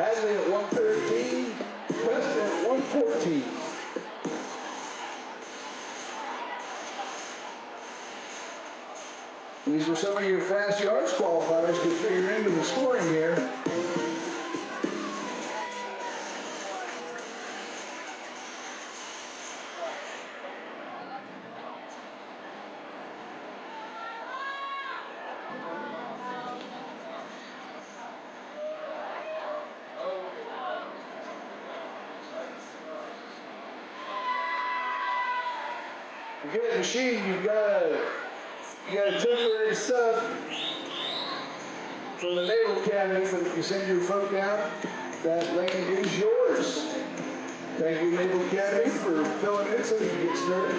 Hadley at 113, West at 114. These are some of your fast yards qualifiers to figure into the scoring here. Okay, machine, you got a temporary sub from the Naval Academy, but if you send your folk out, that lane is yours. Thank you, Naval Academy, for filling in so you can get started.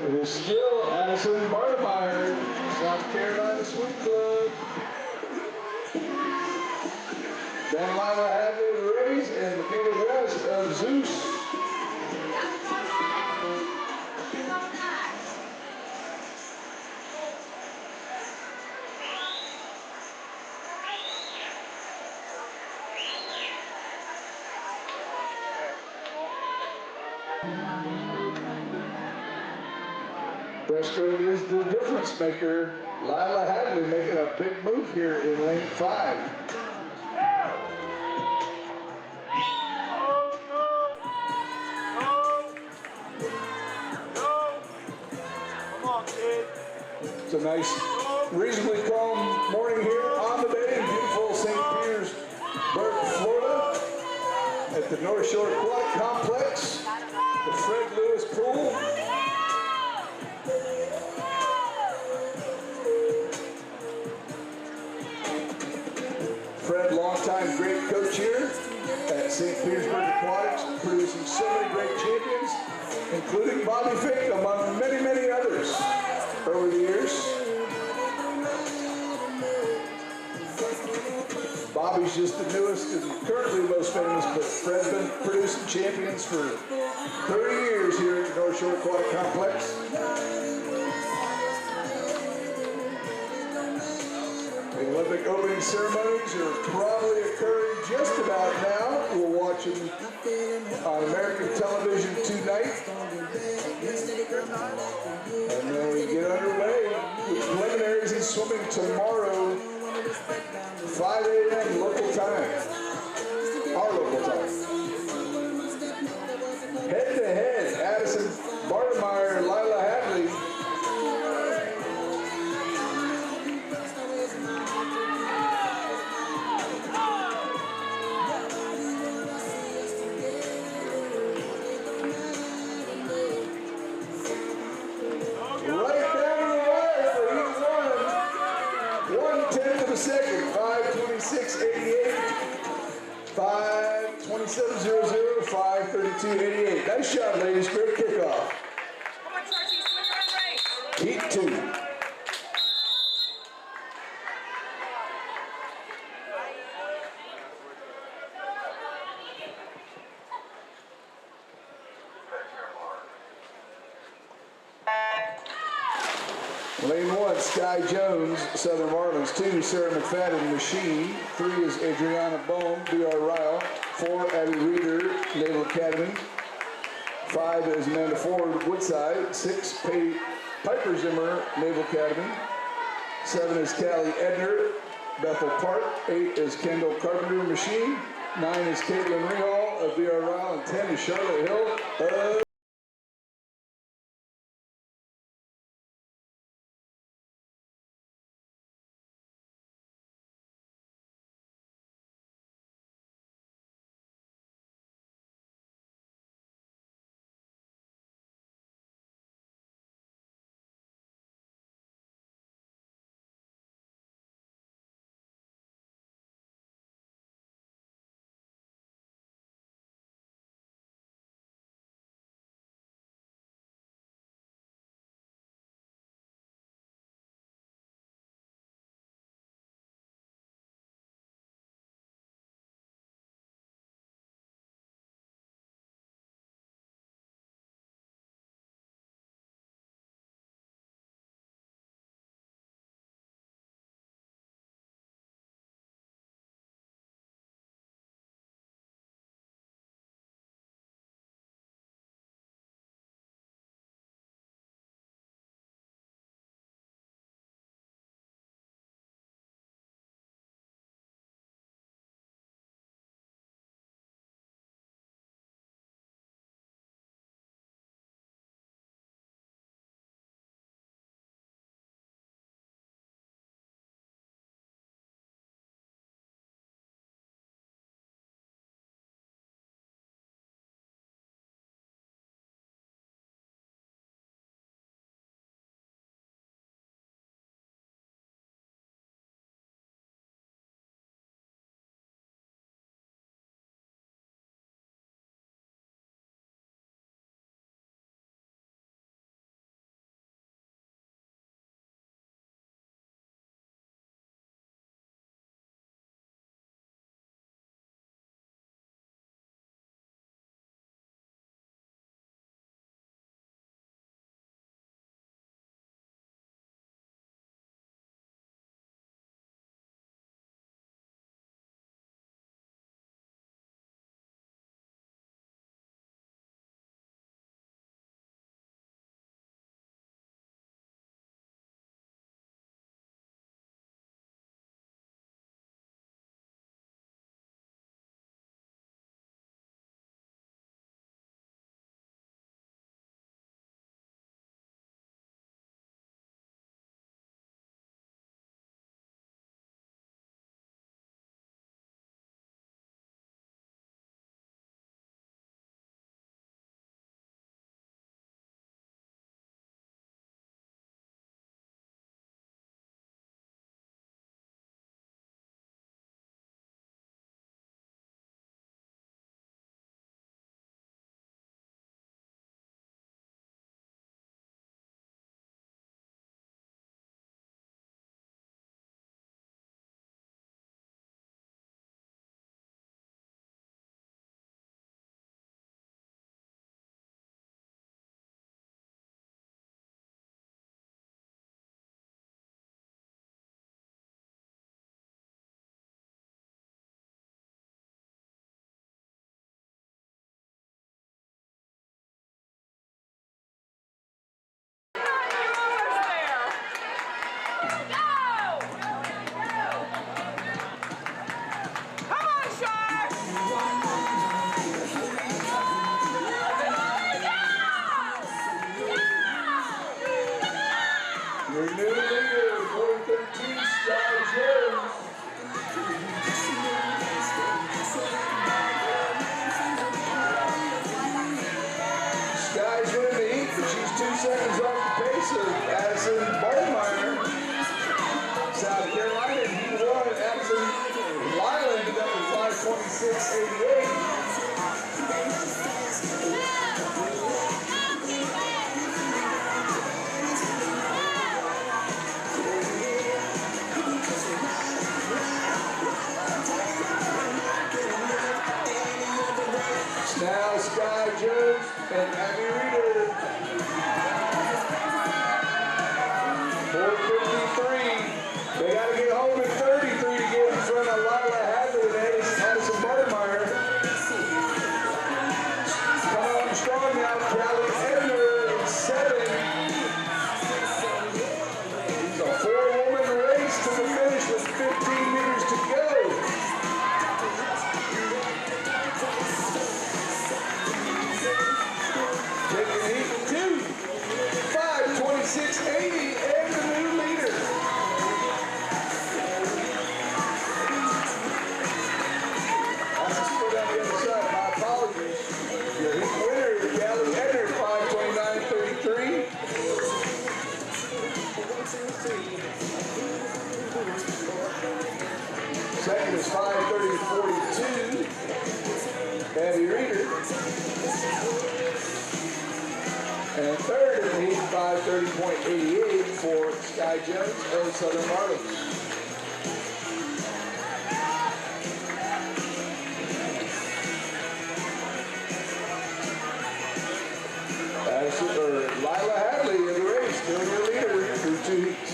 It is still Addison Bartemeyer, South Carolina Swim Club. Then Lila Hadley of the Rays and Michaela West of Zeus. Breaststroke is the difference maker. Lila Hadley making a big move here in lane 5. It's a nice, reasonably calm morning here on the bay in beautiful St. Petersburg, Florida, at the North Shore Aquatic Complex, the Fred Lewis Pool. Fred, longtime great coach here at St. Petersburg Aquatics, producing so many great champions, including Bobby Fink, among many, many others over the years. Bobby's just the newest and currently most famous, but Fred's been producing champions for 30 years here at the North Shore Aquatic Complex. The Olympic opening ceremonies are probably occurring just about now. We'll watch them on American television tonight. And then we get underway with preliminaries in swimming tomorrow, 5 a.m. local time, our local time. Head to head, Addison Bartemeyer, Lila Hadley. Second, 5:26.88, 5:27.00, 5:32.88. Nice shot, ladies. Great kickoff. Heat 2. Lane 1, Sky Jones, Southern Marlins. 2, Sarah McFadden, Machine. 3 is Adriana Bohm, B.R. Ryle. 4, Abby Reeder, Naval Academy. 5 is Amanda Ford, Woodside. 6, Piper Zimmer, Naval Academy. 7 is Callie Edner, Bethel Park. 8 is Kendall Carpenter, Machine. 9 is Caitlin Rehall of VR Ryle, and 10 is Charlotte Hill. Your new leader, 413, Sky Jones. Sky's winning the heat, but she's 2 seconds off the pace of Addison Bartmeyer. South Carolina, he won. Addison Lyle ended up with 5:26.88. Now Sky Jones and Abby Reeder. 4:53. They got to get home at 33 to get in front of Lila Hadley and Addison Bartmeyer. Coming on strong now, Callie Edner in 7. It's a 4-woman race to the finish with 15 meters to go. Sky Jones of Southern Marlins. Lila Hadley in the race, still your leader through 2 heats.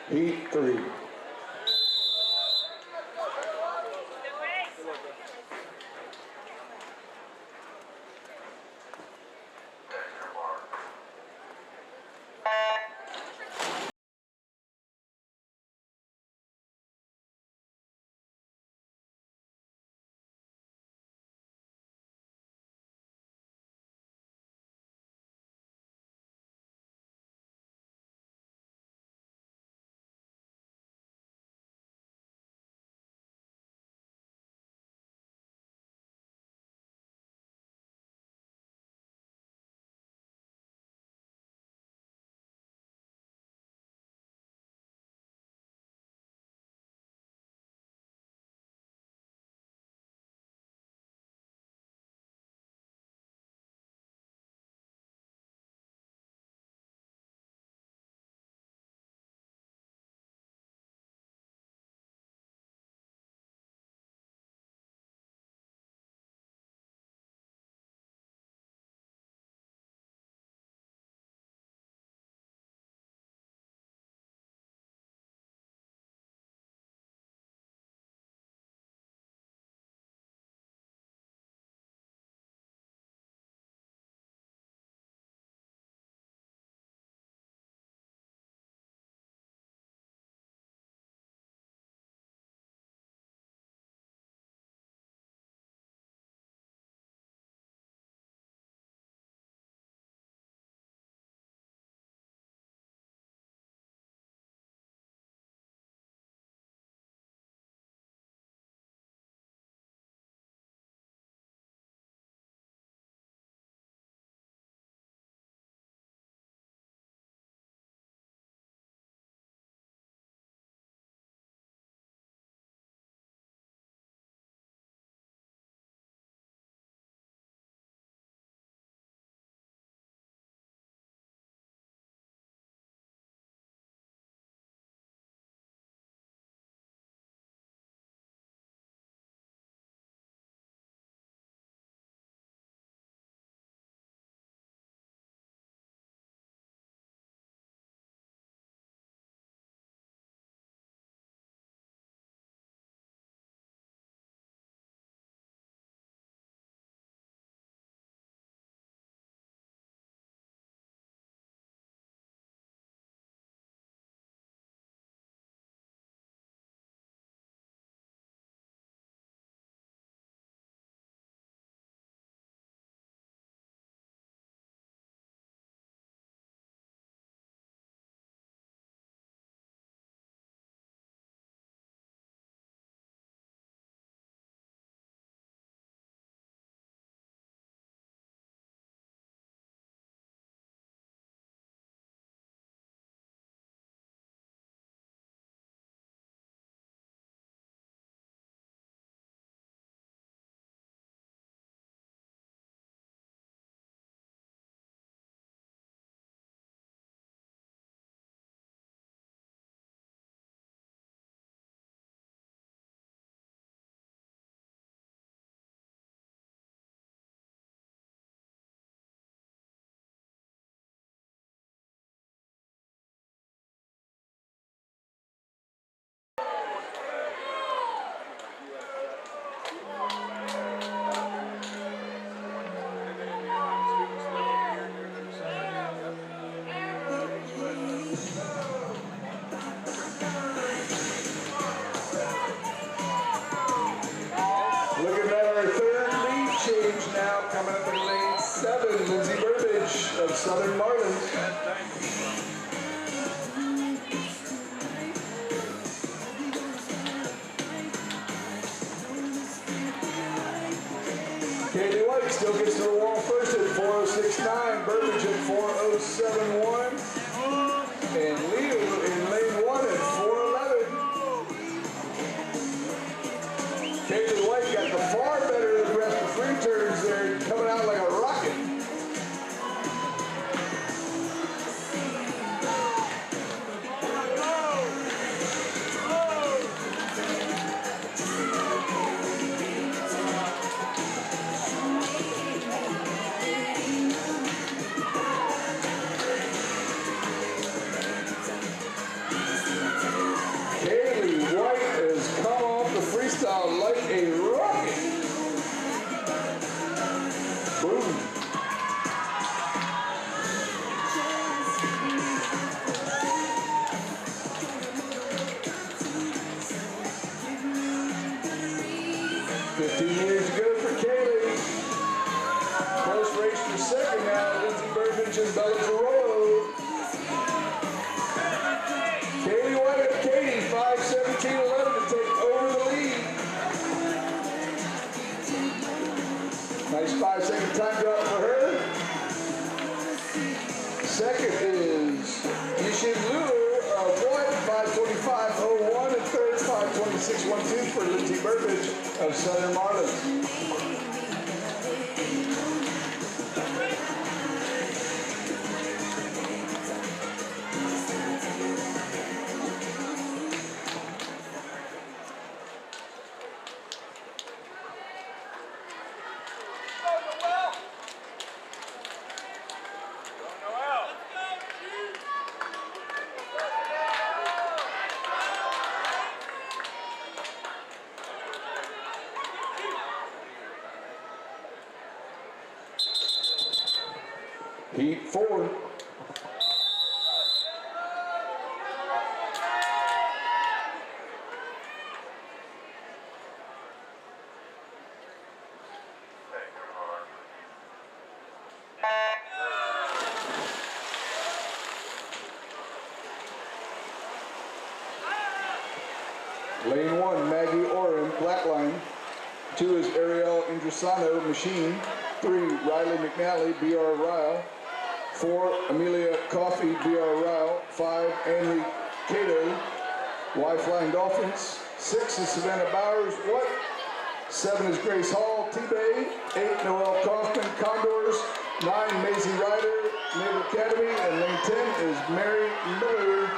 Heat 3. Of Southern Marlins. Katie White still gets to the wall first at 4:06.9. Burbage at 4:07.1. And Leo in lane 1 at 4:11. Katie White got the far better of the rest of free turn. Southern Marlins. Heat 4. Lane 1, Maggie Oren, black line. 2 is Ariel Indrasano, machine. 3, Riley McNally, BR Ryle. 4, Amelia Coffey, BR Ryle. 5, Anne Cato, Y Flying Dolphins. 6 is Savannah Bowers, what? 7 is Grace Hall, T-Bay. 8, Noelle Kaufman, Condors. 9, Maisie Ryder, Naval Academy. And lane 10 is Mary Miller.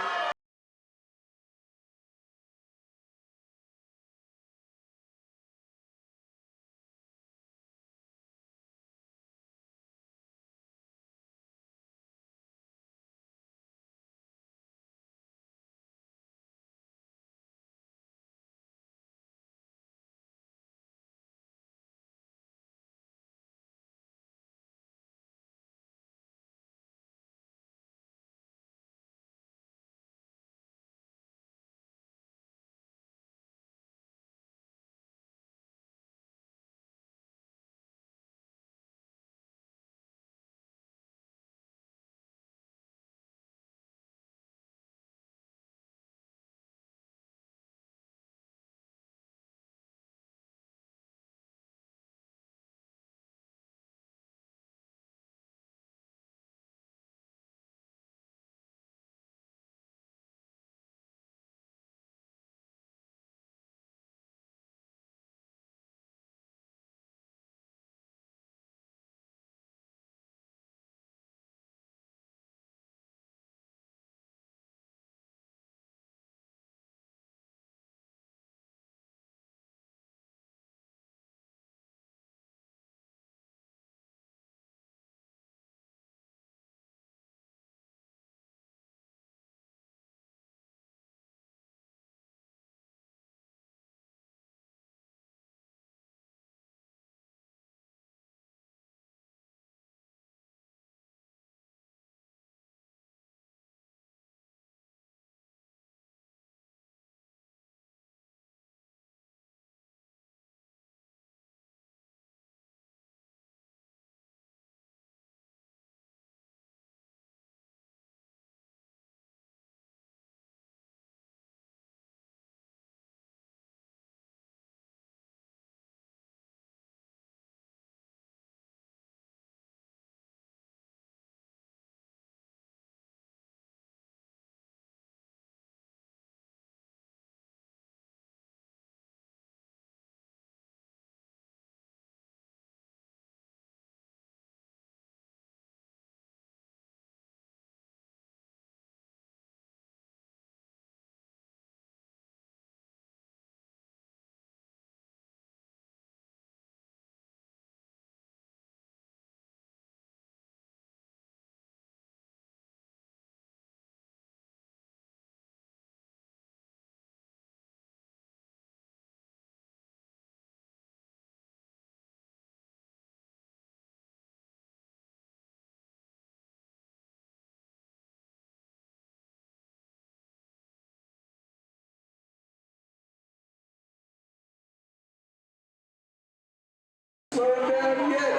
Slow it down yet.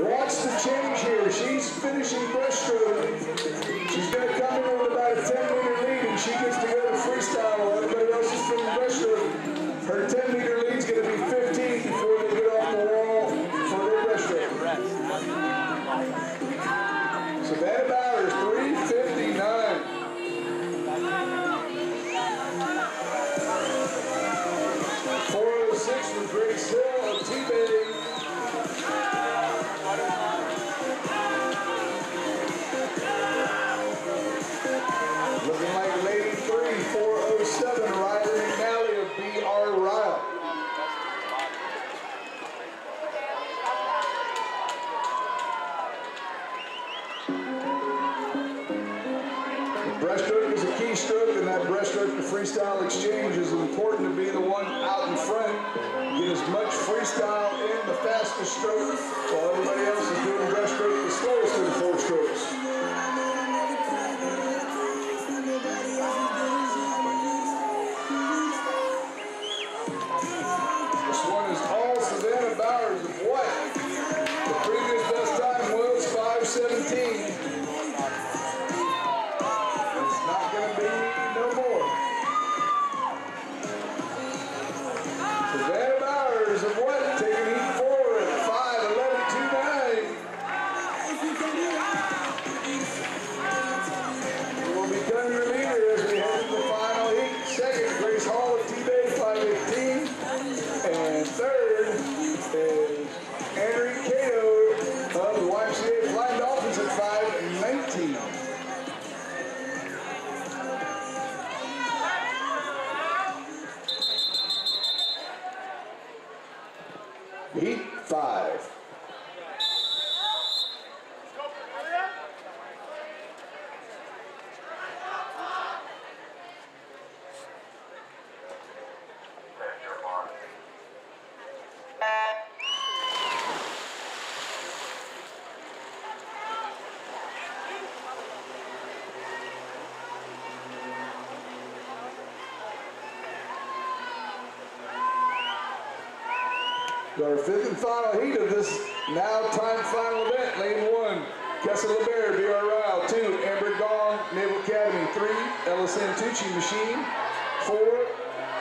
Watch the change here. She's finishing breaststroke. She's going to come in with about a 10-meter lead, and she gets to go to freestyle while everybody else is finishing breaststroke. Her 10-meter lead is going to be 15 before they get off the wall for their breaststroke. Savannah Bowers, 3:59. .406 for grade 6. Breaststroke is a key stroke, and that breaststroke to freestyle exchange is important to be the one out in front. Get as much freestyle in the fastest stroke, while everybody else is doing breaststroke the slowest of the 4 strokes. This one is all Savannah Bowers of white. The previous best time was 5:17. It's not going to be no more. Savannah Bowers of white taking heat 4 at 5:11.29. We will be done the leader as we head to the final heat. Second, Grace Hall of T-Bay, 5:18. And third is Henry Cato of the YMCA Flying Dolphins at 5:19. Heat 5. Our 5th and final heat of this now time final event. Lane 1, Kessel LeBaire, B.R. Ryle. 2, Amber Gong, Naval Academy. 3, Ella Santucci Machine. 4,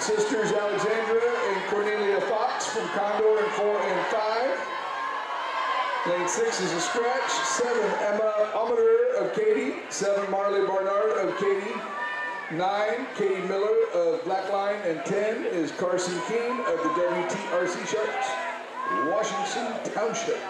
Sisters Alexandra and Cornelia Fox from Condor in 4 and 5. Lane 6 is a scratch. 7, Emma Ometer of Katy. 7, Marley Barnard of Katy. 9, Katie Miller of Blackline, and 10 is Carson Keene of the WTRC Sharks, Washington Township.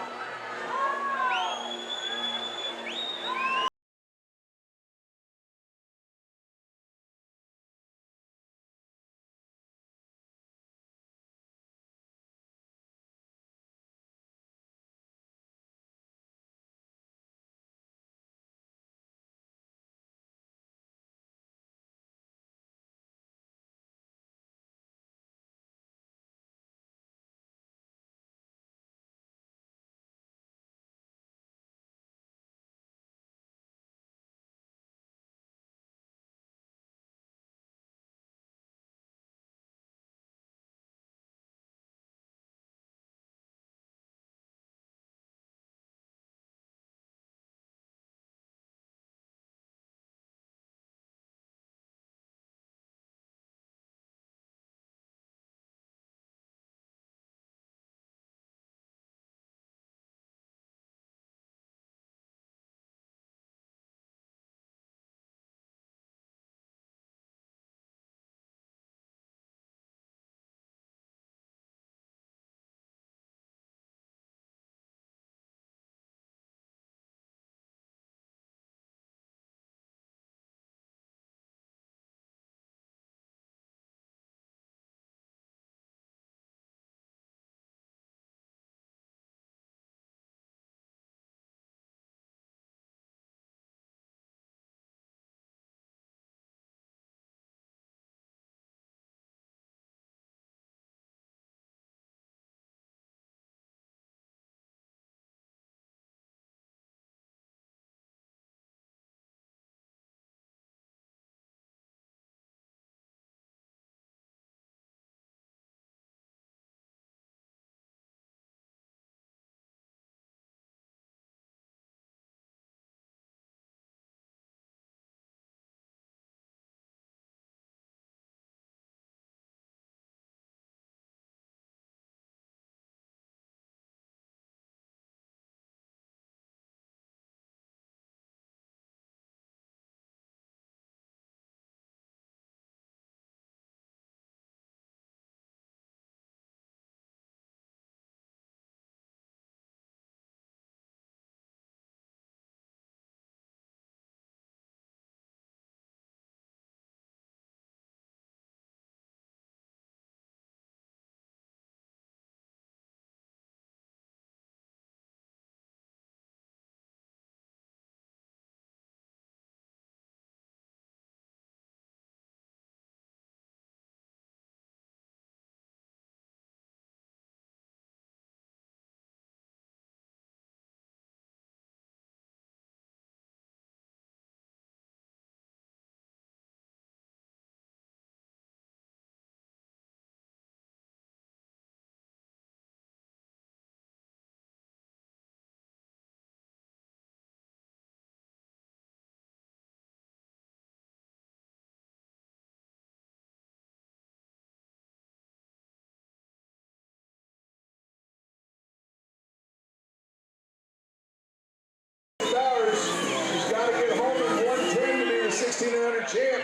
1600 champ.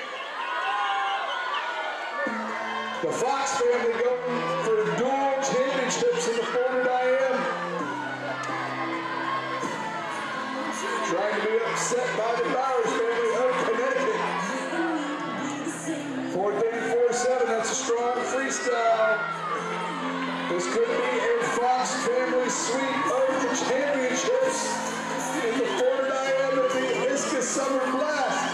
The Fox family going for dual championships in the 400 IM. Trying to be upset by the Bowers family of Connecticut. 4:34.7, that's a strong freestyle. This could be a Fox family sweep of the championships in the 400 IM of the ISCA Summer Blast.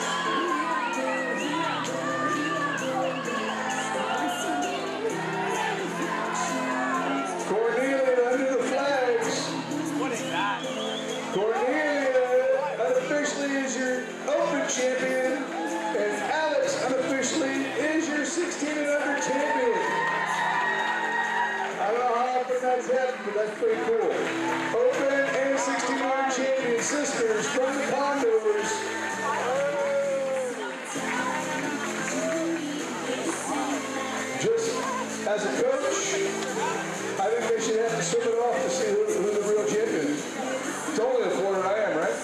Cornelia under the flags. What is that? Cornelia unofficially is your Open champion, and Alex unofficially is your 16 and under champion. I don't know how often that's happened, but that's pretty cool. Open and 16 and under champion sisters from the Condors. Just as a coach, I think they should have to swim it off to see who the real champion is. It's only the 400 IM, right?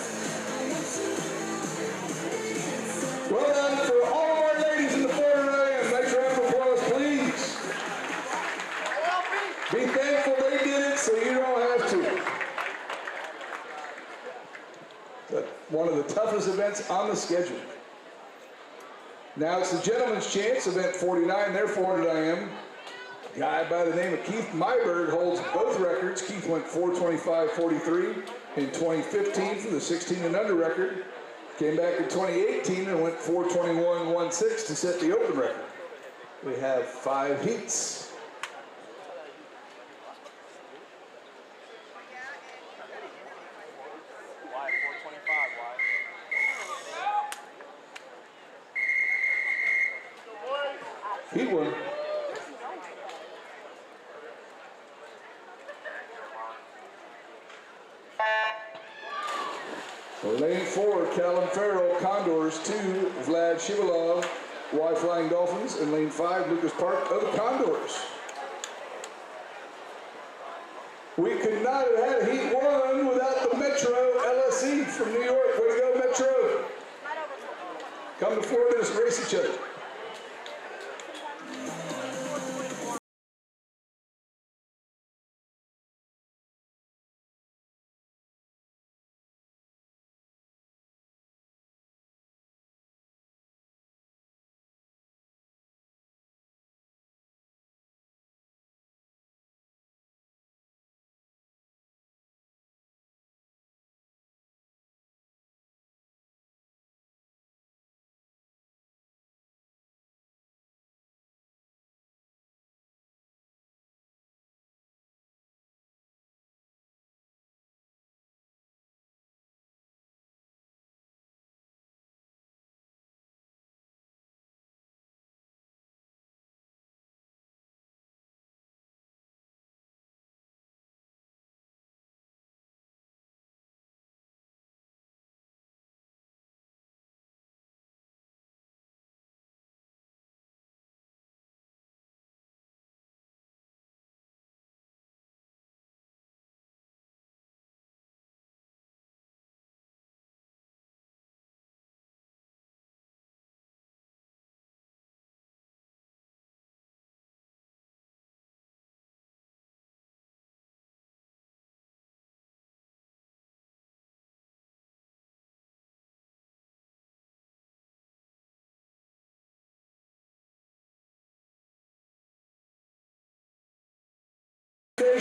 Well done for all of our ladies in the 400 IM. Nice round of applause, please. Be thankful they did it so you don't have to. But one of the toughest events on the schedule. Now it's the Gentleman's Chance, event 49, their 400 IM. A guy by the name of Keith Myberg holds both records. Keith went 4:25.43 in 2015 for the 16 and under record. Came back in 2018 and went 4:21.16 to set the open record. We have 5 heats. Why 425? Why? Heat 1. So lane 4, Callum Farrell, Condors. 2, Vlad Shivalov, Y Flying Dolphins. And lane 5, Lucas Park of the Condors. We could not have had Heat 1 without the Metro LSE from New York. Way to go, Metro. Come to Florida and race each other.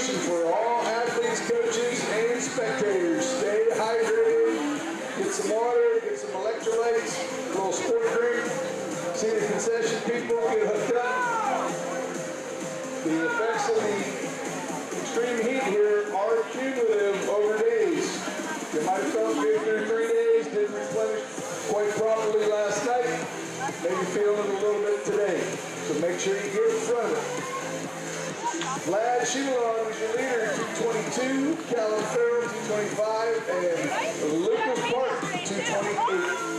For all athletes, coaches, and spectators, stay hydrated, get some water, get some electrolytes, a little sport drink, see the concession people, get hooked up. The effects of the extreme heat here are cumulative over days. You might have felt good through 3 days, didn't replenish quite properly last night, maybe feeling it a little bit today. So make sure you get in front of it. Vlad Shivalov is your leader, 222, Callum Farrell, 225, and Lucas Park, 228.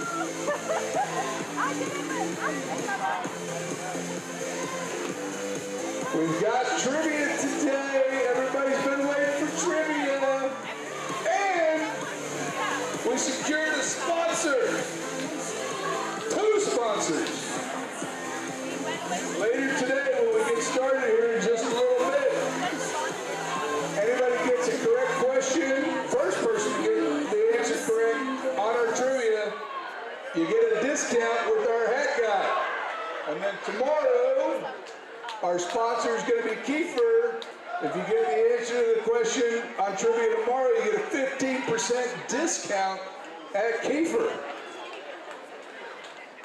We've got trivia today. Everybody's been waiting for trivia. And we secured a sponsor. 2 sponsors. Later today, when we get started here in just a little bit, anybody gets a correct question, first person to get the answer correct on our trivia, you get a discount with our hat guy. And then tomorrow, our sponsor is going to be Kiefer. If you get the answer to the question on trivia tomorrow, you get a 15% discount at Kiefer.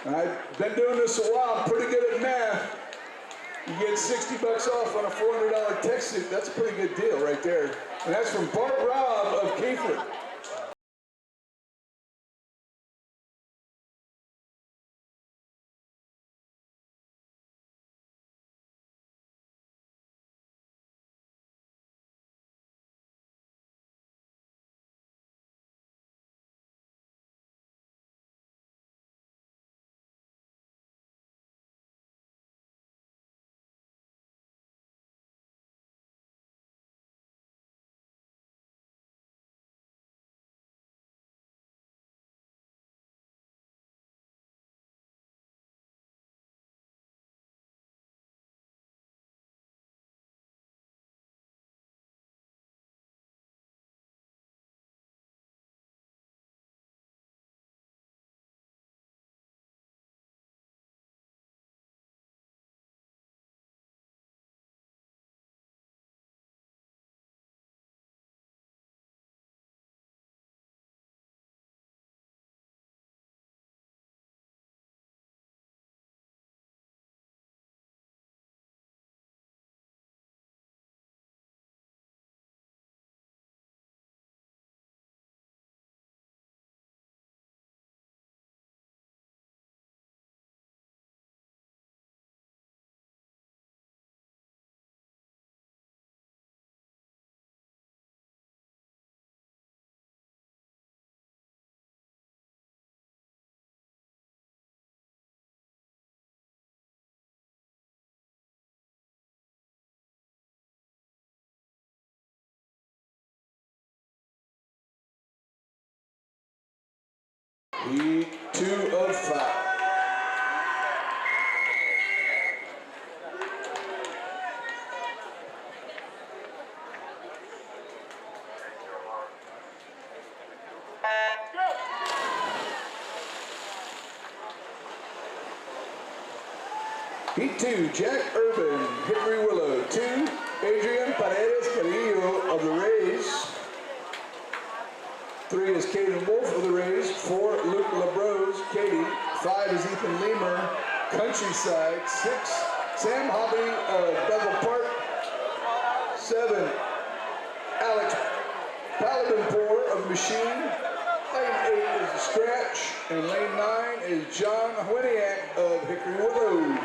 I've been doing this a while. I'm pretty good at math. You get $60 off on a $400 tech suit. That's a pretty good deal right there. And that's from Bart Robb of Kiefer. Heat 2 of 5. Heat 2, Jack Urban, Hickory Willow. 2, Adrian Paredes Carrillo of the Rays. 3 is Caden Wolf of the Rays. 4, Luke LaBrose, Katie. 5 is Ethan Leamer, Countryside. 6, Sam Hobby of Bethel Park. 7, Alex Paladinpour of Machine. Lane 8 is a Scratch. And lane 9 is John Winiak of Hickory Willow.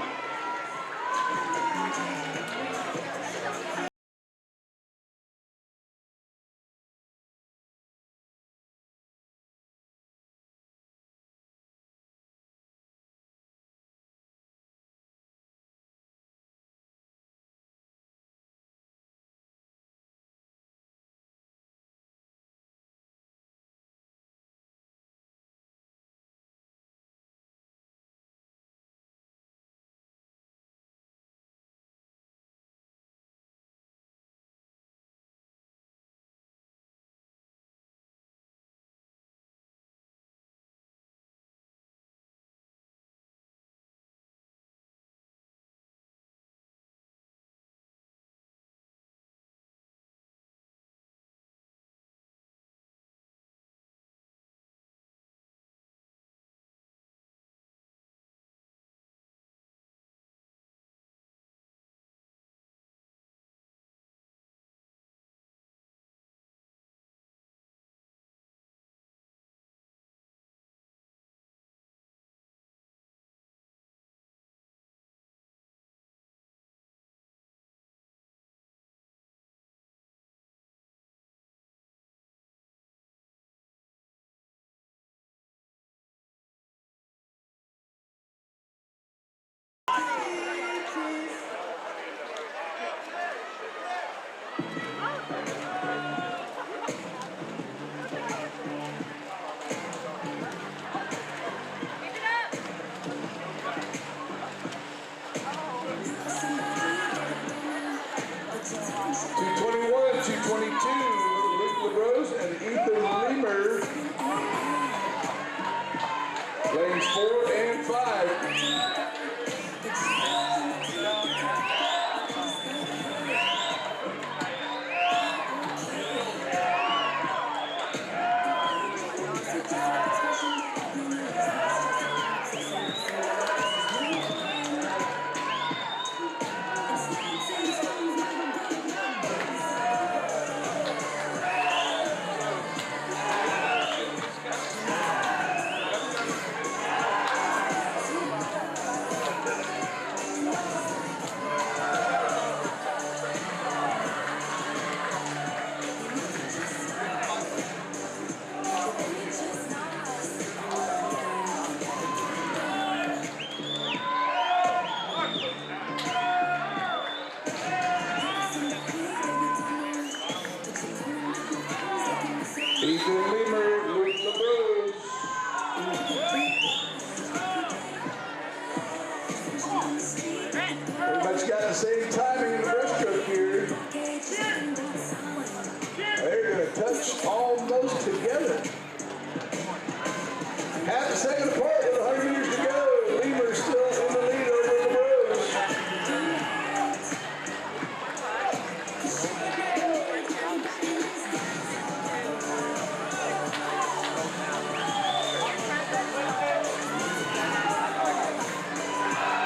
same timing in the breaststroke here. They're going to touch almost together. Half a second apart with 100 meters to go. Lemur still in the lead over the Bros.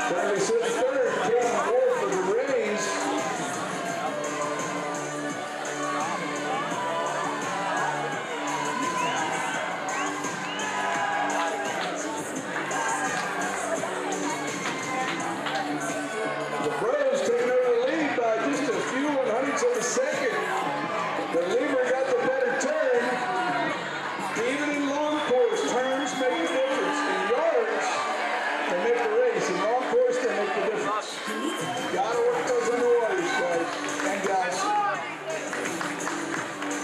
Currently sitting third, taking fourth for the Rays. The Bros taking over the lead by just a few 100ths of a second. The Lemur got the better turn. Even in long course, turns make the difference. In yards, they make the race. In long course, they make the difference. Gotta work those underwaters, guys and gals.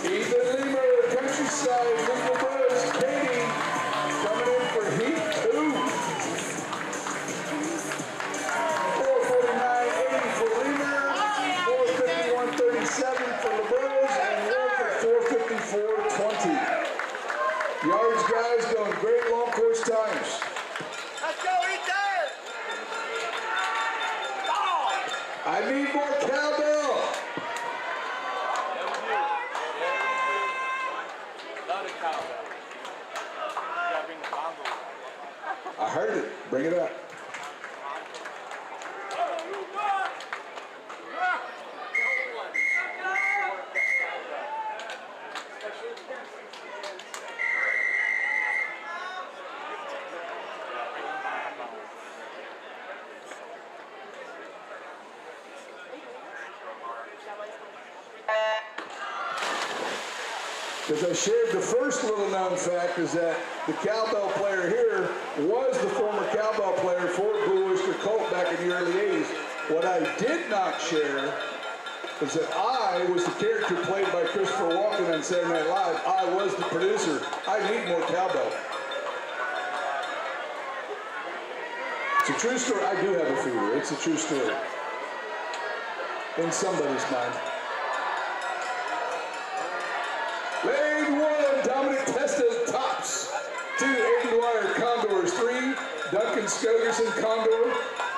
Ethan Lemur, Countryside, Louisville Bros, Katie, coming in for heat 2. 4:49.80 for Lemur, 4:51.37 for the Bros, and Wolf at 4:54.20. Yards, guys, going great long course times. Let's go, Ethan! I need more cowbell. Love the cowbell. You gotta bring the bongo. I heard it. Bring it up. As I shared, the first little known fact is that the cowbell player here was the former cowbell player for Blue Oyster Cult back in the early 80s. What I did not share is that I was the character played by Christopher Walken on Saturday Night Live. I was the producer. I need more cowbell. It's a true story. I do have a fever. It's a true story. In somebody's mind. Lane 1, Dominic Testa tops. 2, Aiden Dwyer, Condors. 3, Duncan Scogerson, Condor.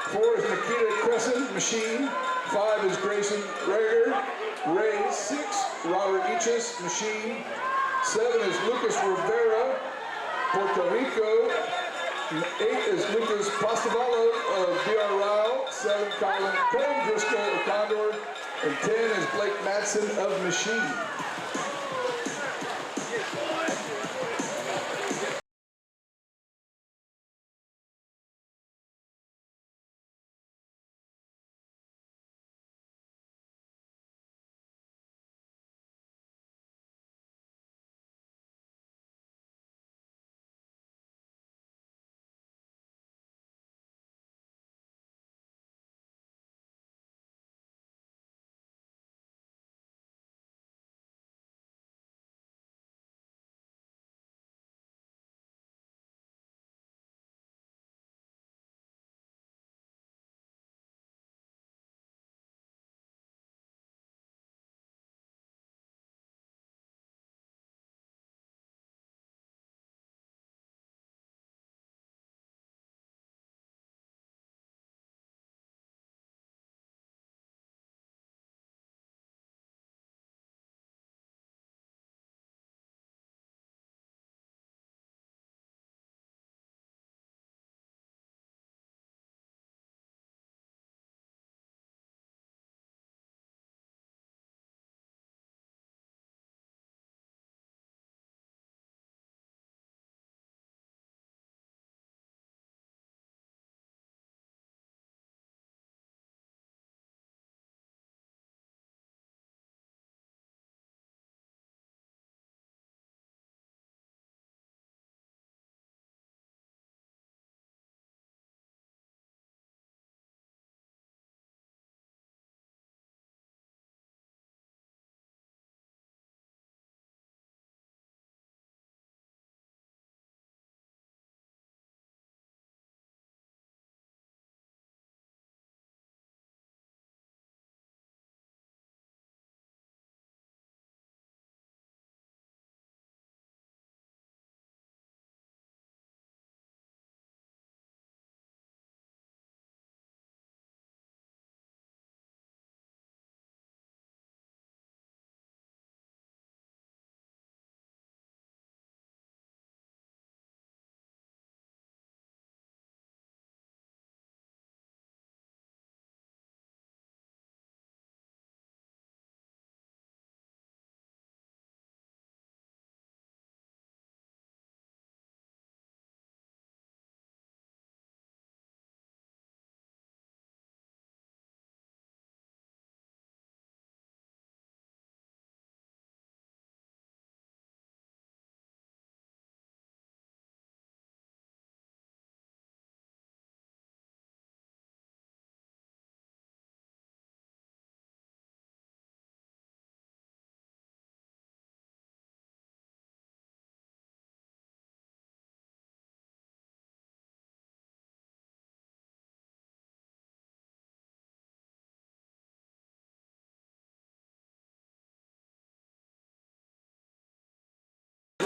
4 is Nikita Crescent, Machine. 5 is Grayson Rager, Ray. 6, Robert Ichis, Machine. 7 is Lucas Rivera, Puerto Rico. 8 is Lucas Pastavallo of BR Ryle. 7, Colin Driscoll of Condor. And 10 is Blake Madsen of Machine.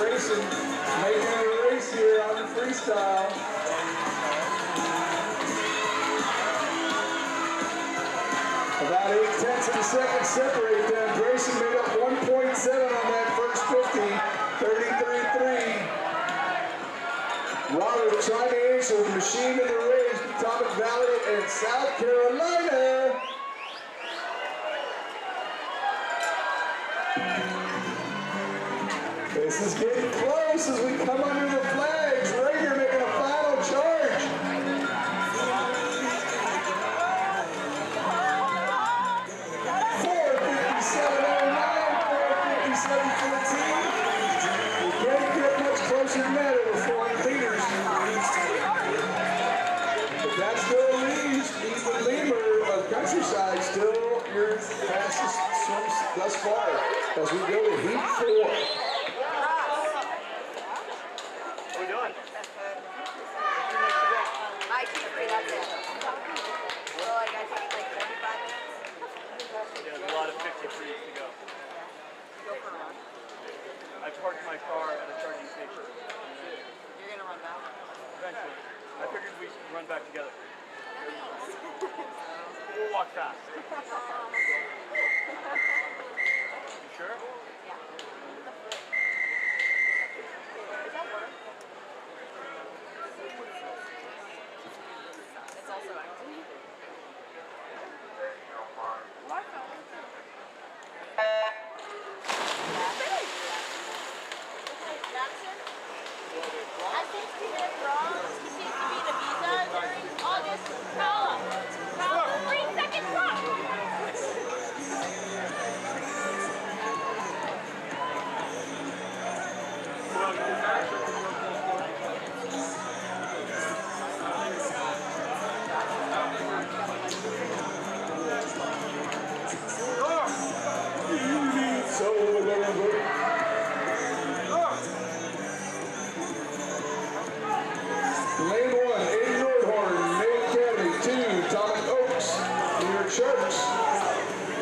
Grayson making a race here on the freestyle. About 8/10 of a second separate them. Grayson made up 1.7 on that first 50, 33.3. Robert trying to answer the machine in the race, Potomac Valley and South Carolina. This is getting close as we come under the flags. Rager making a final charge. 4:57.09, 4:57.14. You can't get much closer than that over 400 meters. But that still leaves Ethan Leamer of Countryside still your fastest swims thus far as we go to heat 4. I keep free, that's it. Well, I gotta take like 45 minutes. There's a lot of 53s to go. Go for a run. I parked my car at a charging station. You're gonna run back? Eventually. I figured we should run back together. We'll walk fast. You sure? Yeah. Does that work? It's also empty. Jackson? I think he did wrong. He seems to be in a visa during August. Paula. 3 seconds left. So we're going to go. Lane 1, Aiden Nordhorn, Naval Academy. 2, Thomas Oaks, New York Sharks.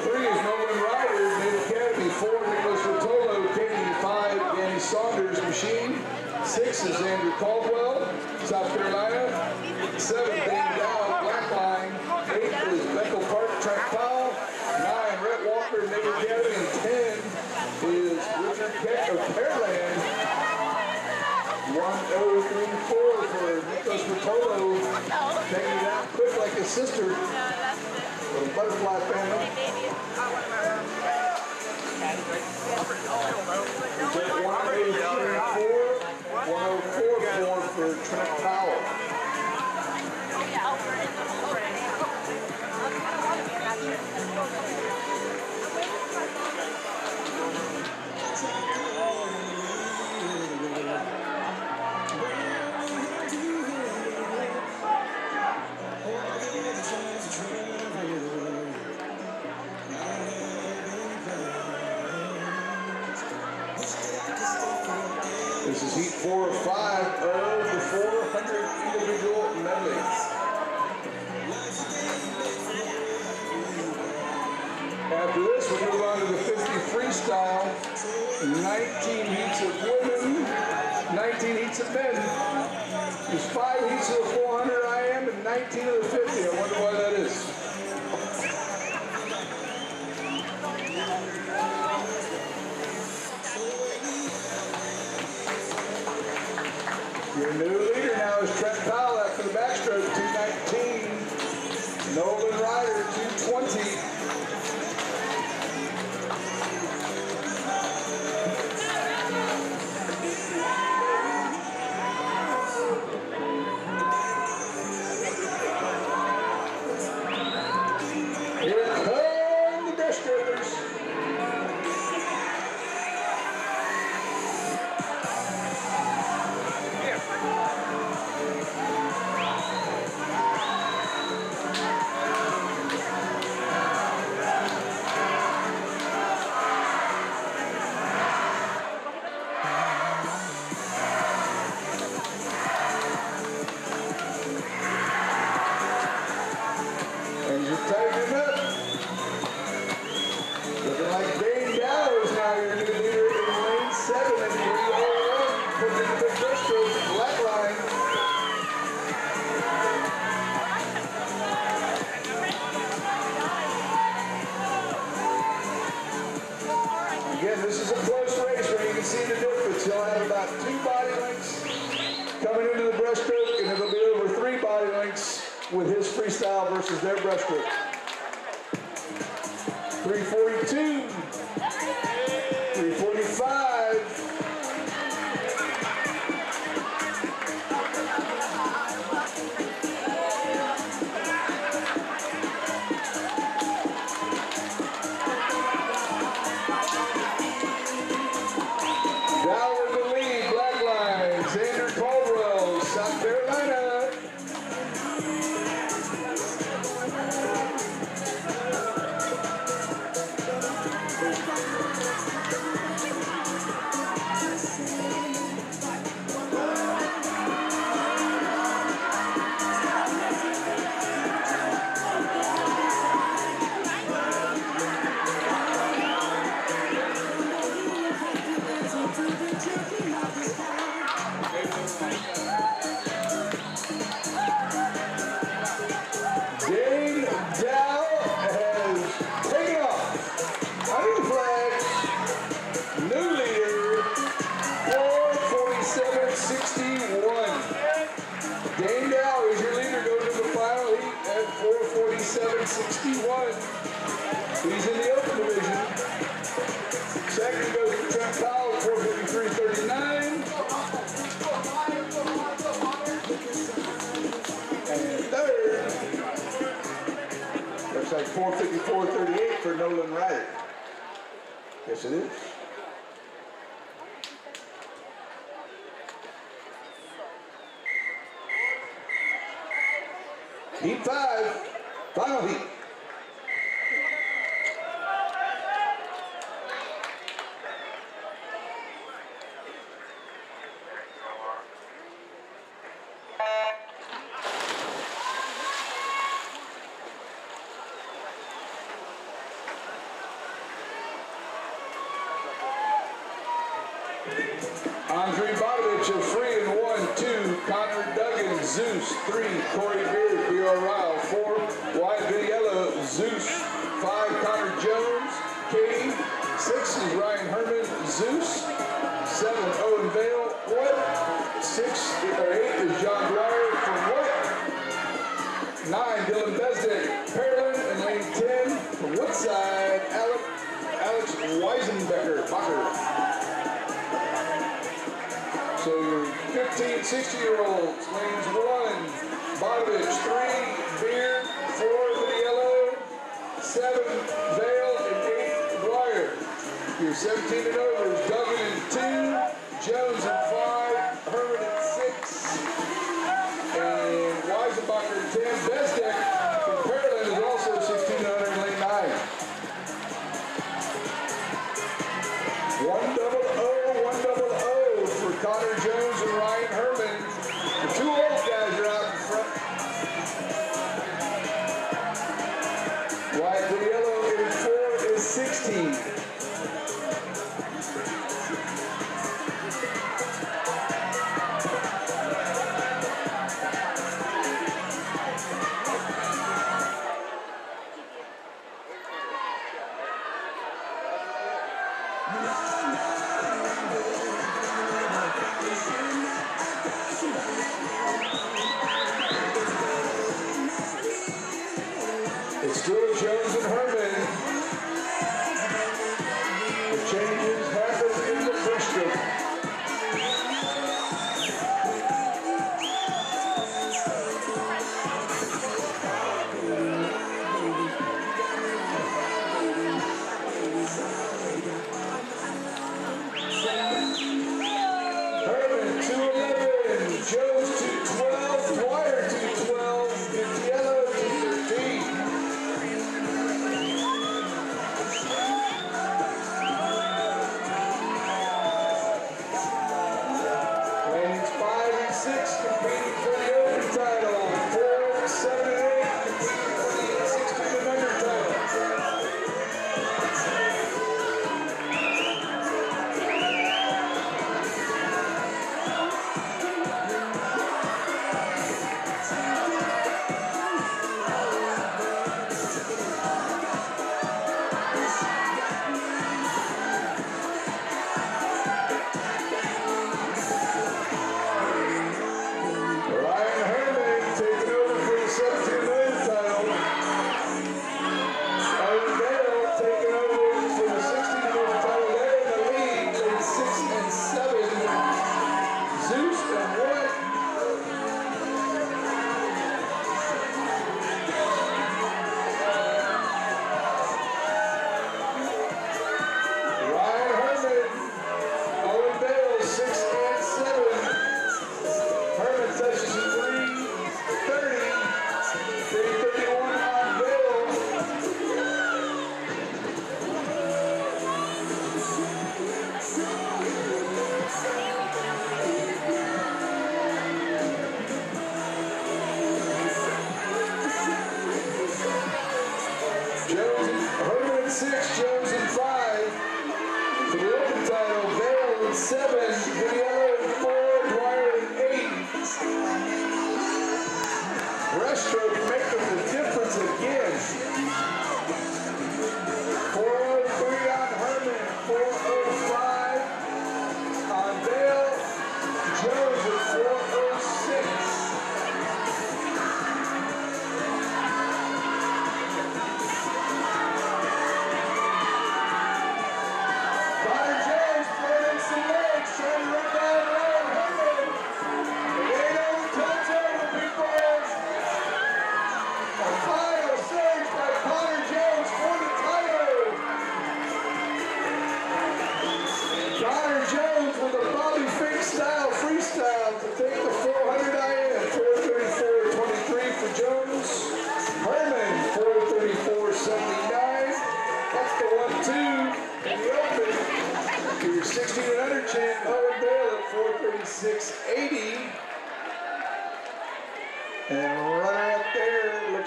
3 is Nolan Ryder, Naval Academy. 4, Nicholas Rotolo, Katie. 5, Danny Saunders, Machine. 6 is Andrew Caldwell, South Carolina. 7, Dave Dow, Blackline. 8 is Bethel Park, Track Powell. 9, Rhett Walker, Naval Academy. And 10 is Richard Peck of Pearland. 1:03.4 for Nicholas Rotolo. Taking it out quick like his sister. The Butterfly family. 1:04.4 for Trent Powell. This is heat 4 of 5 of the 400 individual medley. After this, we move on to the 50 freestyle. 19 heats of women, 19 heats of men. There's 5 heats of the 400 IM and 19 of the 50. I wonder why that is. Your new leader now is Trent Powell after the backstroke, 2:19. Nolan Ryder, 2:20. body lengths with his freestyle versus their breaststroke. 342, 345. He's in the open division. Second goes to Trent Powell, 453.39. And third, looks like 454.38 for Nolan Ryder. Yes, it is. Heat 5, final heat. Zeus, 3, Corey Beard, B.R. Ryle, 4, Wyatt Vitiello, Zeus, 5, Connor Jones, Katie, 6 is Ryan Herman, Zeus, 7, Owen Vale, Wood, 8 is John Dwyer from Wood, 9, Dylan Besdick, Pearland, and lane 10 from Woodside, Alex Weisenbecker, Bacher. So your 15, 16-year-olds, lanes 1, Bodovich, 3, Beard, 4, Vitiello, 7, Vale, and 8, Dwyer. Your 17 and over is Duggan in 2, Jones in 5, Herman in 6, and Weisenbacher in 10. Besdeck from Pearland is also 16 and under in lane 9. 100 for Connor Jones and Ryan Herman. The 2 old guys are out in front. Wyatt Vitiello in 4 is 16. It's still Jones and Herman. The changes happen in the first group. Herman 211, Jones 212, Dwyer 212, Vitiello 213.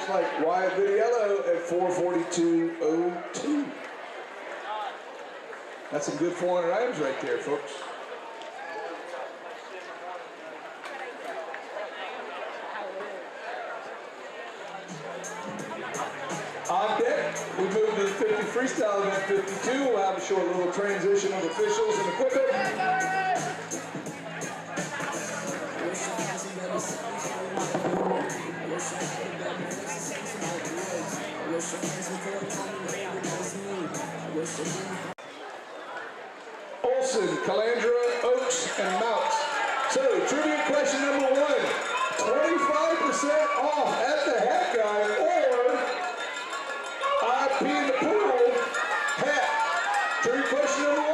looks like Wyatt Vidiello at 4:42.02. That's some good 400 items right there, folks. On deck, we move to the 50 freestyle event 52. We'll have a short little transition of officials and equipment. Olson, Calandra, Oaks, and Mounts. So, trivia question number 1. 25% off at the hat guy or IP in the pool hat. Trivia question number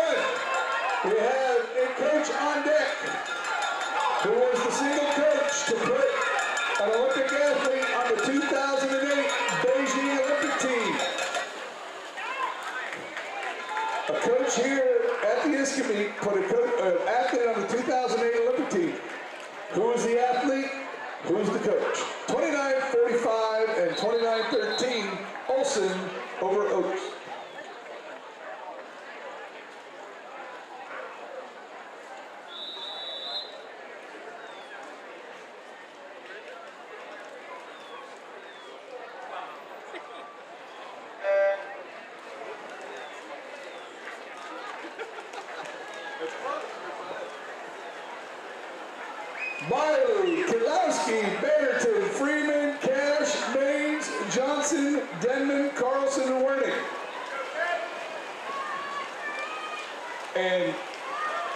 1. We have a coach on deck who was the single coach to put an Olympic athlete on the 2008 Beijing Olympic team. A coach here at the ISCA meet put an athlete on the 2008 Olympic team. Who is the athlete? Who's the coach? 29:45 and 29:13. Olson over Oaks. Miley, Kilowski, Bannerton, Freeman, Cash, Maines, Johnson, Denman, Carlson, and Wernick. And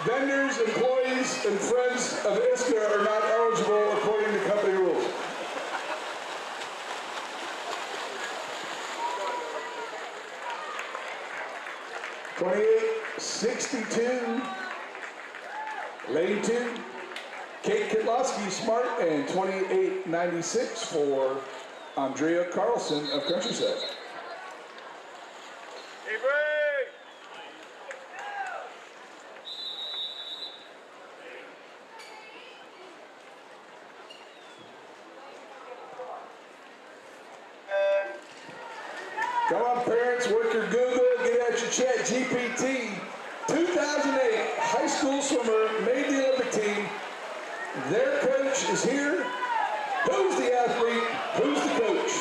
vendors, employees, and friends of ISCA are not eligible according to company rules. $28.62, lane 2. Kate Kitlowski, Smart, and $28.96 for Andrea Carlson of Countryside. Hey, break! Come on, parents, work your Google, get out your Chat GPT. 2008 high school swimmer made the Olympic team. Their coach is here. Who's the athlete? Who's the coach?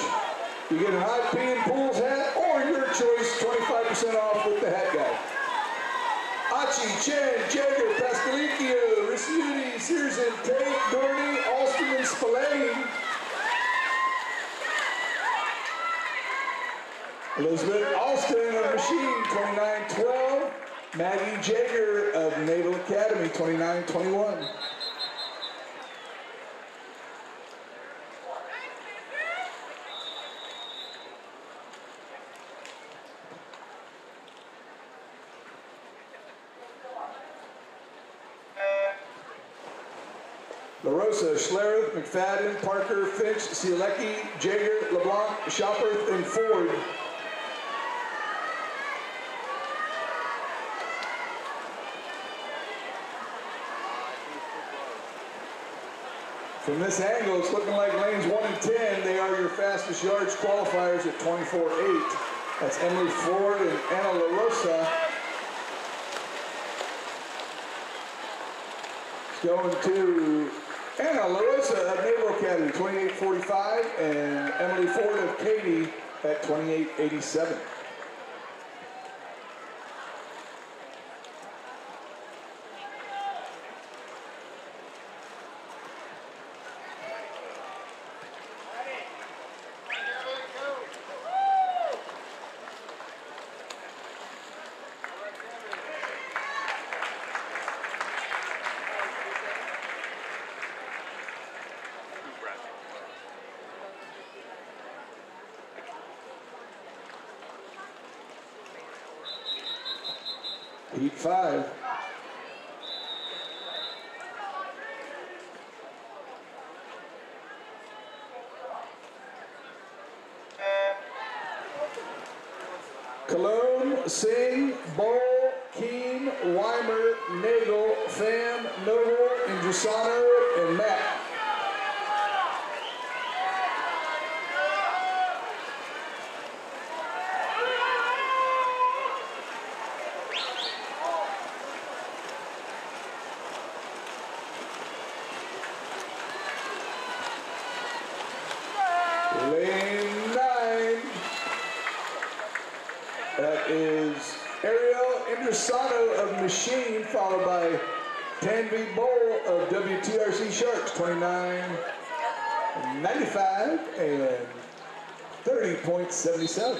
You get an IP and Pools hat, or your choice, 25% off with the hat guy. Achi, Chen, Jagger, Pascalicchio, Ricciuti, Searson, Tate, Dorney, Alston, and Spillane. Elizabeth Alston of Machine, 29:12. Maggie Jagger of Naval Academy, 29:21. LaRosa, Schlereth, McFadden, Parker, Finch, Sielecki, Jager, LeBlanc, Shopworth, and Ford. From this angle, it's looking like lanes 1 and 10. They are your fastest yards qualifiers at 24.8. That's Emily Ford and Anna LaRosa. It's going to Anna LaRosa of Naval Academy, 28:45, and Emily Ford of Katy at 28:87. Heat 5. Cologne, Singh, Bowl, Keen, Weimer, Nagel, Pham, Noble, Indrisano, and Matt. Cusano of Machine, followed by Tanvi Bowl of WTRC Sharks, 29.95 and 30.77.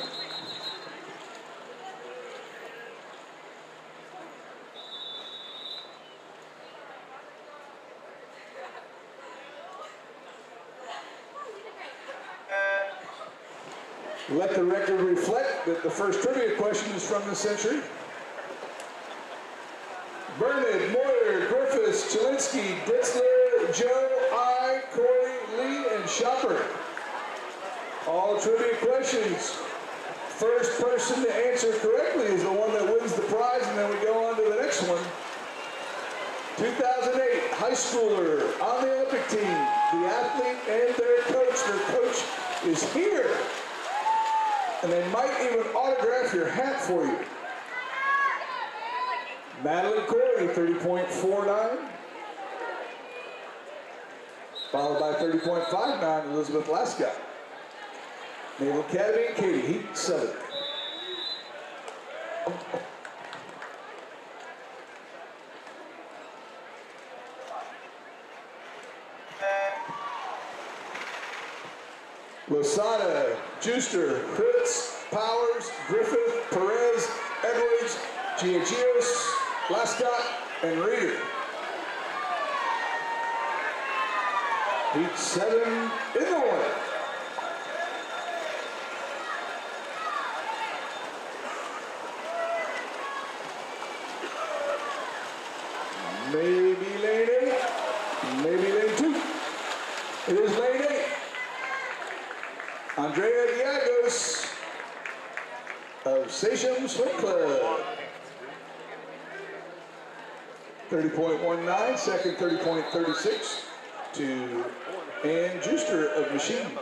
Let the record reflect that the first trivia question is from the century. Bernard, Moyer, Griffiths, Chilinsky, Ditzler, Joe, I, Corey, Lee, and Shopper. All trivia questions. First person to answer correctly is the one that wins the prize, and then we go on to the next one. 2008 high schooler on the Olympic team, the athlete and their coach. Their coach is here. And they might even autograph your hat for you. Madeline Corey, 30.49. Followed by 30.59, Elizabeth Lascott. Naval Academy and Katie, Heat 7. Losada, Juster, Fritz, Powers, Griffith, Perez, Edwards, Giagios, Lascott, and Reeder. Heat 7 in the one. Maybe lane 8, maybe lane 2. It is lane 8. Andrea Diagos of Sachem Swim Club. 30.19, second 30.36 to Ann Juster of Machine.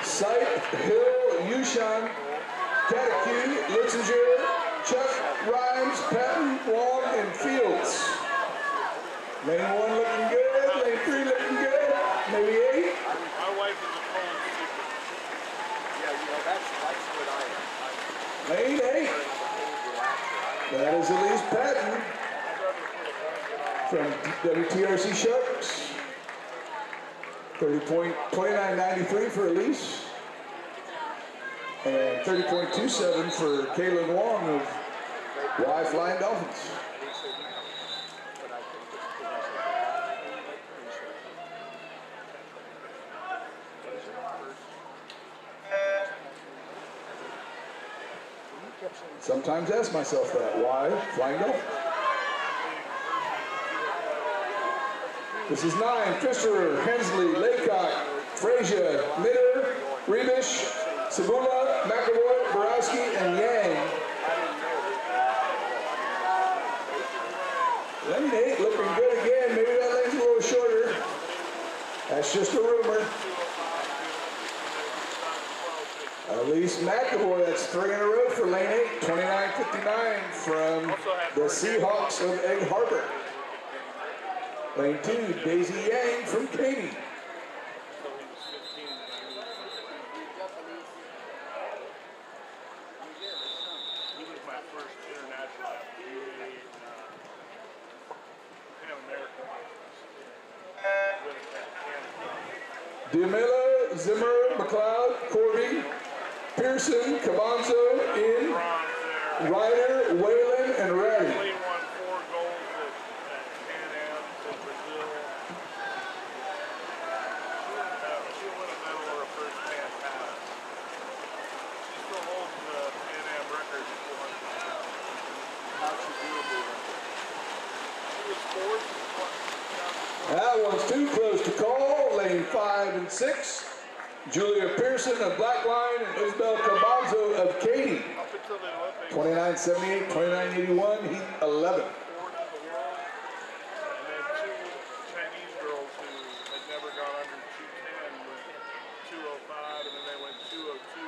Sight, Hill, Yushan, Katakyu, Litzinger, Chuck, Rhymes, Patton, Wong, and Fields. Lane 1 looking good, lane 3 looking good, maybe 8. My wife is a phone speaker. Yeah, you know, that's what I am. Lane 8. That is Elise Patton from WTRC Sharks. 30.2993 for Elise. And 30.27 for Kaylin Wong of Y Flying Dolphins. Sometimes ask myself that, why Flying Dolphins? This is 9, Fisher, Hensley, Laycock, Frazier, Mitter, Rebish, Sabula, McAvoy, Borowski, and Yang. Lane 8 looking good again. Maybe that lane's a little shorter. That's just a rumor. Elise McAvoy, that's 3 in a row for lane 8, 29.59 from the Seahawks of Egg Harbor. Lane 2, Daisy Yang from Katy. D'Amelio, Zimmer, McLeod, Corby, Pearson, Cabanzo, In, Ryder, Whalen, and Ratty. Won 4 goals at Pan Am in Brazil. She'll win a medal or a first Pan pass. She still holds the Pan Am record at 400. How'd she do it? She was 4th. That one's too close to call. Lane 5 and 6. Julia Pearson of Blackline and Isabel Cabanzo of Katy. 29.78, 29.81, Heat 11. And then 2 Chinese girls who had never gone under 210 went 205, and then they went 202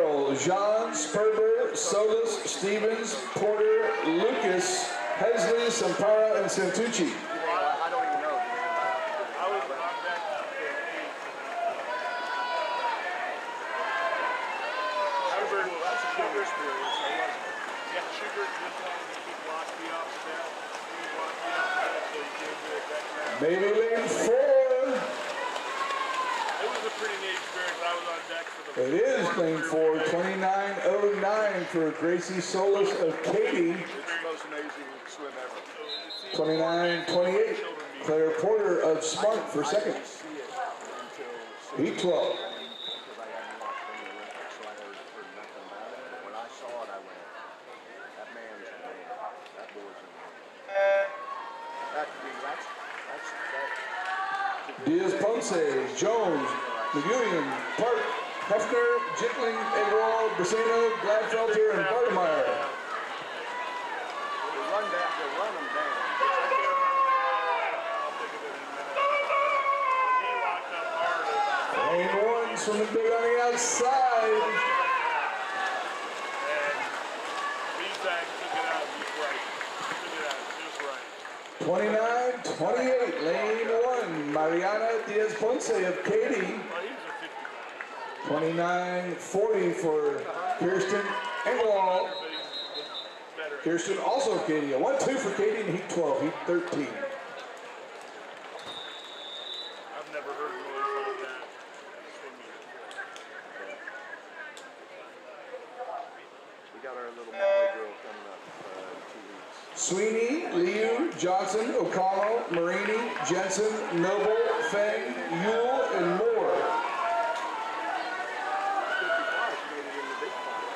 Carroll, Jean, Sperber, Solis, Stevens, Porter, Lucas, Hesley, Sampara, and Santucci. I don't even know. I was on deck at 8. Schubert, That's a cool experience. yeah, Schubert just wanted to keep Lockby off the deck. He was Lockby off the deck, so he gave me a deck now. Maybe lane 4. It was a pretty neat experience. I was on deck for the It is lane 4, 29.09 for Gracie Solis of Katy. It's the most amazing swim ever. 29.28, Claire Porter of Smart for second. I didn't see it until Heat 12. because I hadn't watched any Olympics, so I heard nothing about it. But when I saw it, I went, that man's a man. That boy's a man. That's Diaz Ponce, Jones, McGuigan, Park, Hefner, Jickling, Egrall, Brasino, Gladfelter, and Bartemeyer. they run them down. He locked up hard. Lane 1, swimming big on the outside. And B-Tag took it out just right. Took it out just right. 29.28, lane 1, Mariana Diaz Ponce of Katy. Well, he was a 55. 29.40 for Kirsten Engwall. But he was better. Kirsten also Katy. A 1-2 for Katy in Heat 12, Heat 13. I've never heard noise like that. Swimming. We got our little Molly girl coming up in 2 weeks. Sweeney, Liu, Johnson, O'Connell, Marini, Jensen, Noble, Feng, Yule, and more. 55, she made it in the big final.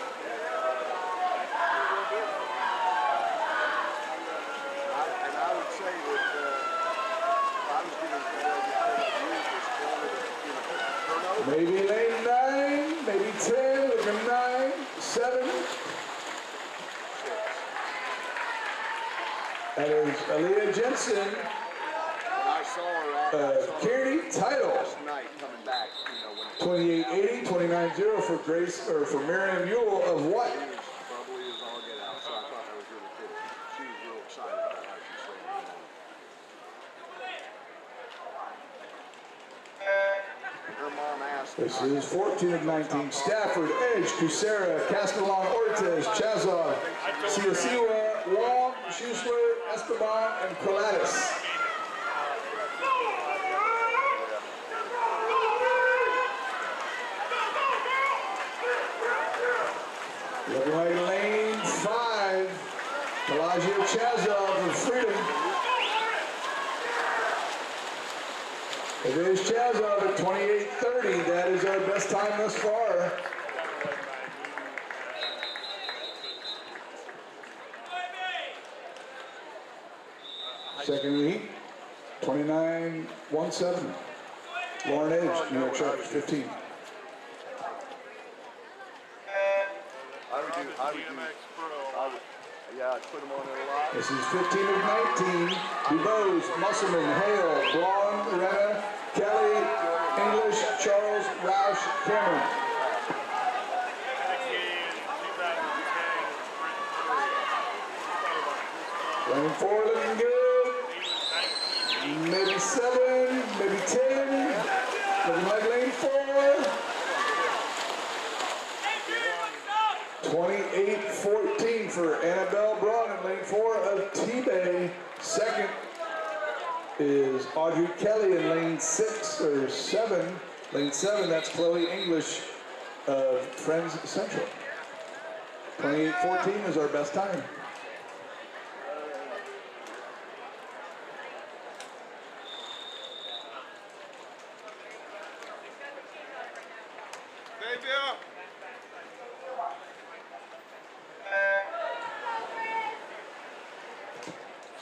And I would say that if I was getting turnover. Maybe lane 9, maybe 10, looking 9, 7. That is Aaliyah Jensen, I saw her Kearney title. last night coming back, when it 28.80, 29.0 for Grace, or for Miriam Yule of what? was bubbly as all get out, so I thought that was really cool. She was real excited about how she swam. Her mom asked. This is 14 of 19. Stafford, Edge, Cusera, Castellan, Ortiz, Chazov, Siosiwa, Wong, Schussler, Esteban, and Colatis. Looking like lane 5. Pelagio Chazov of Freedom. It is Chazov at 28.30. That is our best time thus far. Second heat, 29.17. Lauren Edge, New York Sharks, 15. Yeah, I put them on there a lot. This is 15 of 19. DuBose, Musselman, Hale, Braun, Renna, Kelly, English, Charles, Roush, Cameron. Lane 4 looking good. Maybe 7, maybe 10. Looking like lane 4. 28.14 for Annabelle Braun in lane 4 of T-Bay. Second is Audrey Kelly in lane 6 or 7. Lane 7, that's Chloe English of Friends Central. 28.14 is our best time.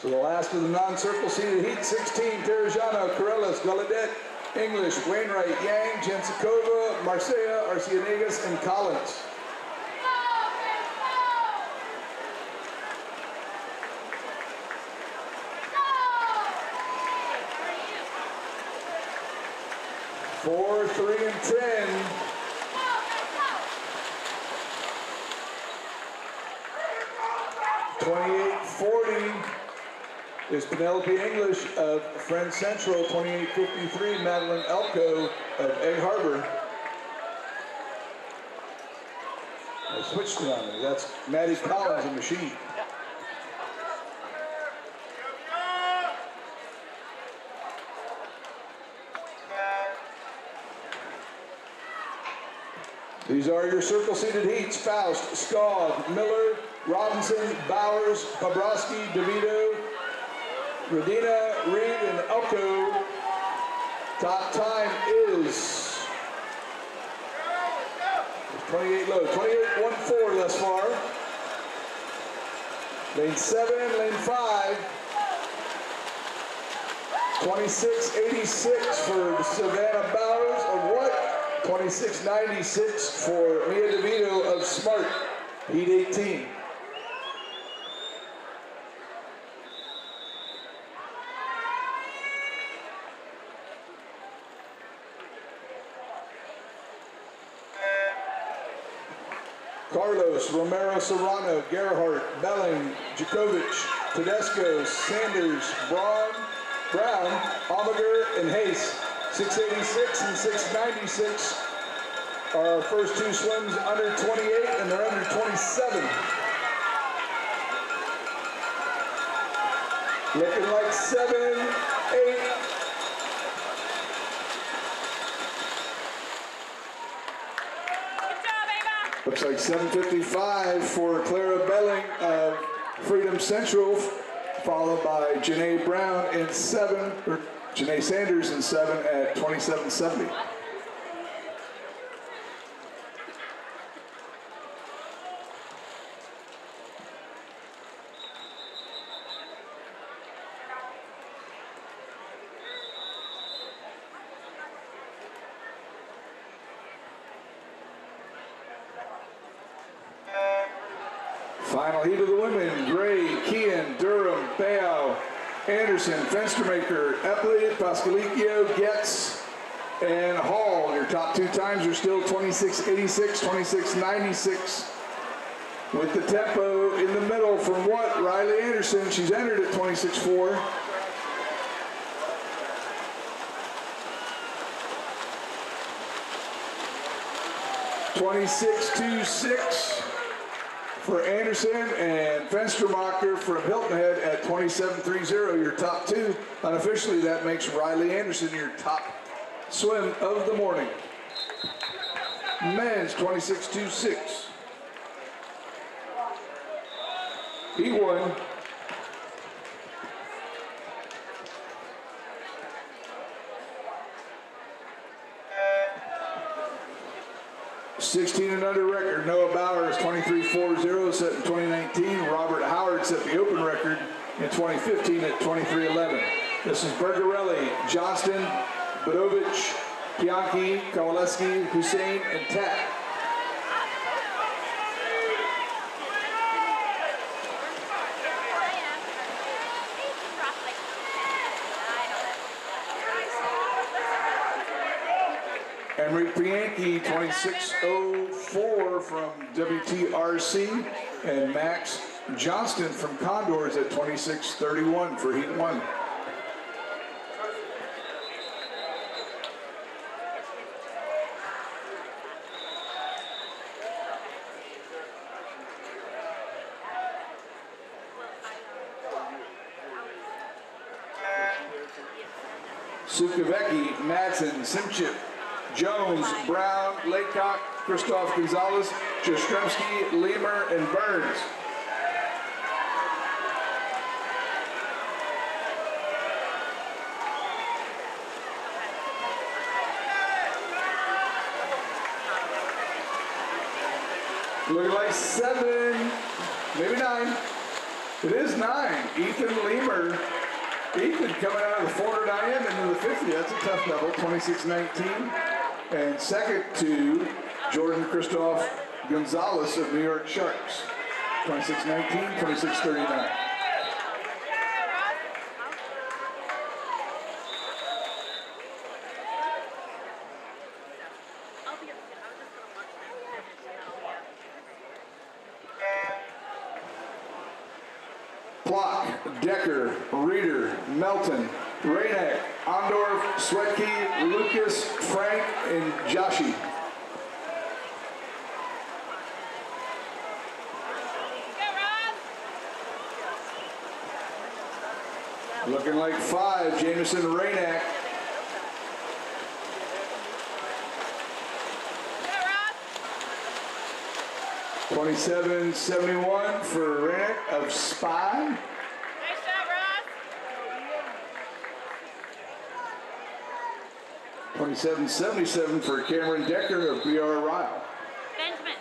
So the last of the non-circle seated heat, 16, Terrajano, Corellis, Gallaudet, English, Wainwright, Yang, Jensikova, Marcea, Arciniegas, and Collins. Four, 3, and 10. 2840 is Penelope English of Friend Central. 2853, Madeline Elko of Egg Harbor. I switched it on me. That's Maddie Collins of Machine. These are your circle-seated heats. Faust, Skog, Miller, Robinson, Bowers, Bobrovsky, DeVito, Radina, Reed, and Elko. Top time is 28 low, 28.14 thus far. Lane 7, lane 5. 26.86 for Savannah Bowers of what? 26.96 for Mia DeVito of Smart, heat 18. Carlos, Romero, Serrano, Gerhardt, Belling, Djokovic, Tedesco, Sanders, Brown, Omeger, and Hayes. 686 and 696 are our first two swims under 28, and they're under 27. Looking like 7, 8. Looks like 7:55 for Clara Belling of Freedom Central, followed by Janae Brown in 7, or Janae Sanders in 7 at 27:70. Final heat of the women: Gray, Kean, Durham, Bayou, Anderson, Fenstermaker, Epley, Pascalicchio, Getz, and Hall. Your top two times are still 26.86, 26.96. With the tempo in the middle from what? Riley Anderson. She's entered at 26.4. $26.26 for Anderson, and Fenstermacher from Hilton Head at 27.30. Your top two. Unofficially, that makes Riley Anderson your top swim of the morning. Men's 26.26. E1. '16 and under record. Noah Bowers 23.40 set in 2019. Robert Howard set the open record in 2015 at 23.11. This is Bergarelli, Johnston, Budovich, Bianchi, Kowaleski, Hussein, and Tack. Enrique Bianchi, 26.04 from WTRC, and Max Johnston from Condors at 26.31 for Heat 1. Sukavecki, Madsen, Simchip, Jones, Brown, Laycock, Christoph Gonzalez, Jastrzemski, Lemer, and Burns. Looking like 7, maybe 9. It is 9. Ethan Lemer. Ethan coming out of the 400 IM into the 50. That's a tough double, 26.19. And second to Jordan Christoph Gonzalez of New York Sharks, 26.19, 26.39. Block, Decker, Reeder, Melton, Rainek, Ondorf, Sweatke, Lucas, Frank, and Joshi. Looking like 5, Jameson Rainek. 27.71 for Rainek of Spy. Nice job, Ross. 27.77 for Cameron Decker of BR Ryle. Benjamin.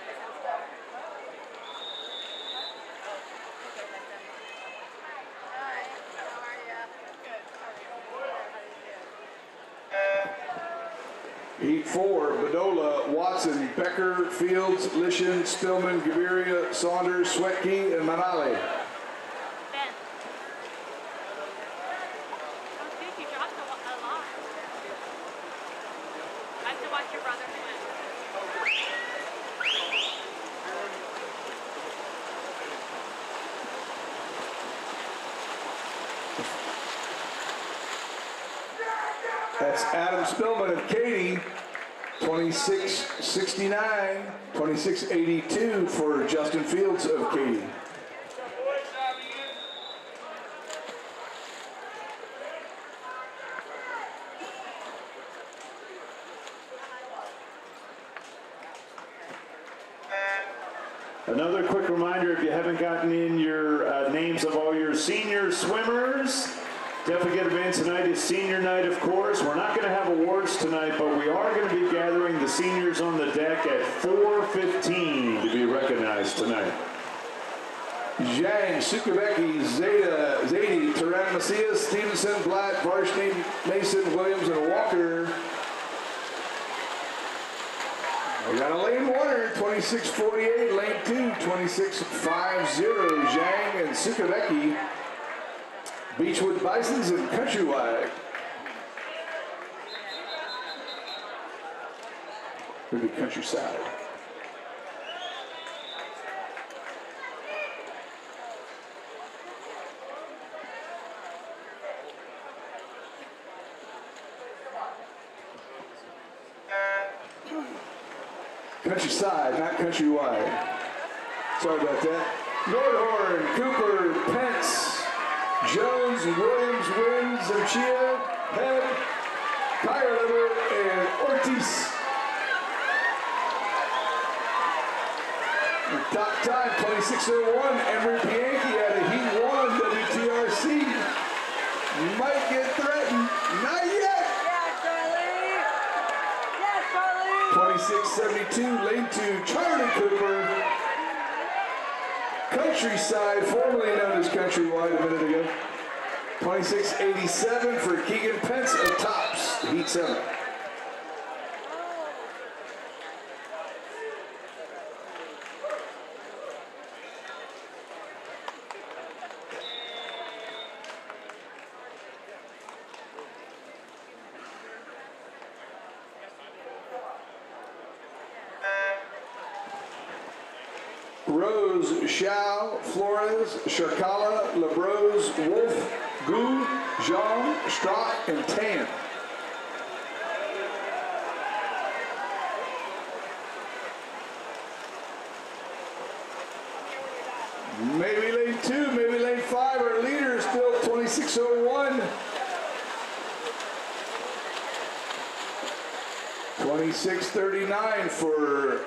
Heat 4, Bedola, Watson, Becker, Fields, Lishan, Stillman, Gaviria, Saunders, Sweatke, and Manale. Ben. Oh, dude, you dropped a lot. I have to watch your brother swim. That's Adam Spillman of Katy, 26.69, 26.82 for Justin Fields of Katy. Another quick reminder, if you haven't gotten in your names of all your senior swimmers, definitely get them in. Tonight is senior night, of course. We're not going to have awards tonight, but we are going to be gathering the seniors on the deck at 4:15 to be recognized tonight. Zhang, Sukavecki, Zeta, Zadie, Taran Macias, Stevenson, Blatt, Varshney, Mason, Williams, and Walker. We got a lane winner, 26.48, lane 2, 26.50, Zhang and Sukavecki. Beechwood Bisons and Countrywide. Maybe Countryside. Countryside, not Countrywide. Sorry about that. Nordhorn, Cooper, Pence, Jones, Williams, Wins, Chia, Head, Kierlever, and Ortiz. The top time, 26.01. Emery Bianchi out of Heat 1, WTRC. Might get threatened. Not yet. Yes, Charlie! Yes, Charlie! 26.72, lane 2, Charlie Cooper. Countryside, formerly known as Countrywide a minute ago. 26.87 for Keegan Pence of Tops, Heat 7. Rose, Xiao, Flores, Sharkala, Labrose, Wolf, Gu, Jean, Strock, and Tan. Maybe lane 2, maybe lane 5. Our leader is still 26.01. 26.39 for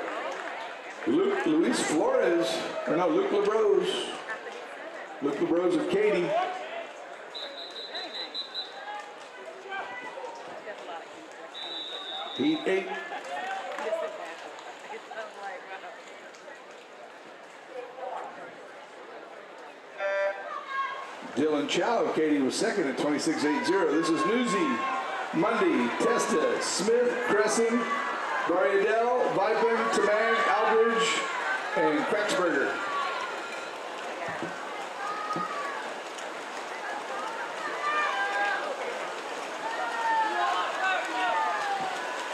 Luis Flores, or no, Luke LaBrose. Luke LaBrose of Katy. Heat 8. Dylan Chow of Katy was second at 26.80. This is Newsy, Mundy, Testa, Smith, Crescent, Barriadel, Vipin, Tamang, Aldridge, and Krexberger.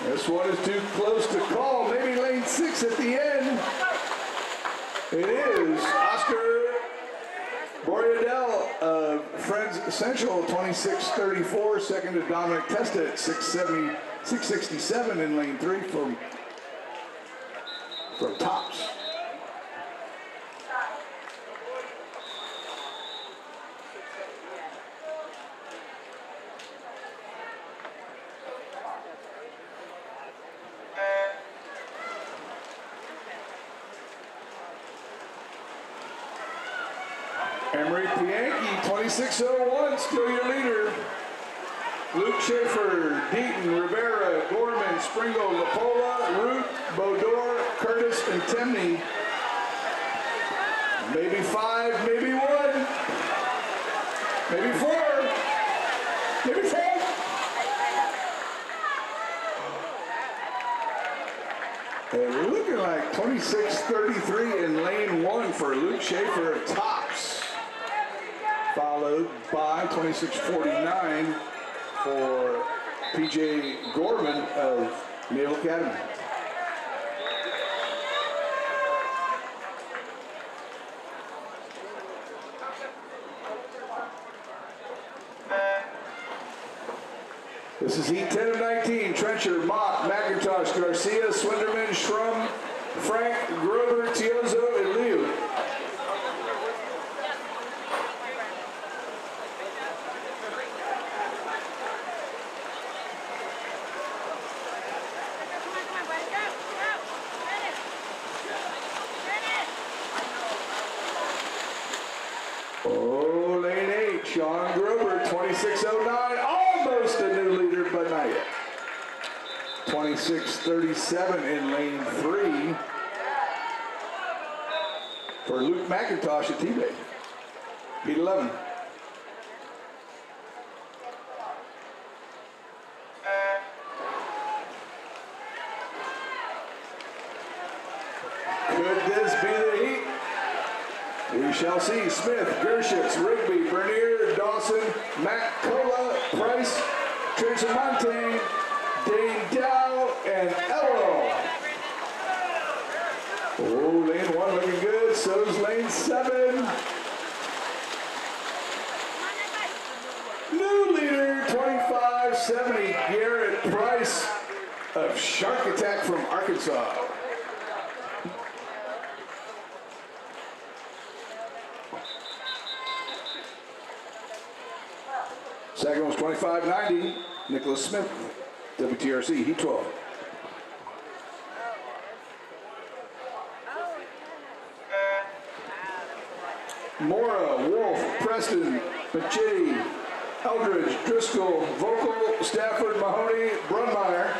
This one is too close to call. Maybe lane 6 at the end. It is Oscar Barriadel Central, 26-34. Second to Dominic Testa at 667 in lane 3 from Tops. Emery Pianki, 2601, still your leader. Luke Schaefer, Deaton, Rivera, Gorman, Springle, Lapola, Root, Bodor, Curtis, and Temney. Maybe 5, maybe 1, maybe 4, maybe 10. And looking like 26-33 in lane 1 for Luke Schaefer of Tops. Followed by 26-49 for PJ Gorman of Naval Academy. This is heat 10 of 19. Trencher, Mott, McIntosh, Garcia, Swinderman, Schrum, Frank, Grover, Tiozo, and Liu. Oh, lane 8, Sean Grover, 2609, almost a new leader, but not yet. 2637 in lane 3 for Luke McIntosh at T-Bay. Heat 11. Could this be the heat? We shall see. Smith, Gershitz, Rigby, Bernier, Dawson, Matt Cola, Price, Trisha Montaigne, Dane Dow, and Ello. Oh, lane 1 looking good. So's lane 7. New leader, 2570, Garrett Price of Shark Attack from Arkansas. Second was 2590, Nicholas Smith, WTRC, Heat 12. Mora, Wolf, Preston, Machetti, Eldridge, Driscoll, Vogel, Stafford, Mahoney, Brunmeyer.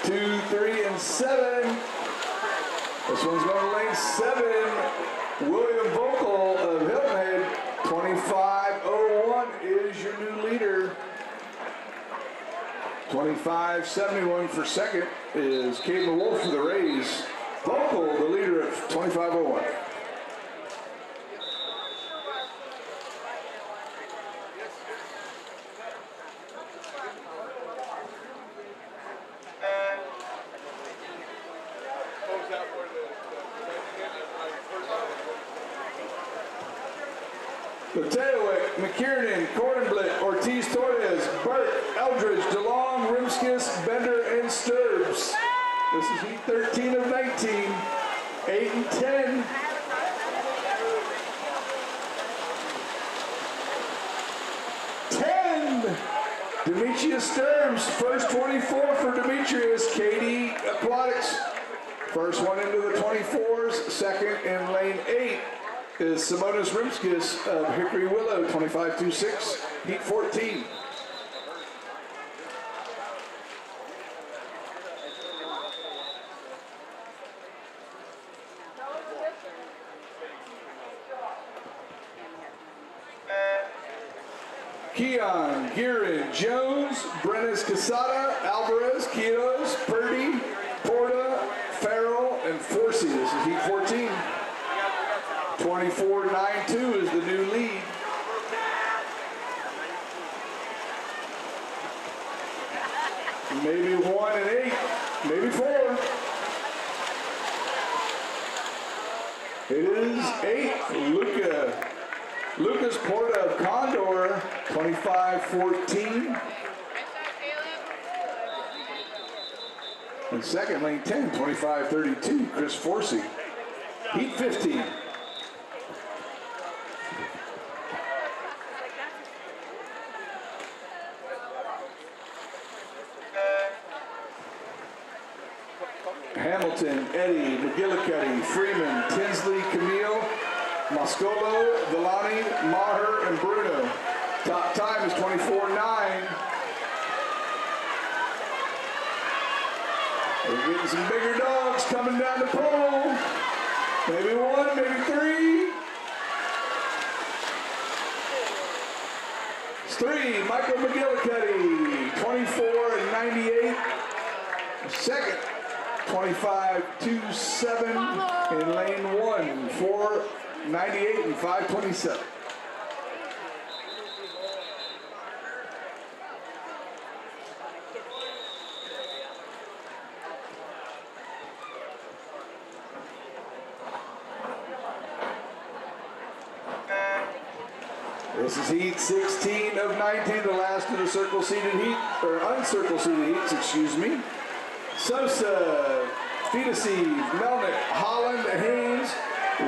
Two, 3, and 7. This one's going to lane 7. William Vogel of Hilton Head, 2501 is your new leader. 2571 for second is Caden Wolf for the Rays. Vogel, the leader at 2501. Mateowick, McKiernan, Cornblit, Ortiz Torres, Burt, Eldridge, DeLong, Rimskis, Bender, and Sturbs. This is heat 13 of 19, 8 and 10. Demetrius Sturbs, first 24 for Demetrius, KD Aquatics. First one into the 24s, second in lane 8 is Simonas Rimskis of Hickory Willow, 25-26, heat 14. Keon, Gearin, Jones, Brennis Casada, Alvarez, Quiros, Purdy, Porta, Farrell, and Forsey. This is heat 14. 24-9-2 is the new lead. maybe 1 and 8, maybe 4. It is 8. Lucas Porta of Condor, 25-14. And second, lane 10, 25-32, Chris Forsey. Heat 15. Hamilton, Eddie, McGillicuddy, Freeman, Tinsley, Camille, Moscolo, Villani, Maher, and Bruno. Top time is 24:09. We're getting some bigger dogs coming down the pole. Maybe 1, maybe 3. It's 3, Michael McGillicuddy, 24-98. Second, 25-27 in lane 1, 4:98 and 5:27. This is heat 16 of 19, the last of the circle seated heat, or uncircle seated heats, excuse me. Sosa, Fidesi, Melnick, Holland, Haynes,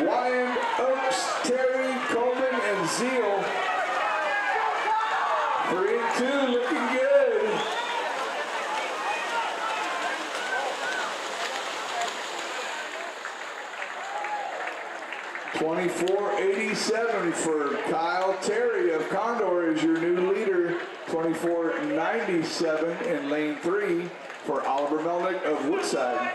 Wyand, Oaks, Terry, Coleman, and Zeal. 3 and 2, looking good. $24.87 for Kyle Terry of Condor is your new leader. $24.97 in lane 3 for Oliver Melnick of Woodside.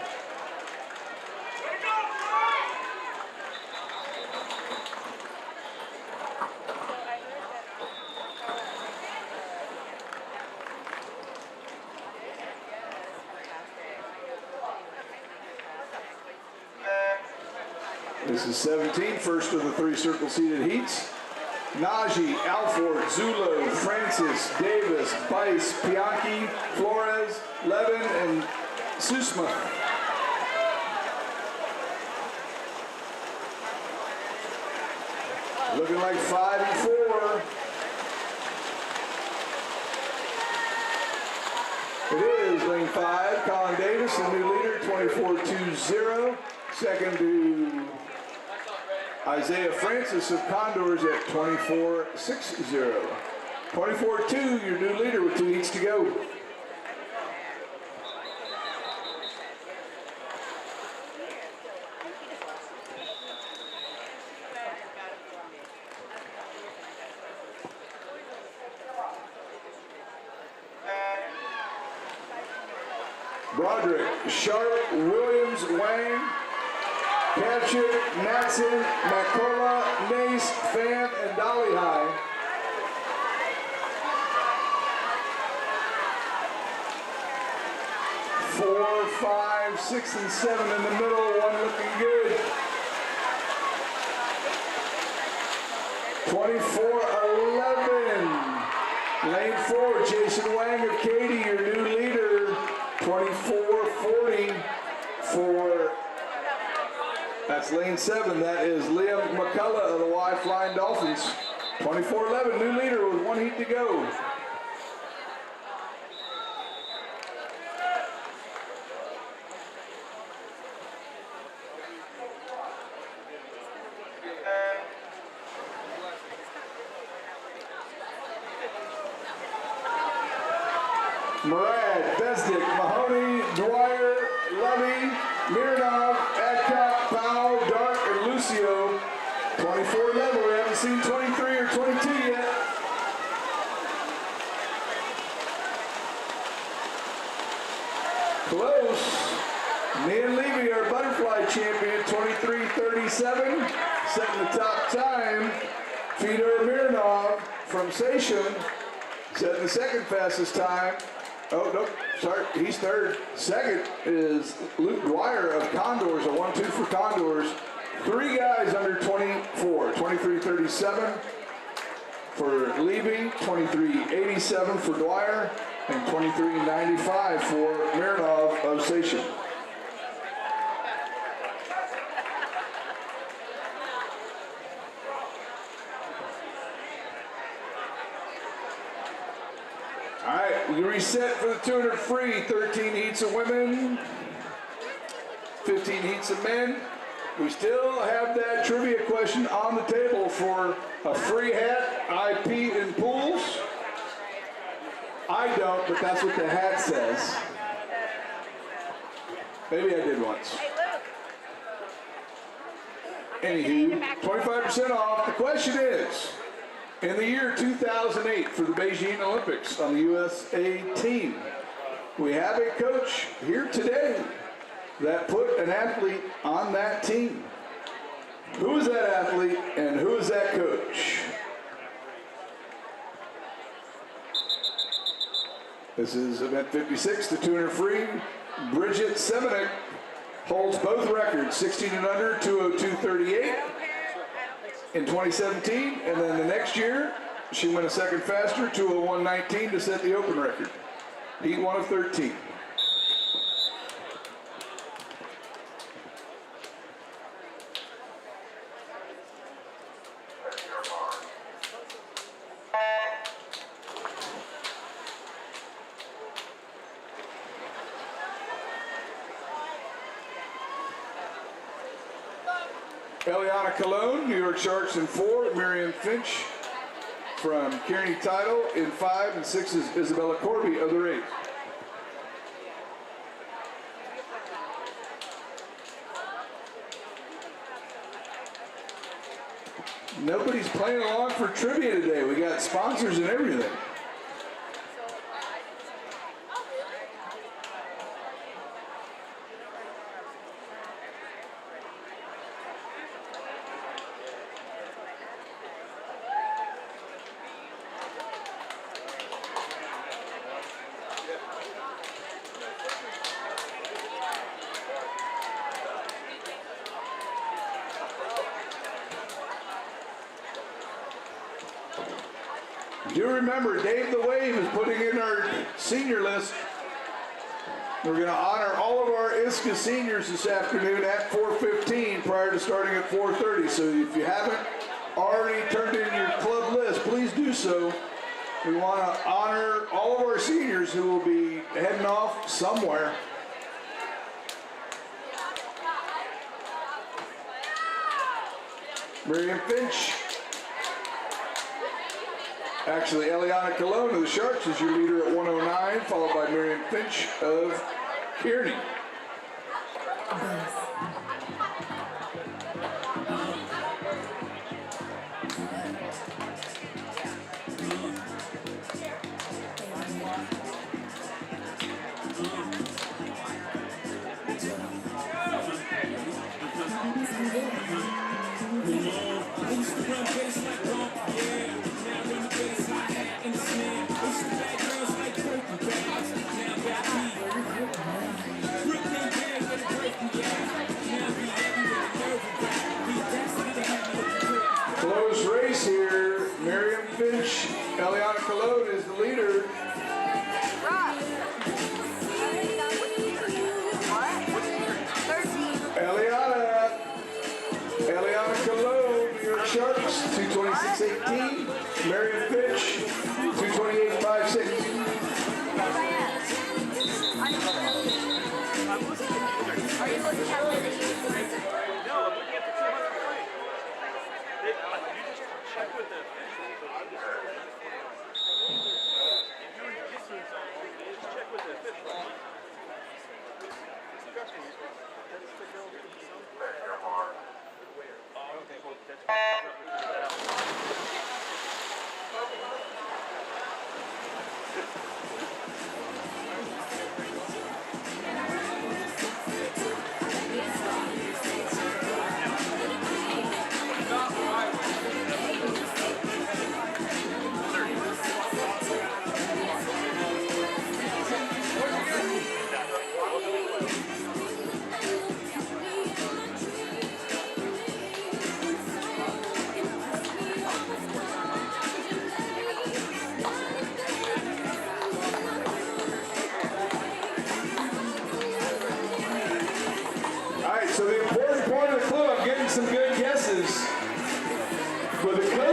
This is 17, first of the 3 circle-seated heats. Najee, Alford, Zulo, Francis, Davis, Bice, Pianchi, Flores, Levin, and Susma. Looking like 5 and 4. It is lane 5, Colin Davis, the new leader, 24-20. Second to Isaiah Francis of Condors at 24-60. 24-2, your new leader with 2 heats to go. Broderick, Sharp, Williams, Wang, Patrick, Matson, Macola, Nace, Fan, and Dolly High. Four, 5, 6, and 7 in the middle, 1 looking good. 24-11. Lane 4, Jason Wang of Katy, your new leader. 24-40 for, that's lane 7. That is Liam McCullough of the Y Flying Dolphins. 24-11, new leader with 1 heat to go. Murad, Besdick, Mahoney, Dwyer, Levy, Mironov, Adcock, Powell, Dark, and Lucio. 24-11, we haven't seen 23 or 22 yet. Close. Nan Levy, our butterfly champion, 23-37. Setting the top time. Fedor Mironov from Sation, setting the second fastest time. Oh, no, sorry, he's third. Second is Luke Dwyer of Condors, a 1-2 for Condors. 3 guys under 24, 23-37 for Levy, 23-87 for Dwyer, And 23.95 for Mironov of Station. All right, we reset for the 200 free. 13 heats of women, 15 heats of men. We still have that trivia question on the table for a free hat, IP in pools. I don't, but that's what the hat says. Maybe I did once. Anywho, 25% off. The question is, in the year 2008 for the Beijing Olympics on the USA team, we have a coach here today that put an athlete on that team. Who is that athlete and who is that coach? This is event 56, the 200 free. Bridget Semenik holds both records, 16 and under, 202.38 in 2017. And then the next year, she went a second faster, 201.19 to set the open record. Heat 1 of 13. Eliana Colon, New York Sharks in 4. Miriam Finch from Kearney Title in 5. And 6 is Isabella Corby of the Rays. Nobody's playing along for trivia today. We got sponsors and everything. Do remember, Dave the Wave is putting in our senior list. We're going to honor all of our ISCA seniors this afternoon at 4:15 prior to starting at 4:30. So if you haven't already turned in your club list, please do so. We want to honor all of our seniors who will be heading off somewhere. Miriam Finch. Actually, Eliana Colon of the Sharks is your leader at 109, followed by Miriam Finch of Kearney. Close race here. Miriam Finch, Eliana Colon is the leader. Eliana Colon, New York Sharks, 226.18. Miriam Finch, 228.56. Are you looking at the No, I'm looking at the 200 free. You just check with the officials. If you're in distance on all these, just check with the officials. Trust me, that's the girl from somewhere. Where? Oh, okay, well, that's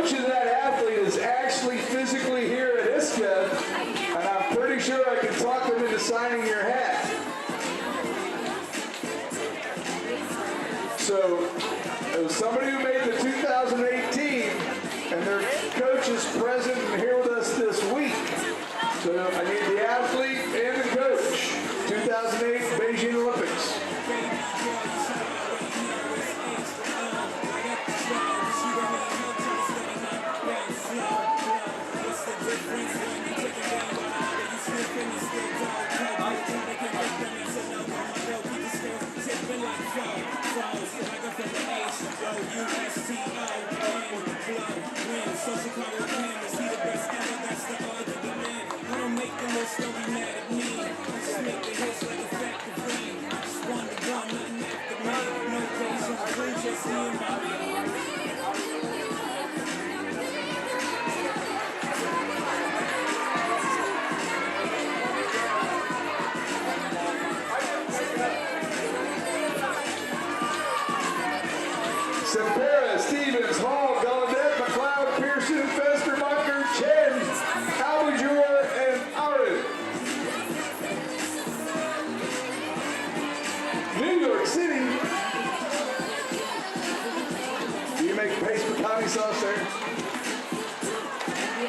coach of that athlete is actually physically here at ISCA, and I'm pretty sure I can talk them into signing your hat. So, it was somebody who made the 2018, and their coach is present and here with us this week. So, I need the athlete and the coach. 2008 Beijing Olympics. Sapera, Stevens, Hall, Gallaudet, McLeod, Pearson, Festermacher, Chen, Abujur, and Arid. New York City. Do you make paste pecani sauce there?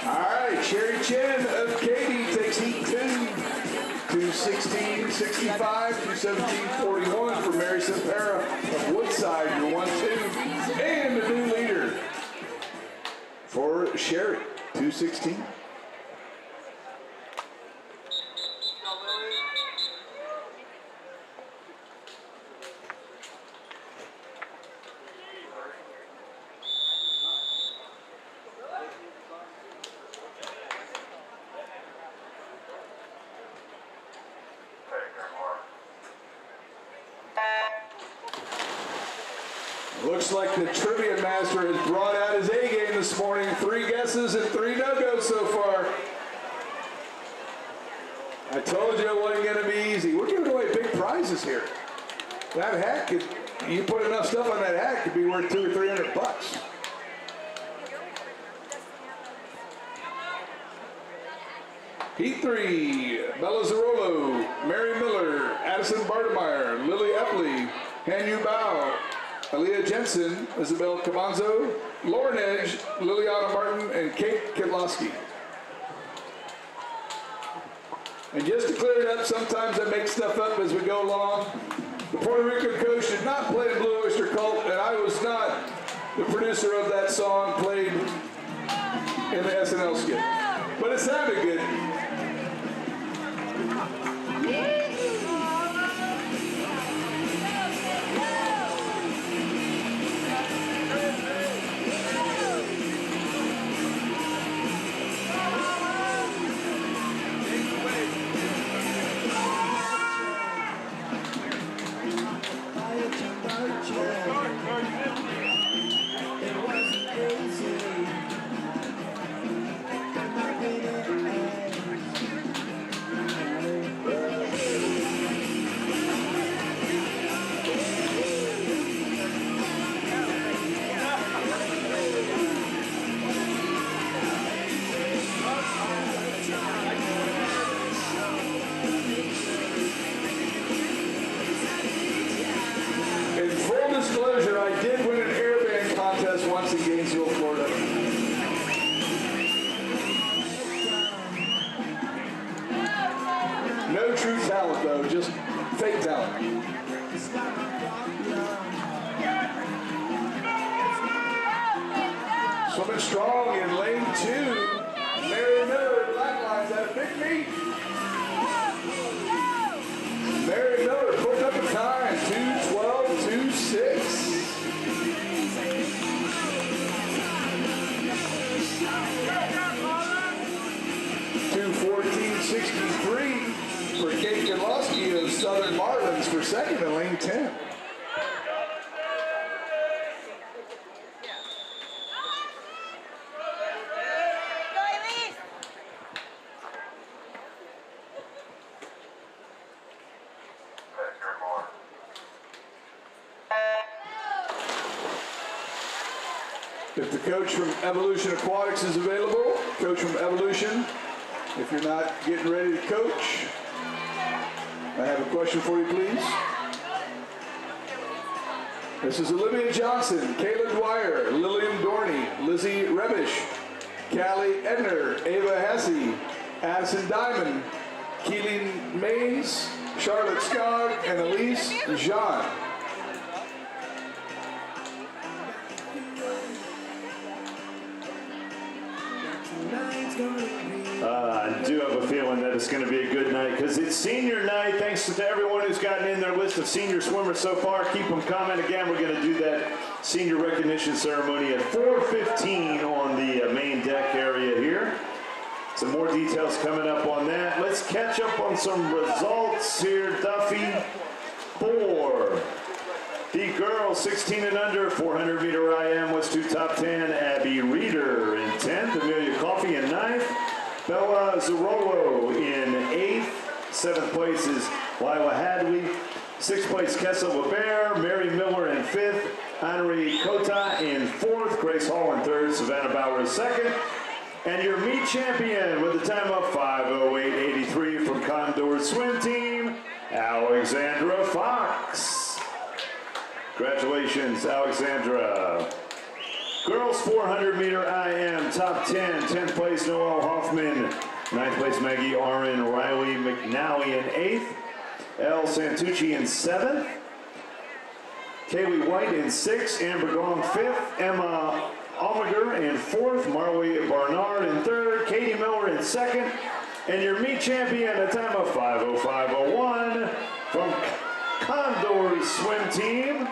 All right, Sherry Chen of Katy takes heat 2. 2:16.65, 2:17.41 for Mary Sapera of Woodside, your 1-2. And the new leader for Sherry, 2:16. Looks like the trivia master has brought out his A game this morning. 3 guesses and 3 no-goes so far. I told you it wasn't going to be easy. We're giving away big prizes here. That hat could, you put enough stuff on that hat, could be worth $200 or $300. Heat 3, Bella Zarolo, Mary Miller, Addison Bartemeyer, Lily Epley, Hanyu Bao, Aaliyah Jensen, Isabel Cabanzo, Lauren Edge, Liliana Martin, and Kate Kitlowski. And just to clear it up, sometimes I make stuff up as we go along. The Puerto Rican coach did not play the Blue Oyster Cult, and I was not the producer of that song played in the SNL skit. But it sounded good. Disclosure, I did win an airband contest once in Gainesville, Florida. No true talent though, just fake talent. Swimming strong in lane 2. Mary Miller, black lines at a big meet. Mary Miller putting up a time, 2:12.26. 2:14.63 for Kate Kitlowski of Southern Marlins for second in lane 10. If the coach from Evolution Aquatics is available, coach from Evolution, if you're not getting ready to coach, I have a question for you, please. This is Olivia Johnson, Kayla Dwyer, Lillian Dorney, Lizzie Rebish, Callie Edner, Ava Hesse, Addison Diamond, Keelan Mays, Charlotte Skog, and Elise Jean. I do have a feeling that it's going to be a good night because it's senior night. Thanks to everyone who's gotten in their list of senior swimmers so far. Keep them coming. Again, we're going to do that senior recognition ceremony at 4:15 on the main deck area here. Some more details coming up on that. Let's catch up on some results here. Duffy, 4. The girls 16 and under, 400 meter IM was 2 top 10. Abby Reeder in 10th, Amelia Coffey in 9th, Bella Zerolo in 8th, 7th place is Lila Hadley, 6th place Kessa LeBear, Mary Miller in 5th, Henry Kota in 4th, Grace Hall in 3rd, Savannah Bauer in 2nd, and your meet champion with a time of 5:08.83 from Condor Swim Team, Alexandra Fox. Congratulations, Alexandra. Girls 400 meter IM, top 10. 10th place, Noelle Hoffman. 9th place, Maggie Aron. Riley McNally in 8th. Elle Santucci in 7th. Kaylee White in 6th. Amber Gong 5th. Emma Almager in 4th. Marley Barnard in 3rd. Katie Miller in 2nd. And your meet champion, a time of 5:05.01 from Condor Swim Team.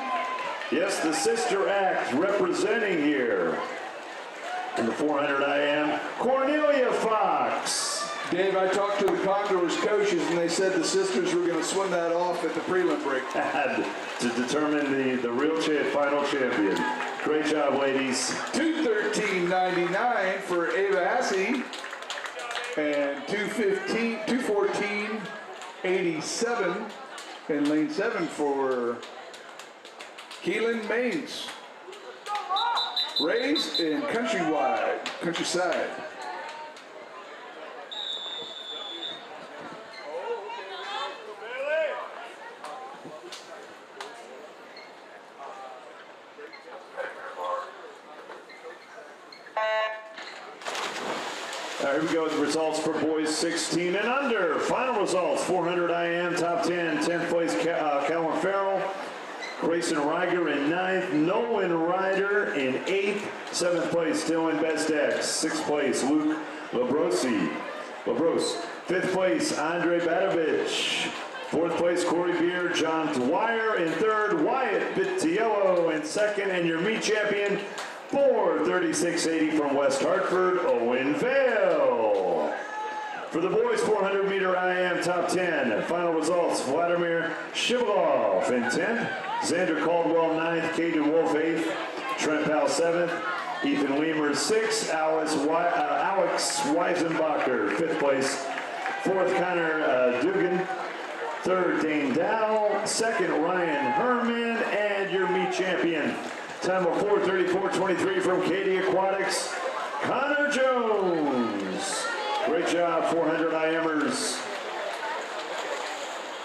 Yes, the Sister Act representing here in the 400 IM, Cornelia Fox. Dave, I talked to the Condors coaches and they said the sisters were going to swim that off at the prelim break. To determine the real final champion. Great job, ladies. 2:13.99 for Ava Hesse and 2:14.87 in lane 7 for Keelan Mays. Raised in countryside. Here we go with the results for boys 16 and under. Final results, 400 IM, top 10. 10th place, Callum Farrell. Grayson Reiger in 9th. Nolan Ryder in 8th. 7th place, Dylan Besdex. 6th place, Luke Labrose. 5th place, Andre Badovich. 4th place, Corey Beer. John Dwyer in 3rd. Wyatt Vitiello in 2nd. And your meet champion, 4:36.80 from West Hartford, Owen Vale. For the boys 400 meter IM top 10, final results, Vladimir Shivalov in 10th, Xander Caldwell 9th, Caden Wolf 8th, Trent Powell 7th, Ethan Weimer 6th, Alex Weisenbacher 5th place, 4th Connor Dugan, 3rd Dane Dow, 2nd Ryan Herman, and your meet champion, time of 4:34.23 from Katie Aquatics, Connor Jones. Great job, 400 IMers.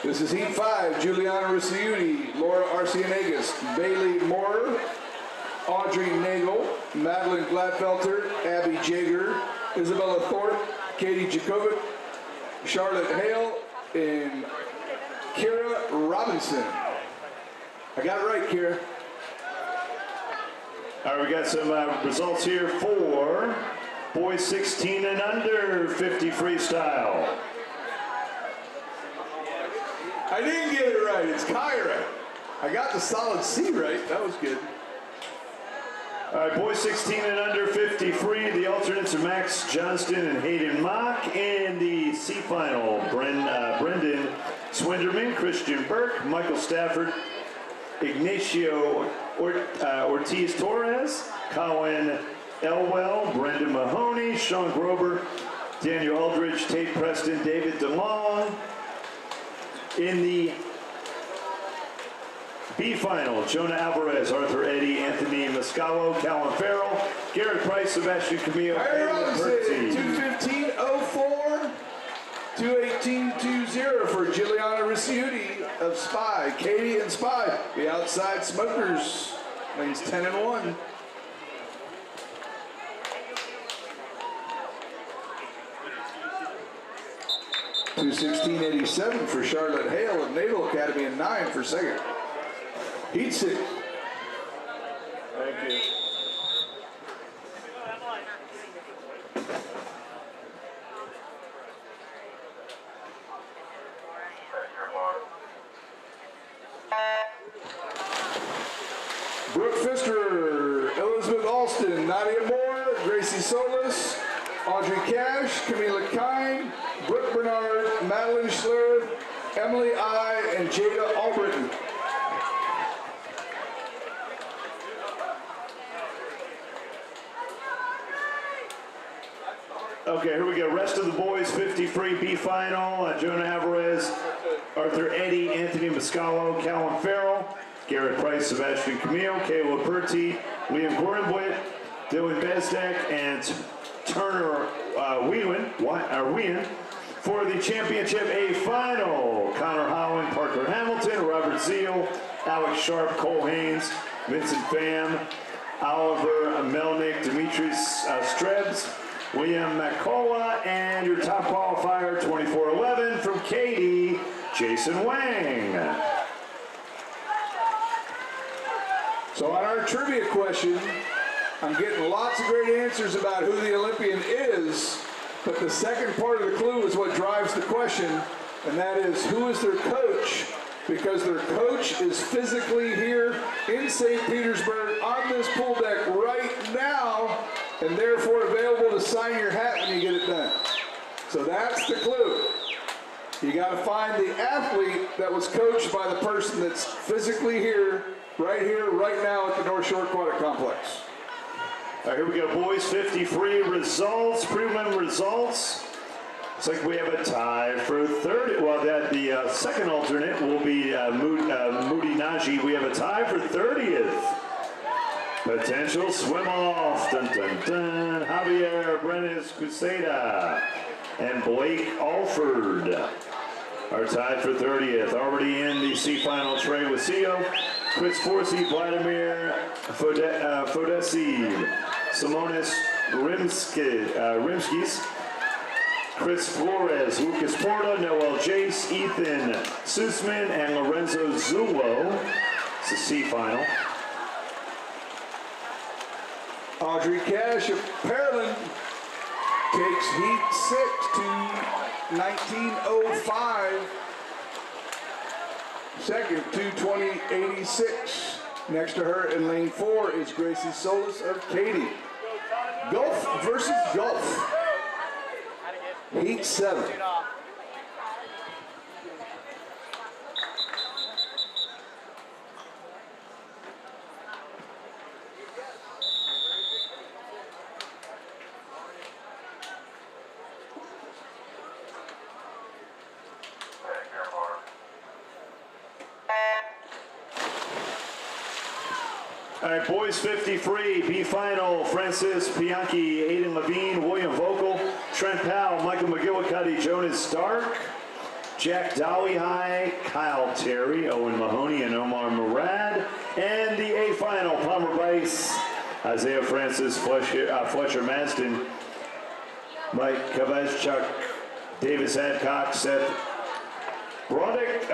This is Heat 5, Juliana Ricciuti, Laura Arciniegas, Bailey Moore, Audrey Nagel, Madeline Gladfelter, Abby Jager, Isabella Thorpe, Katie Jakovic, Charlotte Hale, and Kira Robinson. I got it right, Kira. All right, we got some results here for boys 16 and under 50 freestyle. I didn't get it right. It's Kyra. I got the solid C right. That was good. All right, boys 16 and under 50 free. The alternates are Max Johnston and Hayden Mock. In the C final, Brendan Swinderman, Christian Burke, Michael Stafford, Ignacio Ortiz Torres, Colin Elwell, Brendan Mahoney, Sean Grober, Daniel Aldridge, Tate Preston, David DeLong. In the B final, Jonah Alvarez, Arthur Eddy, Anthony Mascalo, Calvin Farrell, Garrett Price, Sebastian Camillo, Harry Robinson, Percy. 2:15.04, 2:18.20 for Giuliana Ricciuti of Spy. Katie and Spy, the outside smokers, lanes 10 and 1. 2:16.87 for Charlotte Hale of Naval Academy and 9 for second. Heat 6. Thank you. Brooke Pfister, Elizabeth Alston, Nadia Moore, Gracie Solis, Audrey Cash, Camila Kine, Brooke Bernard, Madeline Schler, Emily I, and Jada Albritton. Okay, here we go. Rest of the boys, 50 free B final. Jonah Alvarez, Arthur Eddy, Anthony Mascalo, Calvin Farrell, Garrett Price, Sebastian Camille, Caleb Perty, Liam Gorenbwit, Dylan Bezdek, and Turner Wien for the Championship A final. Connor Holland, Parker Hamilton, Robert Zeal, Alex Sharp, Cole Haynes, Vincent Pham, Oliver Melnick, Demetrius Strebs, William McCullough, and your top qualifier, 2411 from Katie, Jason Wang. So on our trivia question, I'm getting lots of great answers about who the Olympian is, but the second part of the clue is what drives the question, and that is who is their coach, because their coach is physically here in St. Petersburg on this pool deck right now, and therefore available to sign your hat when you get it done. So that's the clue. You got to find the athlete that was coached by the person that's physically here, right now at the North Shore Aquatic Complex. All right, here we go, boys. 50 free results, prelim results. Looks like we have a tie for third. Well, the second alternate will be Moody Naji. We have a tie for 30th. Potential swim off. Dun, dun, dun. Javier Brenes Cuseda and Blake Alford are tied for 30th. Already in the C final, Trey Wasio, Chris Forsey, Vladimir Fodesi, Simonis Rimskis, Chris Flores, Lucas Porta, Noel Jace, Ethan Sussman, and Lorenzo Zullo. It's the C final. Audrey Cash of Pearland takes heat 6 to 19:05. Second to 20:86. Next to her in lane 4 is Gracie Solis of Katy. Gulf versus Gulf. Heat 7. All right, boys 50 free, B final, Francis Bianchi, Aiden Levine, William Vogel, Trent Powell, Michael McGillicuddy, Jonas Stark, Jack Dollyhigh, Kyle Terry, Owen Mahoney, and Omar Murad. And the A final, Palmer Bice, Isaiah Francis, Fletcher Maston, Mike Kavachuk, Davis Adcock, Seth Broderick,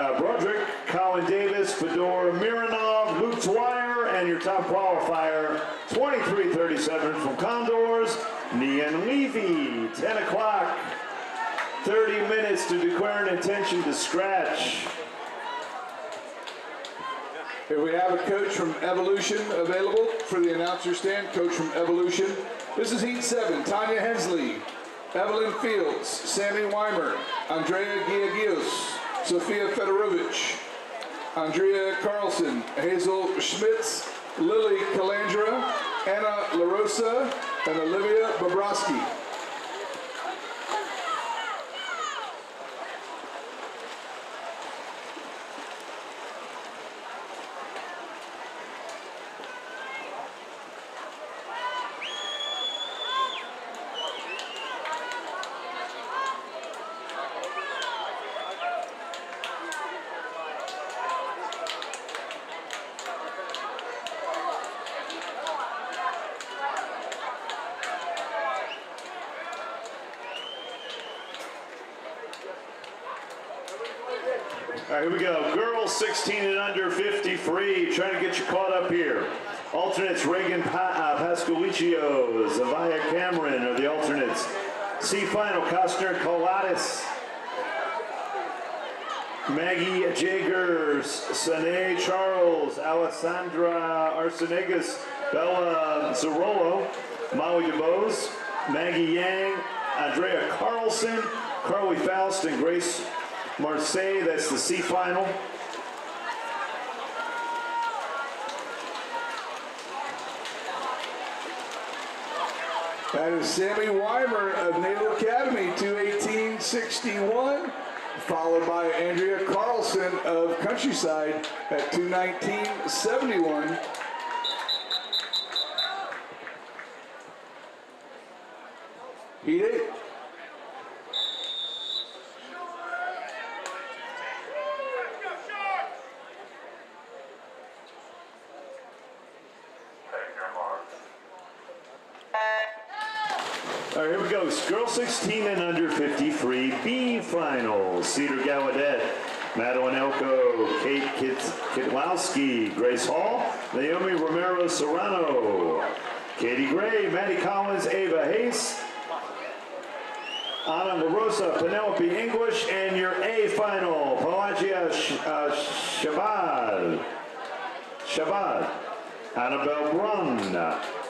Colin Davis, Fedor Mironov, Luke Dwyer, and your top qualifier, 23:37 from Condors, Nian Levy. 10 o'clock, 30 minutes to declare an intention to scratch. Here we have a coach from Evolution available for the announcer stand. Coach from Evolution. This is Heat 7. Tanya Hensley, Evelyn Fields, Sammy Weimer, Andrea Giagios, Sofia Fedorovich, Andrea Carlson, Hazel Schmitz, Lily Calandra, Anna LaRosa, and Olivia Bobrovsky. All right, here we go. Girls 16 and under 50 free. Trying to get you caught up here. Alternates Reagan Pascalicio, Zavia Cameron are the alternates. C final, Costner Colatis, Maggie Jagers, Sane Charles, Alessandra Arsenegas, Bella Zarolo, Molly DeBose, Maggie Yang, Andrea Carlson, Carly Faust, and Grace Marseille. That's the C final. That is Sammy Weimer of Naval Academy, 218.61, followed by Andrea Carlson of Countryside at 219.71. Heat 8. All right, here we go. Girls 16 and under 50 free B finals. Cedar Gallaudet, Madeline Elko, Kate Kitlowski, Grace Hall, Naomi Romero Serrano, Katie Gray, Maddie Collins, Ava Hayes, Anna LaRosa, Penelope English, and your A final, Pelagia Shabad, Annabelle Brun,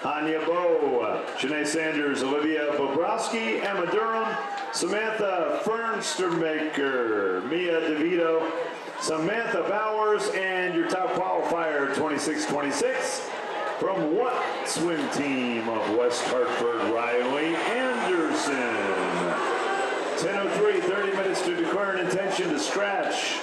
Anya Bowe, Janae Sanders, Olivia Bobrowski, Emma Durham, Samantha Fernstermaker, Mia DeVito, Samantha Bowers, and your top qualifier, 26-26, from what swim team of West Hartford, Riley Anderson. 10:03, 30 minutes to declare an intention to scratch.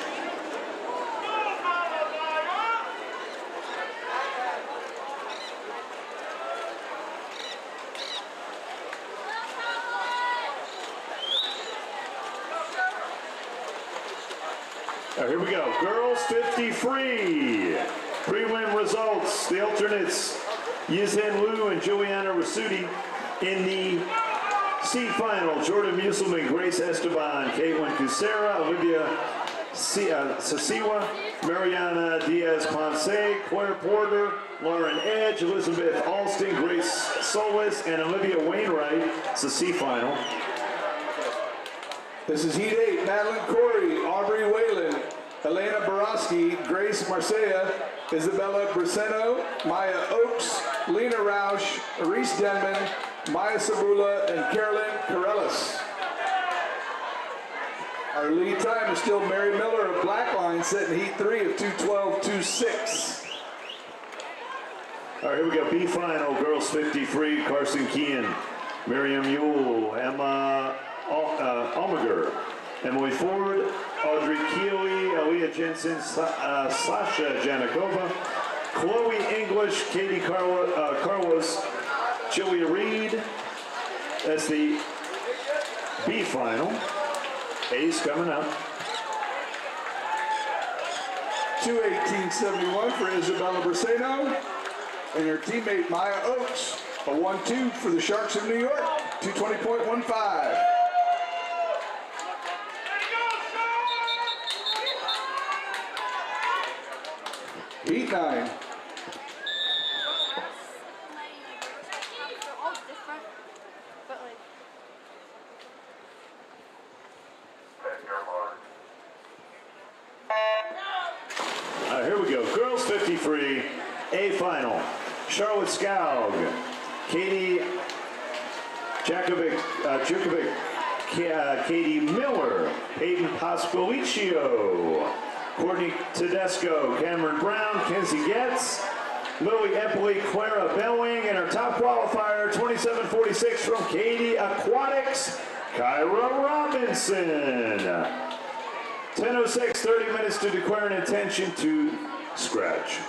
All right, here we go. Girls 50 free. Prelim results. The alternates, Yizhen Liu and Juliana Rasuti. In the C final, Jordan Musselman, Grace Esteban, Caitlin Cusera, Olivia Sasiwa, Mariana Diaz-Ponce, Claire Porter, Lauren Edge, Elizabeth Alston, Grace Solis, and Olivia Wainwright. It's the C final. This is Heat 8. Madeline Corey, Aubrey Whalen, Elena Borowski, Grace Marcea, Isabella Braceno, Maya Oakes, Lena Roush, Reese Denman, Maya Sabula, and Carolyn Corellis. Our lead time is still Mary Miller of Blackline, setting Heat 3 of 2:12.26. All right, here we go. B final, girls 50 free. Carson Kean, Miriam Yule, Emma Omeger, Emily Ford, Audrey Keeley, Aaliyah Jensen, Sasha Janikova, Chloe English, Katie Carlos, Julia Reed. That's the B final. A's coming up. 218.71 for Isabella Braceno and her teammate Maya Oakes. A 1-2 for the Sharks of New York, 220.15. Heat 9. They're all different, but like. All right, here we go. Girls 50 free, A final. Charlotte Scoug, Katie Jakovic, Katie Miller, Hayden Pasqualicio, Courtney Tedesco, Cameron Brown, Kenzie Getz, Lily Epley, Clara Belling, and our top qualifier, 27:46 from Katie Aquatics, Kyra Robinson. 10:06, 30 minutes to declare an intention to scratch.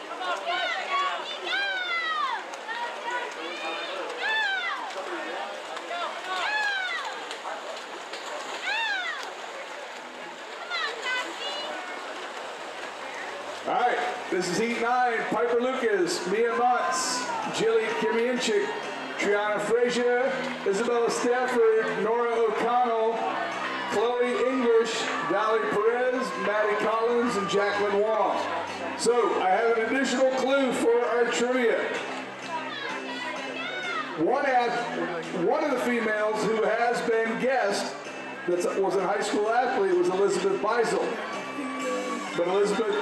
Come on, All right, this is Heat 9. Piper Lucas, Mia Mutz, Jilly Kimienchik, Triana Frazier, Isabella Stafford, Nora O'Connell, Chloe English, Valerie Perez, Maddie Collins, and Jacqueline Wong. So I have an additional clue for our trivia. One of the females who has been guessed that was a high school athlete was Elizabeth Beisel. But Elizabeth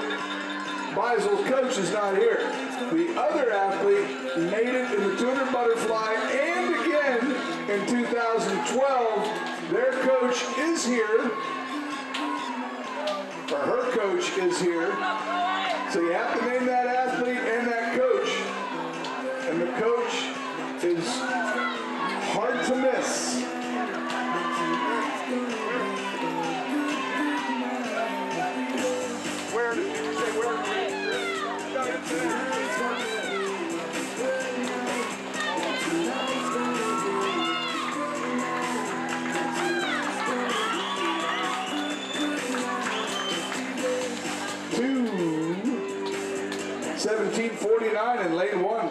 Beisel's coach is not here. The other athlete made it in the 200 butterfly and again in 2012. Their coach is here, or her coach is here. So you have to name that athlete and that coach. And the coach is hard to miss. Where did you say where? No, it's Two 17:49 in lane 1.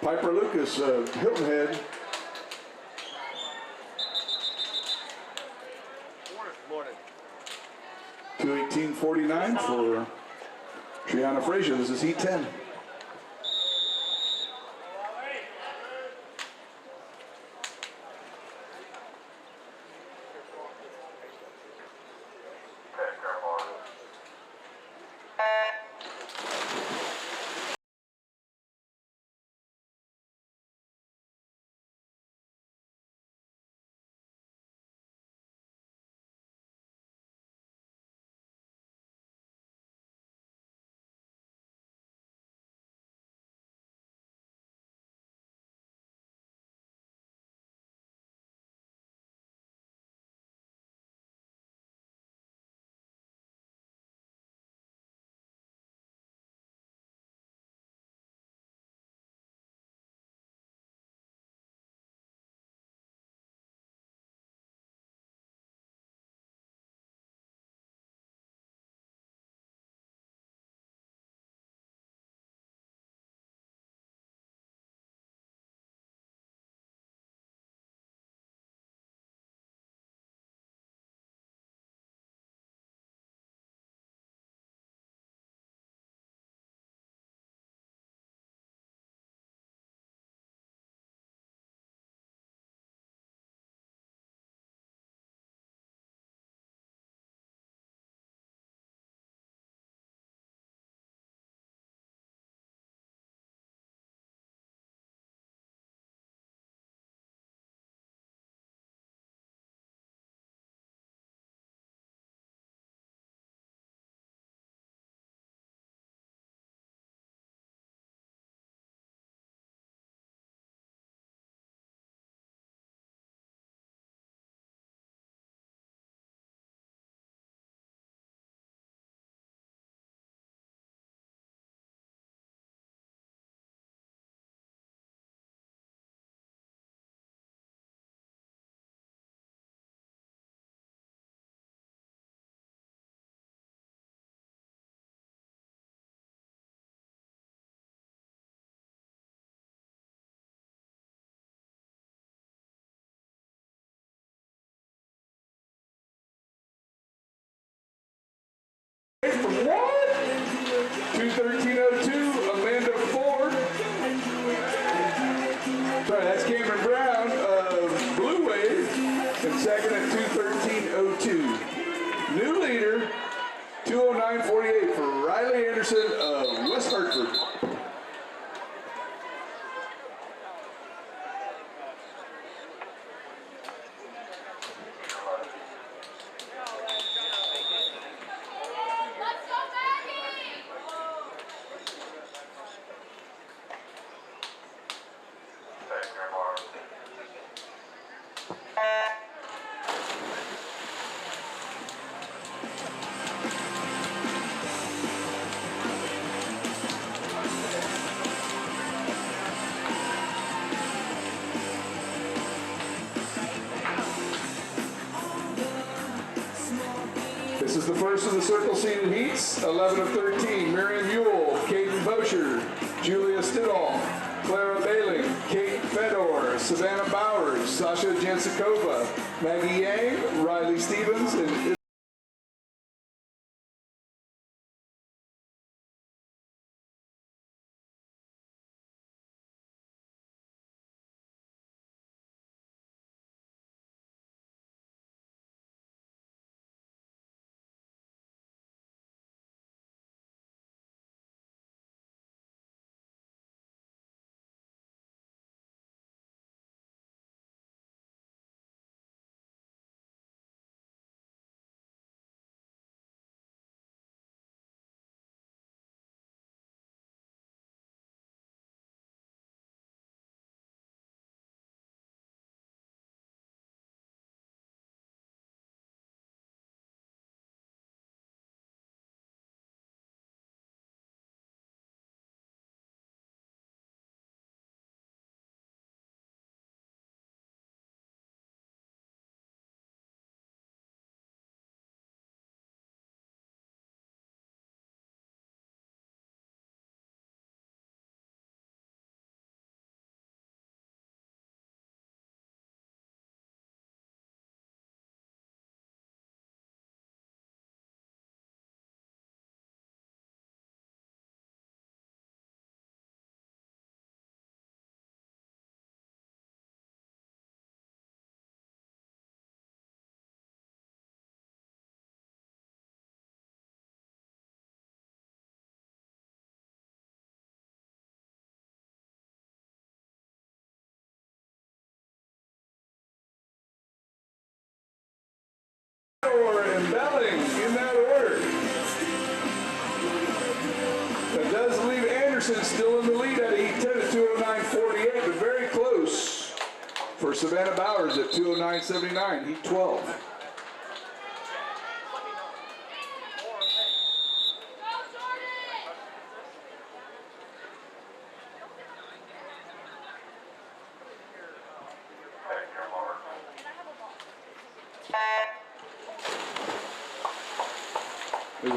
Piper Lucas, Hilton Head. morning. 2:18:49 for Triana Frazier. This is Heat 10. From what? 2:13:02, Amanda Ford. Sorry, that's Cameron Brown of Blue Wave, and second at 2:13:02. New leader, 2:09:48 for Riley Anderson of West Hartford. Let's go, Maggie! This is the first of the circle seated heats. 11 of 13, Miriam Ewell, Caden Bocher, Julia Stidall, Clara Bailing, Kate Fedor, Savannah Bowers, Sasha Jensikova, Maggie Yang, Riley Stevens, and and Belling in that order. That does leave Anderson still in the lead at heat 10 at 209.48, but very close for Savannah Bowers at 209.79, heat 12.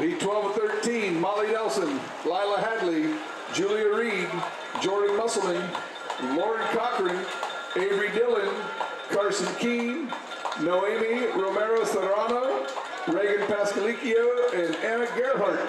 Heat 12 of 13, Molly Nelson, Lila Hadley, Julia Reed, Jordan Musselman, Lauren Cochran, Avery Dillon, Carson Keene, Noemi Romero Serrano, Reagan Pascalicchio, and Anna Gerhardt.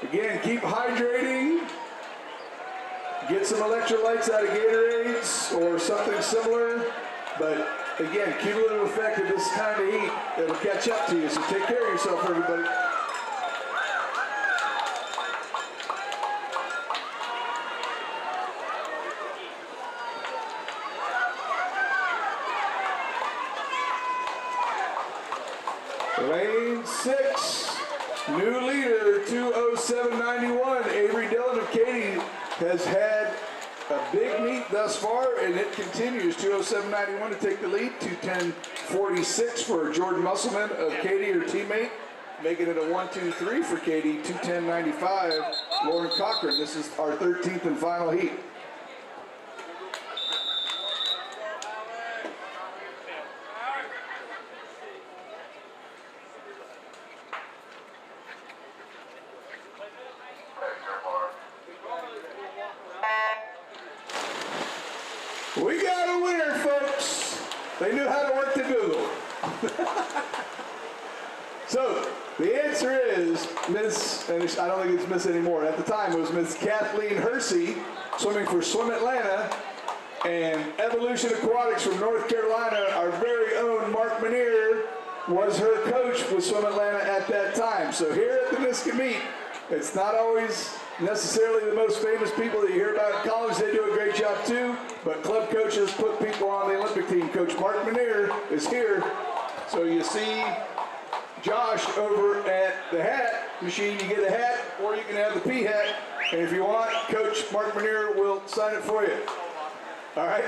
Again, keep hydrating. Get some electrolytes out of Gatorades or something similar. But again, cumulative effect of this kind of heat, it'll catch up to you. So take care of yourself, everybody. Lane 6, new leader, 207.91. Avery Dillon of Katy has had a big meet thus far, and it continues. 207.91 to take the lead. 210.46 for Jordan Musselman of Katy, her teammate, making it a 1-2-3 for Katy. 210.95, Lauren Cochran. This is our 13th and final heat. We got a winner, folks. They knew how to work the Google. So, the answer is Miss, and I don't think it's Miss anymore. At the time, it was Miss Kathleen Hersey, swimming for Swim Atlanta, and Evolution Aquatics from North Carolina, our very own Mark Manier, was her coach with Swim Atlanta at that time. So here at the ISCA meet, it's not always necessarily the most famous people that you hear about in college. They do a great job too, but club coaches put people on the Olympic team. Coach Mark Manier is here. So you see Josh over at the hat machine. You get a hat, or you can have the P hat. And if you want, Coach Mark Manier will sign it for you. All right?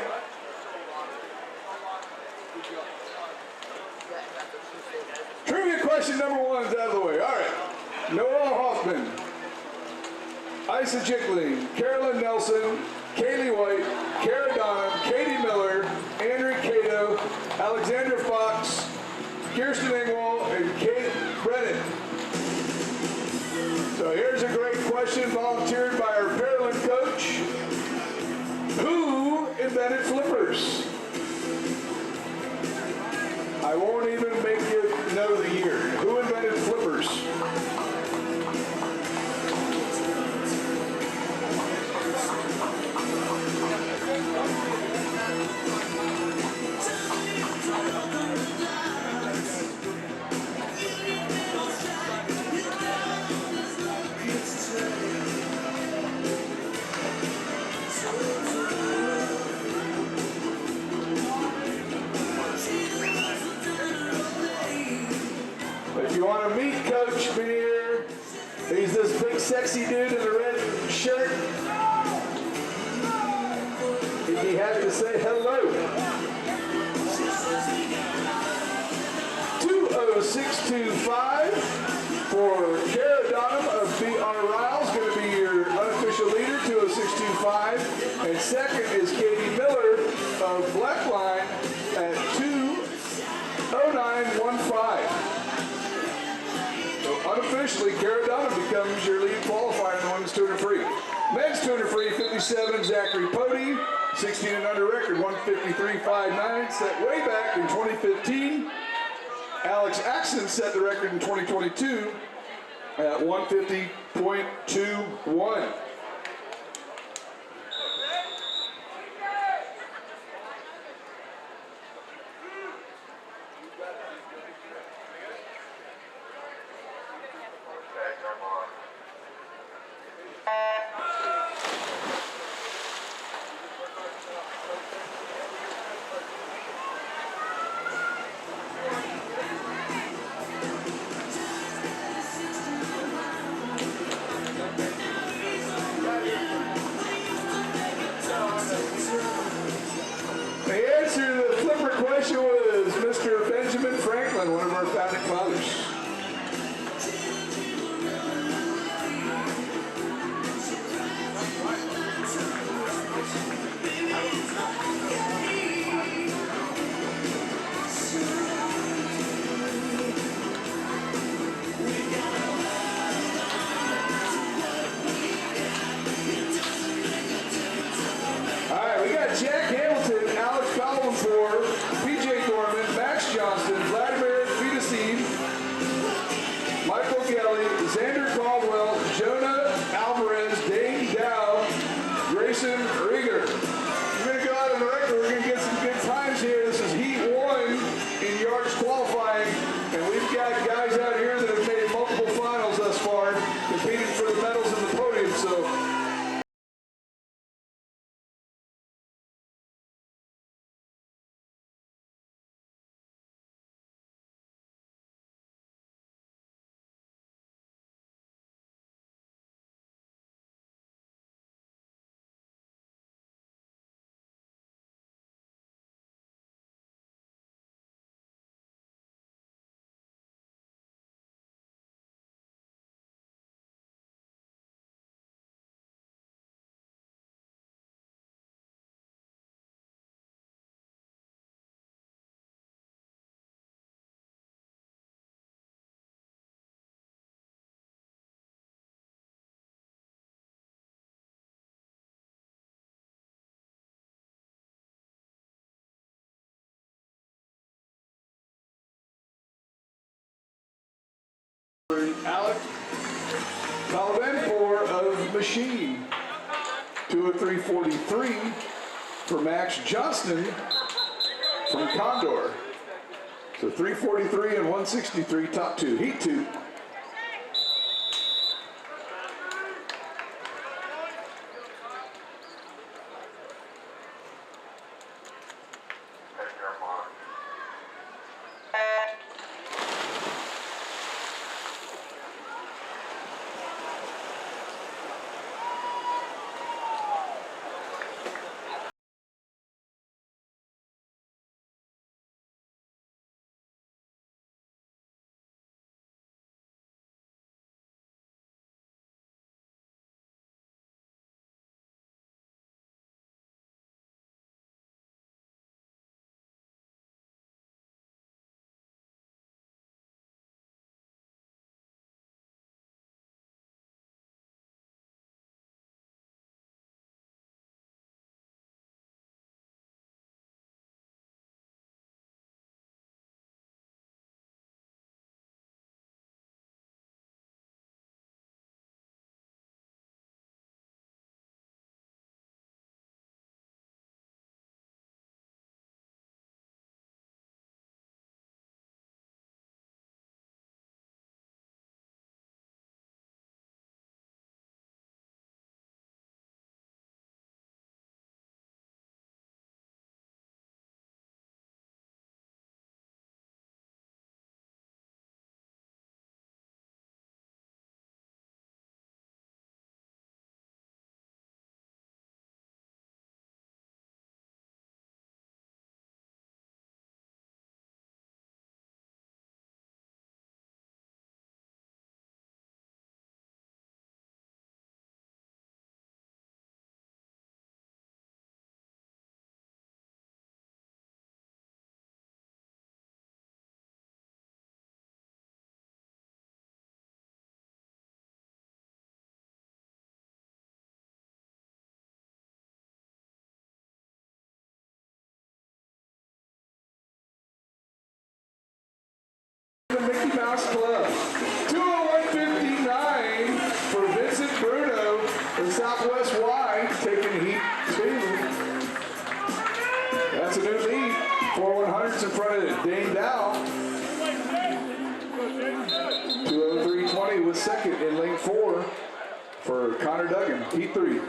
Trivia question number 1 is out of the way. All right. Noah Hoffman, Isa Jickling, Carolyn Nelson, Kaylee White, Kara Donham, Katie Miller, Andrew Cato, Alexander Fox, Kirsten Engwall, and Kate Brennan. So here's a great question volunteered by our Paralympic coach. Who invented flippers? I won't even make you know the year. Who invented flippers? If you want to meet Coach Manier, he's this big sexy dude in the red shirt. He'd be happy to say hello. 20625 for Kara Donham of BR Riles, going to be your unofficial leader, 20625. And second is Katie Miller of Blackline at 20915. Unofficially, Kara Donham becomes your lead qualifier in the women's 200 free. Men's 200 free, 57, Zachary Pody, 16 and under record, 153.59, set way back in 2015. Alex Axon set the record in 2022 at 150.21. The answer to the flipper question was Mr. Benjamin Franklin, one of our founding fathers. All right, we got Jack Hamilton, Alex Collins, PJ Thorman, Max Johnston, Vladimir Fidesine, Alec Taliban of Machine. 203.43 for Max Johnston from Condor. So 343 and 163, top two. Heat two. The Mickey Mouse Club. 201.59 for Vincent Bruno and Southwest Y taking heat two. That's a new lead. 4 100s in front of Dane Dow. 203.20 was second in lane 4 for Connor Duggan. Heat three.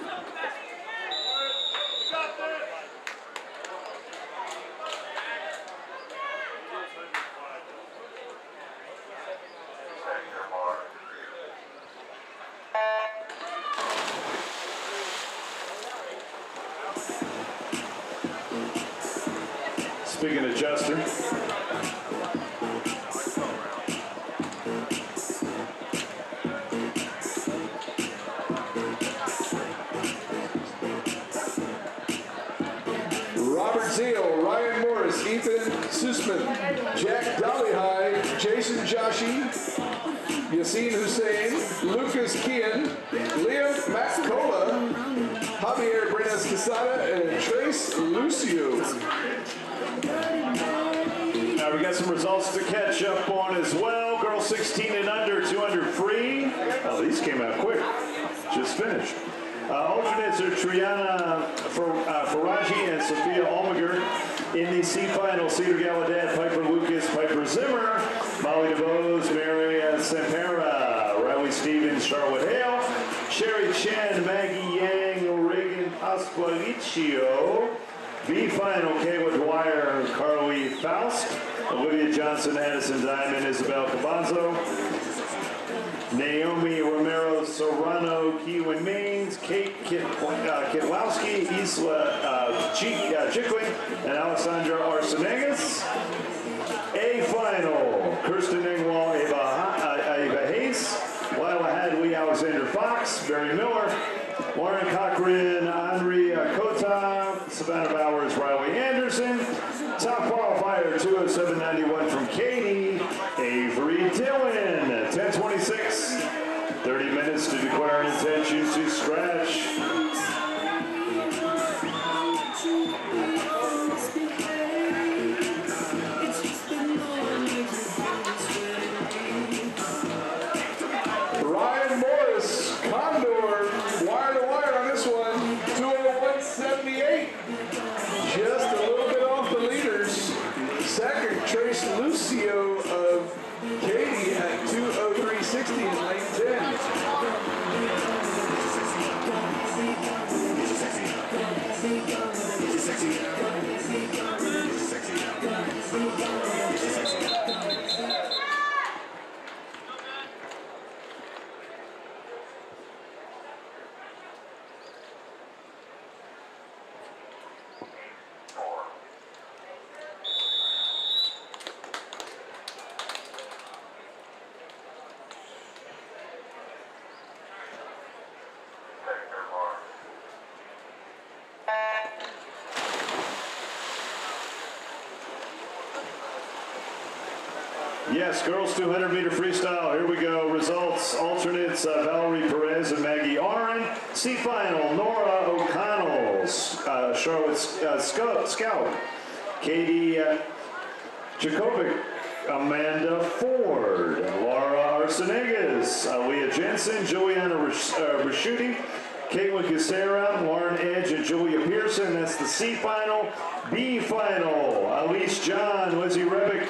Speaking of Justin, Robert Zeal, Ryan Morris, Ethan Sussman, Jack Dollyhigh, Jason Joshi, Yassine Hussein, Lucas Kian, Liam Maccola, Javier Brenes Quesada, and Trace Lucio. now we got some results to catch up on as well. Girls 16 and under, 200 free. Oh, these came out quick. Just finished. Alternates are Triana Faraji and Sophia Almager. In the C final, Cedar Gallaudet, Piper Lucas, Piper Zimmer, Molly DeVos, Mary Sampera, Riley Stevens, Charlotte Hale, Sherry Chen, Maggie Yang, Reagan Pasqualicio. B final, Kayla Dwyer, Carly Faust, Olivia Johnson, Addison Diamond, Isabel Cabanzo, Naomi Romero Serrano, Keelan Maines, Kate Kitlowski, Isla Chickling, and Alessandra Arsenegas. A final, Kirsten Engwall, Ava Hayes, Lila Hadley, Alexander Fox, Barry Miller, Lauren Cochran, Henri Kota, Savannah Bowers, Riley Anderson. Top qualifier 207.91 from Katie, Avery Dillon, 10:26. 30 minutes to declare an intention to scratch. Yes, girls 200-meter freestyle. Here we go. Results: alternates Valerie Perez and Maggie Aron. C final: Nora O'Connell, Charlotte Scout, Katie Jakovic, Amanda Ford, Laura Arsenegas, Leah Jensen, Juliana Raschuti, Caitlin Casera, Lauren Edge, and Julia Pearson. That's the C final. B final: Elise John, Lizzie Rebick,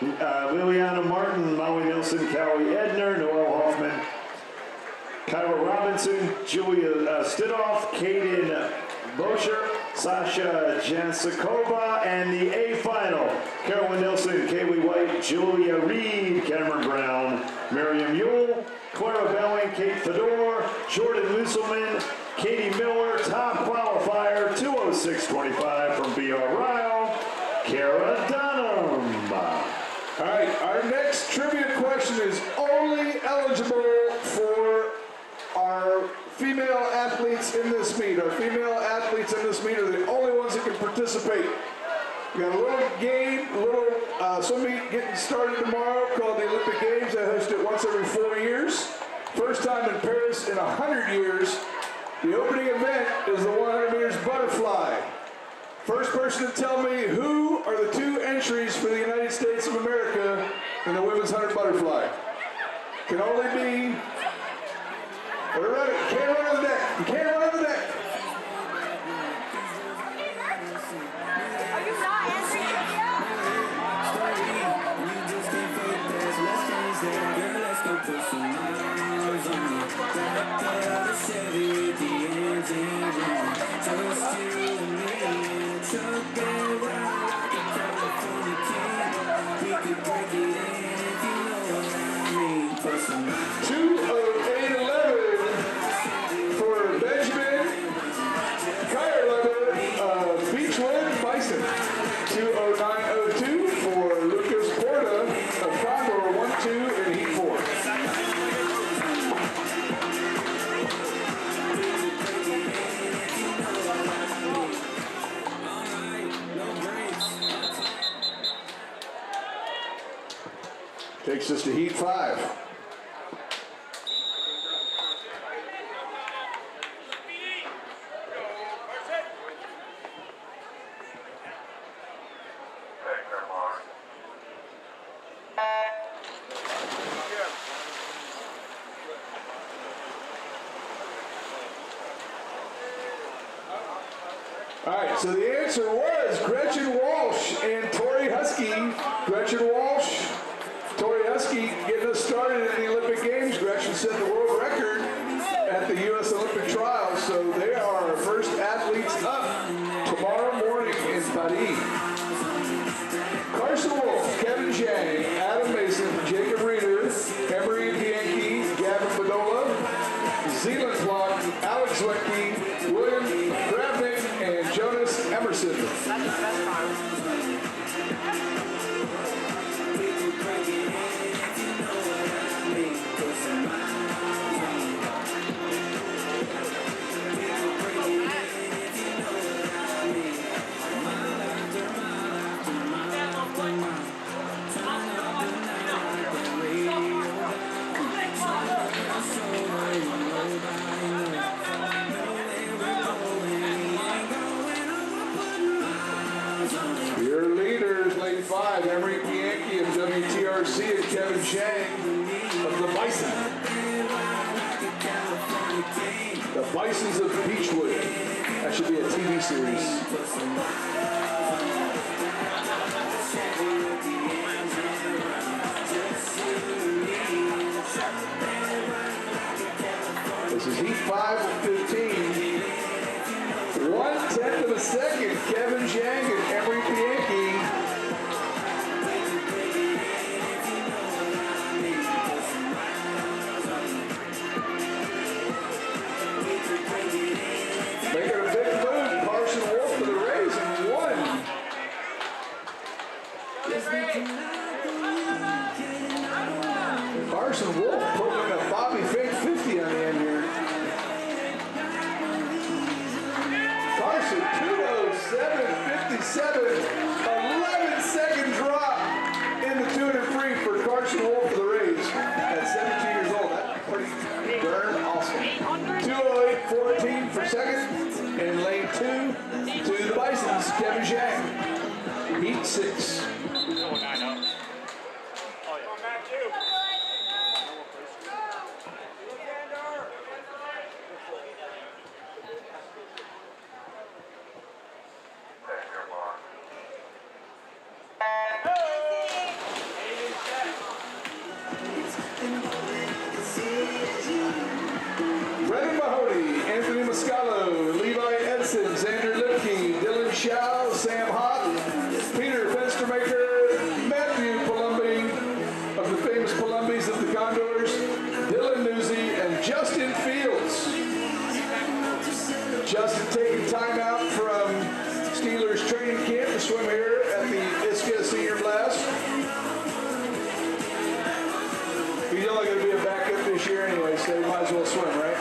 Liliana Martin, Molly Nilsson, Callie Edner, Noelle Hoffman, Kyra Robinson, Julia Stidoff, Kaden Bosher, Sasha Jansikova, and the A final: Carolyn Nilsson, Kaylee White, Julia Reed, Cameron Brown, Miriam Yule, Clara Belling, Kate Fedor, Jordan Musselman, Katie Miller. Top qualifier 206.25 from BR Ryle, Kara Dunham. All right, our next trivia question is only eligible for our female athletes in this meet. Our female athletes in this meet are the only ones that can participate. We got a little game, swim meet getting started tomorrow called the Olympic Games. I host it once every 4 years. First time in Paris in 100 years. The opening event is the 100 meters butterfly. First person to tell me who are the 2 entries for the United States of America in the women's 100 butterfly. Can only be, we're ready. You can't run on the deck. You can't run on the deck. Are you not answering for Benjamin Kierleber, Beechwood Bison. 209.02 for Lucas Porta of Condor 1-2 in heat 4. Takes us to heat 5. All right, so the answer was Gretchen Walsh and Tori Husky. Gretchen Walsh, Tori Husky getting us started in the Olympic Games. Gretchen set the world record at the U.S. Olympic Trials, so they are our first athletes up tomorrow morning in Paris. Carson Wolf, Kevin Zhang, Adam Mason, Jacob Reeder, Emery Bianchi, Gavin Bedola, Zealand Flock, Alex Leckie, William Grabnick, and Jonas Emerson. That's the best part. Your leaders, lane 5, Emery Bianchi of WTRC and Kevin Zhang of the Bison. The Bisons of Beechwood. That should be a TV series. This is heat 5 of 15. 1/10 of a second, Kevin Zhang and Emery Bianchi. Making a big move, Carson Wolf for the race and won. Carson Wolf putting in a Bobby Fink 50 on the end here. Carson, 207.57, 11-second drop in the 200 free Heat 6. Going 9 up. Oh, yeah. Come back, you. Brendan Mahoney, Anthony Mascalo, Levi Edson, Xander Lipke, Dylan Shaw, Sam Hott, Peter Fenstermaker, Matthew Palumbi of the famous Palumbis of the Condors, Dylan Newsy, and Justin Fields. Justin taking time out from Steelers training camp to swim here at the ISCA Senior Blast. He's only going to be a backup this year anyway, so he might as well swim, right?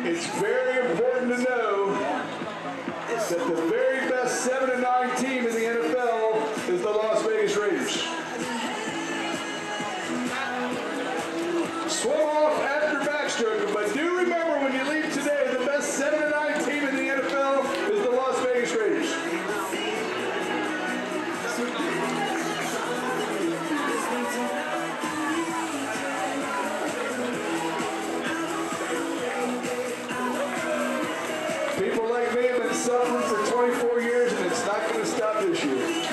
It's very important to know that the very best 7 and 9 team in the NFL is the Las Vegas Raiders. Swim off after backstroke, but do remember when you leave today, the best 7 and 9 team in the NFL is the Las Vegas Raiders. People like me have been suffering for 24 years, and it's not going to stop this year.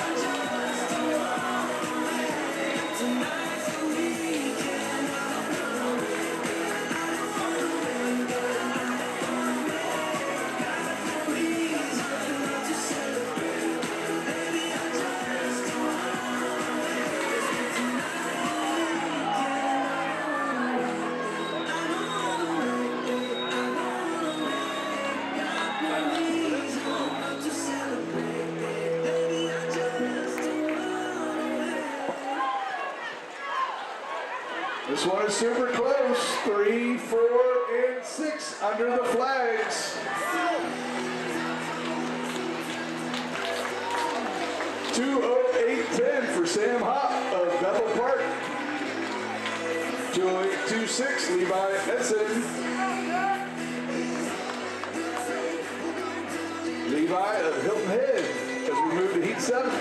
This one is super close. 3, 4, and 6 under the flags. 2:08:10 for Sam Hott of Bethel Park. 2:08:26 Levi Edson. Levi of Hilton Head as we move to Heat 7.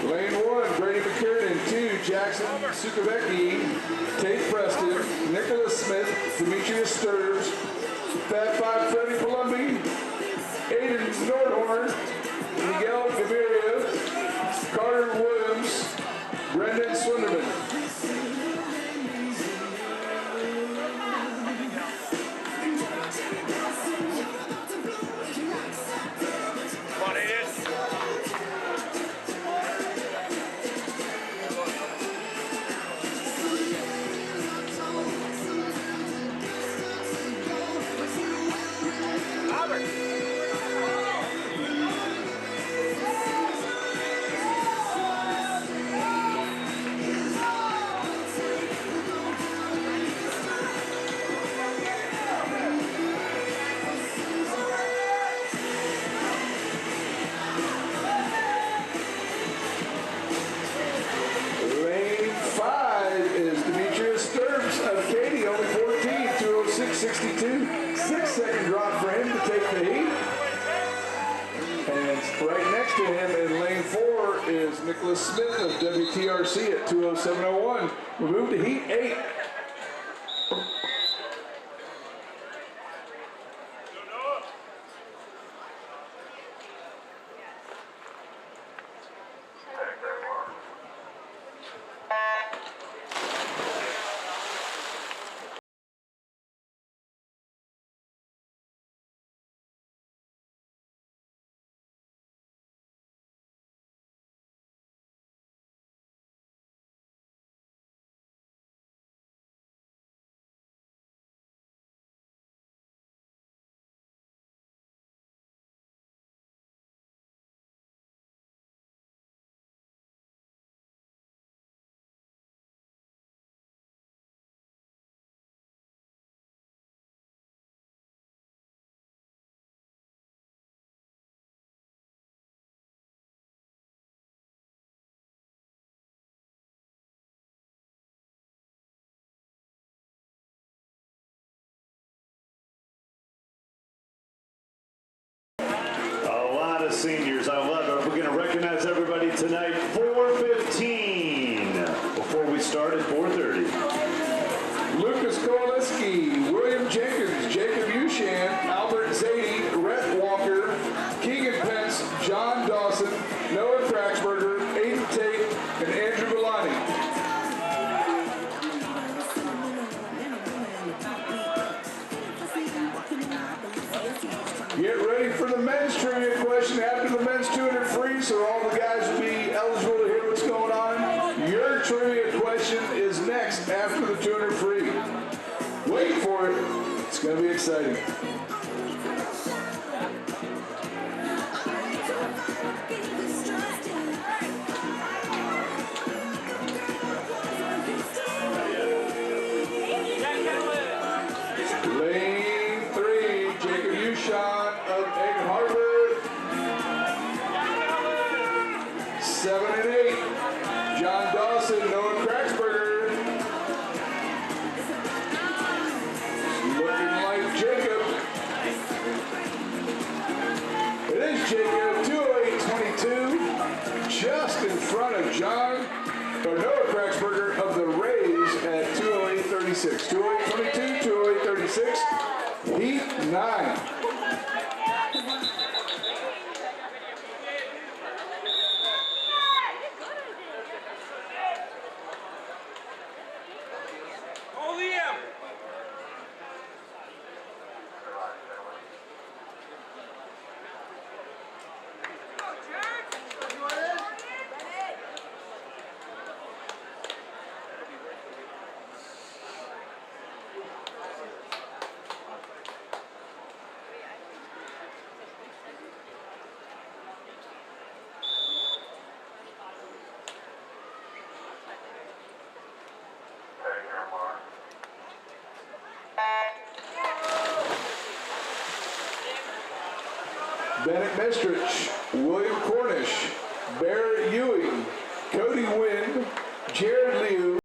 Lane 1, Brady McKiernan. 2, Jackson Sukavecki, Tate Preston, Nicholas Smith, Demetrius Sturbs, Fat 5 Freddie Palumbi, Aiden Nordhorn, Miguel Gaviria, Carter Williams, Brendan Swinderman. Come on, Aiden. Albert. 6-second drop for him to take the heat. And right next to him in lane 4 is Nicholas Smith of WTRC at 2:07:01. We move to heat 8. Seniors, I love it. We're going to recognize everybody tonight. 4:15 before we start at 4:30. Lucas Kowaleski, William Jenkins, Jacob Ushan, Albert Zadie, Rhett Walker, Keegan Pence, John Dawson, Noah Kraxberger, Aiden Tate, and Andrew Villani. Get ready for the men's trivia question after the men's 200 free, so all the guys will be eligible to hear what's going on. Your trivia question is next after the 200 free. Wait for it. It's going to be exciting. Lane 3, Jacob Ushan of Egg Harbor. 7 and 8, John Dawson, Noah Kraxberger. Looking like Jacob. It is Jacob, 208.22, just in front of Noah Kraxberger of the Rays at 208.36. 208.22, 208.36, heat 9. Bennett Mestrich, William Cornish, Barrett Ewing, Cody Wynn, Jared Liu,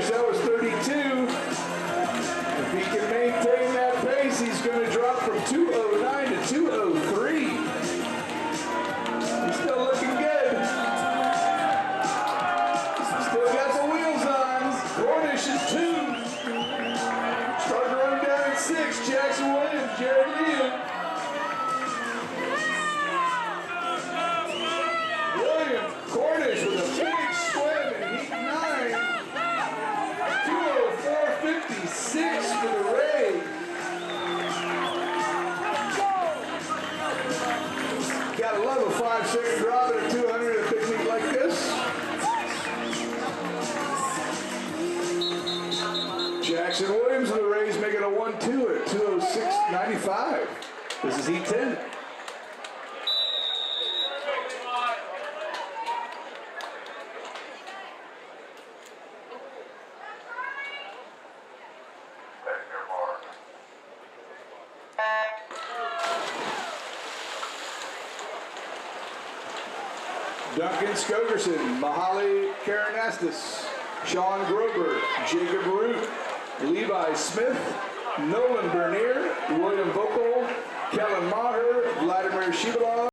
Williams, that was 32. If he can maintain that pace, he's going to drop from 209 to 203. He's still looking good. Still got the wheels on. Cornish is 2. Starting to run down at 6. Jackson Williams, Jared Liam. Williams, Cornish with a big swim in heat 9. 204.56 for the Ray. Gotta love a 5-second drop at a 200 at a big meet like this. Jackson Williams of the Rays making a 1-2 at 206.95. This is heat 10. Duncan Skogerson, Mahali Karanastis, Sean Grober, Jacob Root, Levi Smith, Nolan Bernier, William Vocal, Kellen Maher, Vladimir Shibalov,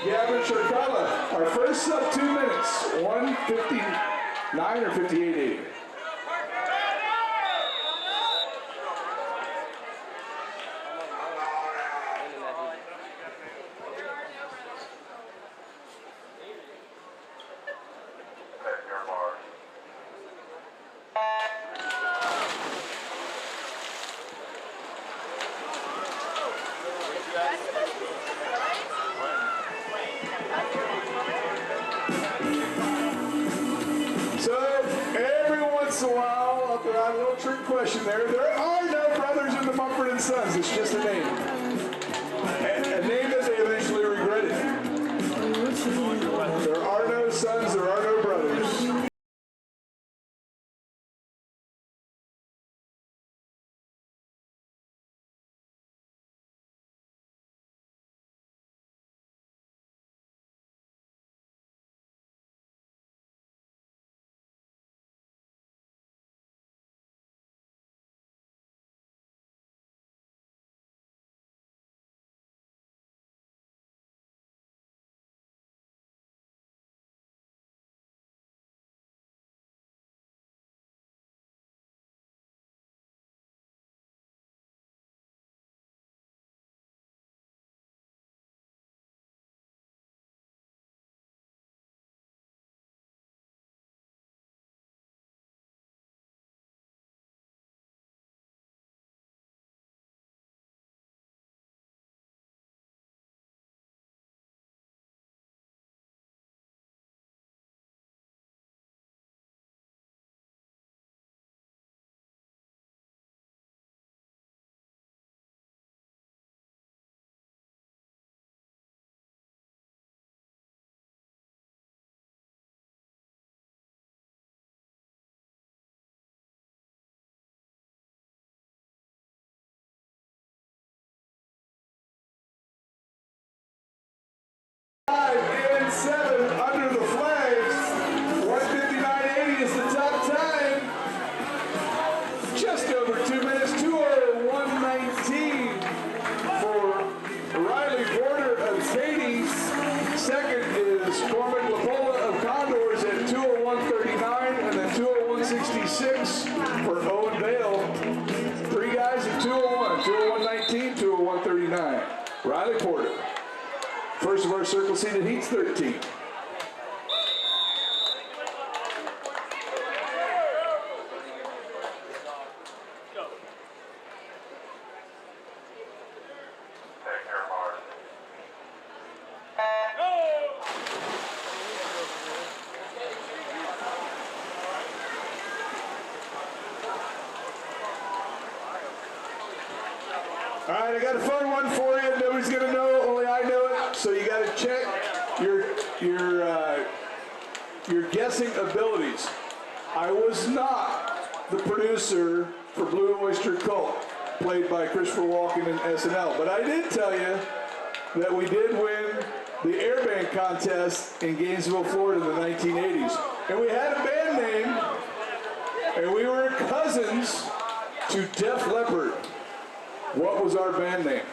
Gavin Chirkala, our first sub 2 minutes, 1:59 or 58:80. So every once in a while, I'll throw out a little trick question there. There are no brothers in the Mumford and Sons. It's just a name. A name that they eventually regretted. There are no sons, there are no brothers. And 7 under the flags. 1:59.80 is the top time. Just over 2 minutes. 2:01.19 for Riley Porter of Katie's. Second is Cormac Lapola of Condors at 2:01.39, and then 2:01.66 for Owen Vale. Three guys at 2:01. 2:01.19, 2:01.39. Riley Porter. First of our circle seated heats, 13. All right, I got a fun one for you. Nobody's gonna know, only I know it. So you got to check your guessing abilities. I was not the producer for Blue Oyster Cult, played by Christopher Walken in SNL, but I did tell you that we did win the airband contest in Gainesville, Florida in the 1980s, and we had a band name, and we were cousins to Def Leppard. What was our band name?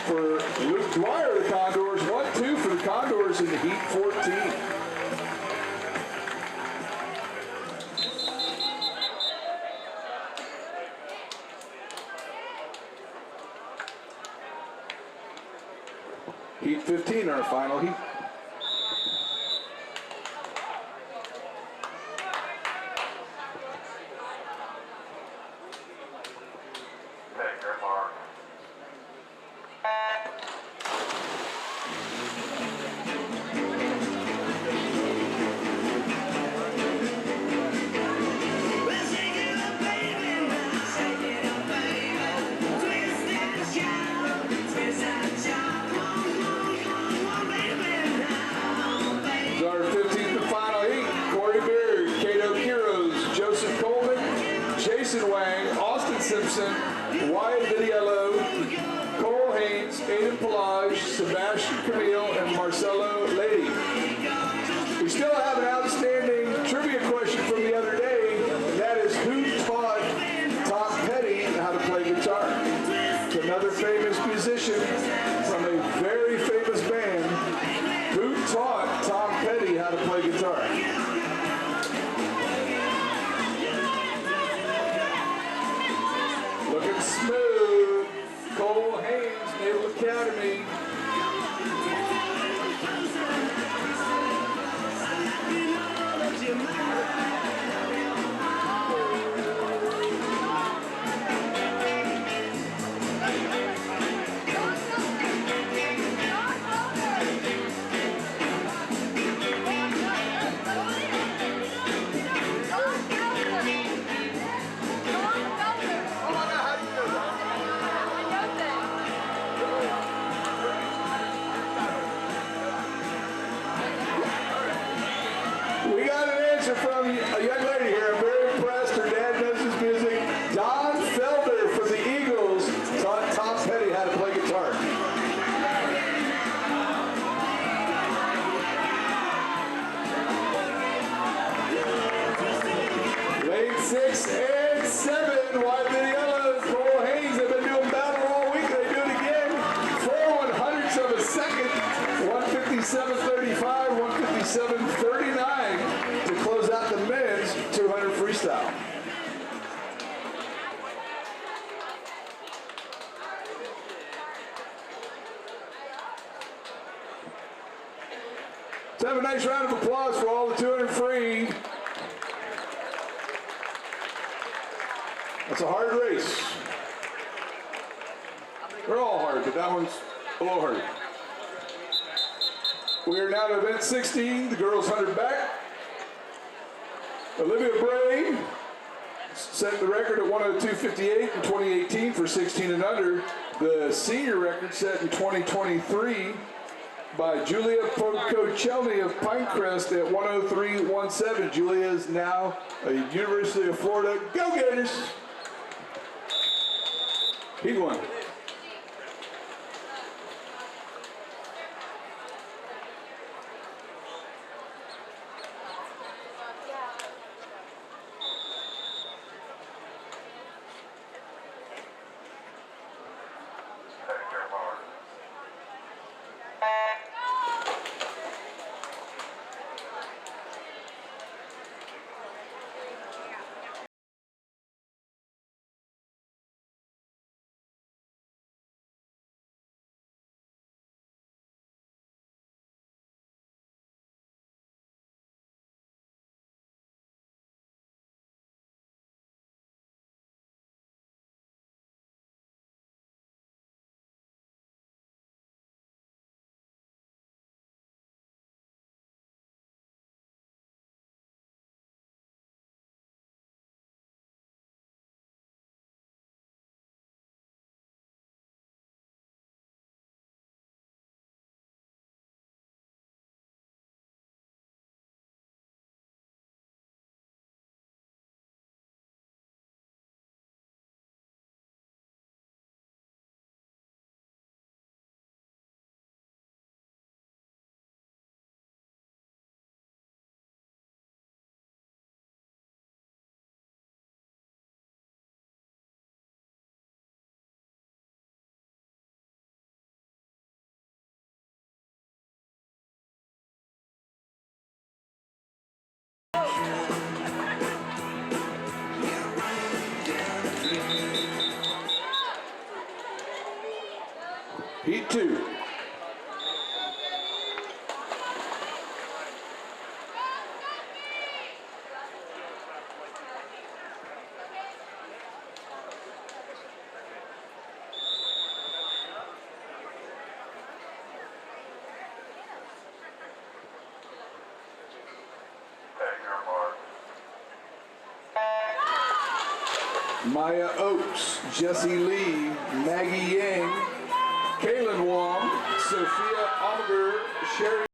for Luke Dwyer of the Condors. 1-2 for the Condors in the Heat 14. Heat 15, our final heat. Our 15th and final heat. Corey Beard, Cato Quiroz, Joseph Coleman, Jason Wang, Austin Simpson, Wyatt Vidiello, Cole Haynes, Aiden Pelage, Sebastian Camille, and Marcelo Lady. We still have an outstanding trivia question from the other day, and that is who taught Tom Petty how to play guitar? It's another famous musician from a very famous band. Who taught Tom Petty how to play guitar? Looking smooth. Cole Haynes, Naval Academy. We got an answer from a young lady here. I'm very impressed. Her dad knows his music. Don Felder from the Eagles taught Tom Petty how to play guitar. Lane 6 and 7. Wide Vidiello, Cole Haynes. They've been doing battle all week. They do it again. 4/100ths of a second. 157.35, 157.39 to close out the men's 200 freestyle. Let's have a nice round of applause for all the 200 free. That's a hard race. They're all hard, but that one's a little harder. We are now to event 16, the girls 100 back. Olivia Bray set the record at 102.58 in 2018 for 16 and under. The senior record set in 2023 by Julia Pocochelny of Pinecrest at 103.17. Julia is now a University of Florida Go Gators. Heat 1. Heat 2. Maya Oakes, Jessie Lee, Maggie Yang, Kaylin Wong, Sophia Omeger, Sherry.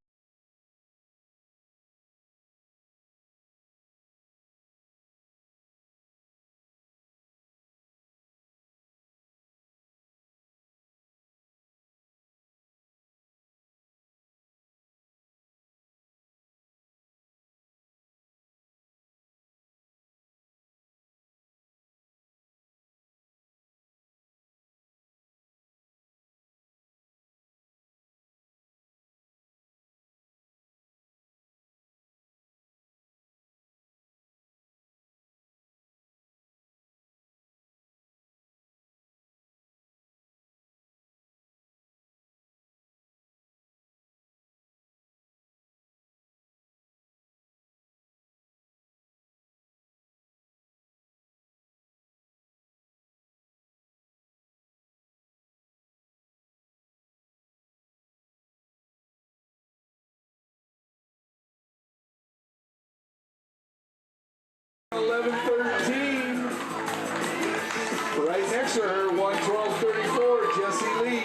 Right next to her, 112.34, Jessie Lee,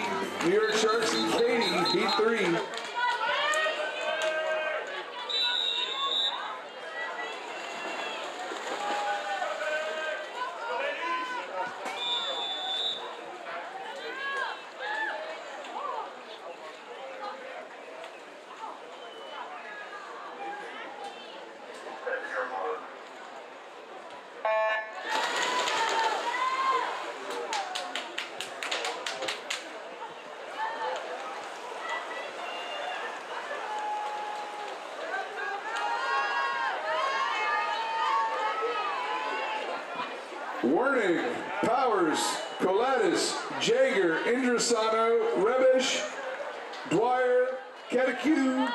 New York Sharks and Katie, Heat 3. Wernig, Powers, Colatis, Jager, Indrasano, Rebish, Dwyer, Kataku,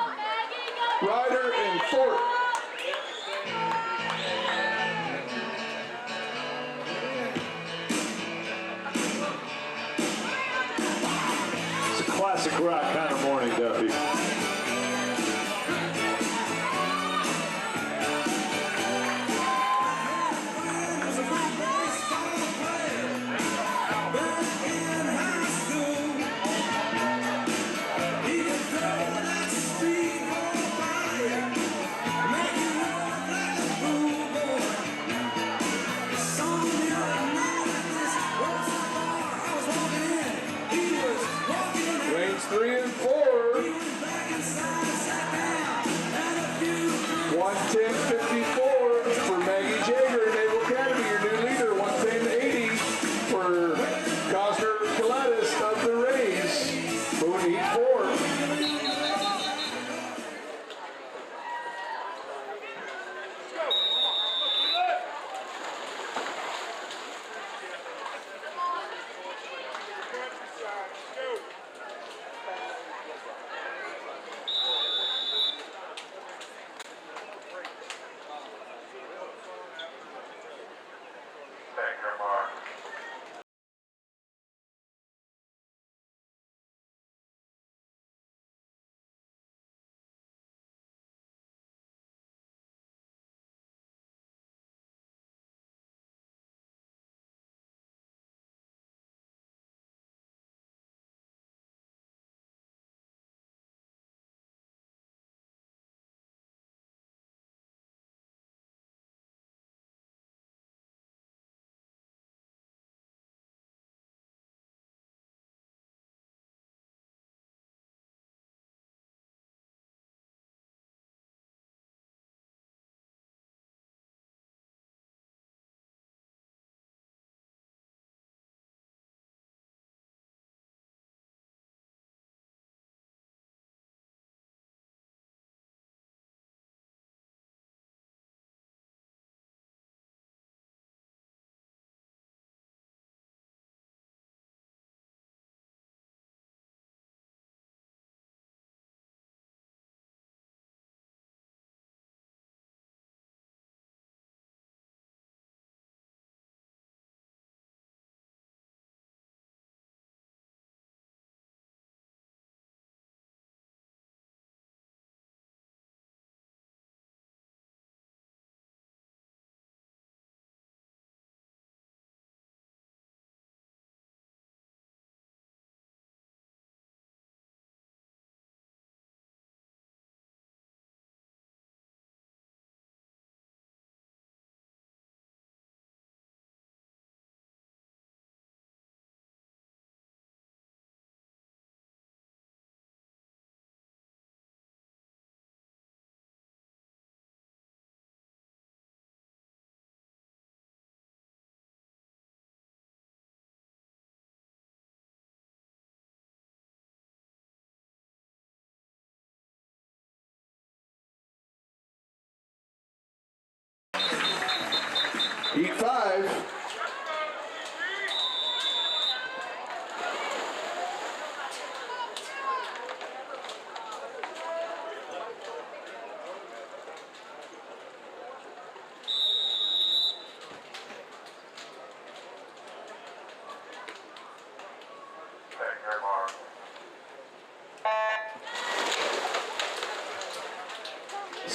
Ryder, and Fort. It's a classic rock kind of morning, Duffy. Range 3 and 4. 110.54 for Maggie Jager, Naval Academy, your new leader. 110.80 for Cosner Colatis of the Rays. Moving to Heat 4.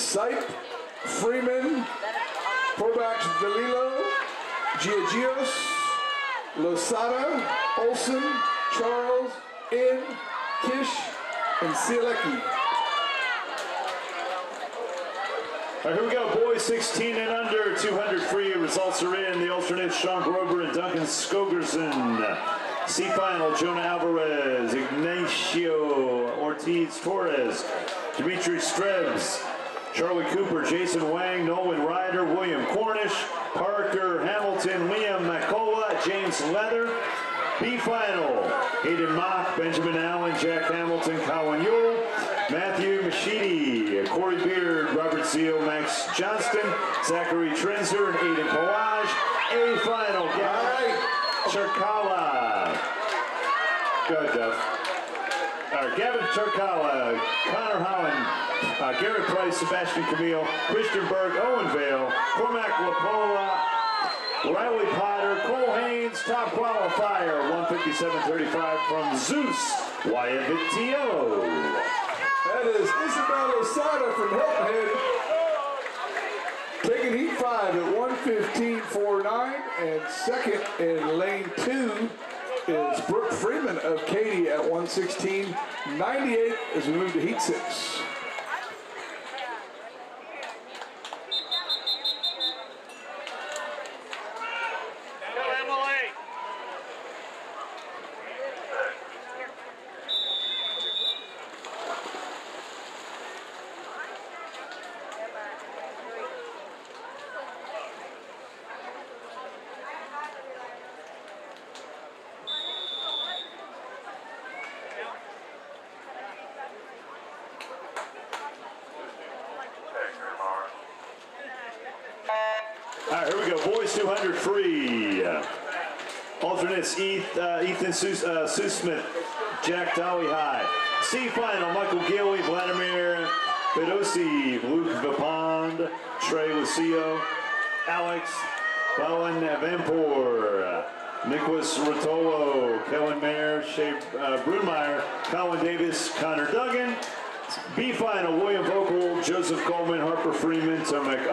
Sipe, Freeman, Probach Velilo, Giagios, Losada, Olson, Charles, In, Kish, and Sielecki. All right, here we go. Boys 16 and under, 200 free. Results are in. The alternates, Sean Grover and Duncan Skogerson. C-final, Jonah Alvarez, Ignacio Ortiz-Torres, Dimitri Strebs, Charlie Cooper, Jason Wang, Nolan Ryder, William Cornish, Parker Hamilton, Liam Macola, James Leather. B-final, Hayden Mock, Benjamin Allen, Jack Hamilton, Colin Yule, Matthew Machidi, Corey Beard, Robert Zeal, Max Johnston, Zachary Trenzer, and Aiden Pelage. A-final, Gavin Turkala. Go ahead, Duff. All right, Gavin Turkala, Connor Holland, Garrett Price, Sebastian Camille, Christian Berg, Owen Vale, Cormac Lapola, Riley Potter, Cole Haynes, top qualifier, 157.35 from Zeus, Wyatt Vitiello. That is Isabel Osada from Hilton Head, taking heat 5 at 1:15.49, and second in lane 2 is Brooke Freeman of Katy at 1:16.98 as we move to heat 6. All right, here we go. Boys 200 free. Alternates Ethan Sue Smith, Jack Dolly High. C-final, Michael Gilly, Vladimir Fedosi, Luke Vipond, Trey Lucio, Alex Bowen Vampor, Nicholas Rotolo, Kellen Mayer, Shea Brunmeyer, Colin Davis, Connor Duggan. B-final, William Vogel, Joseph Coleman, Harper Freeman, Tomic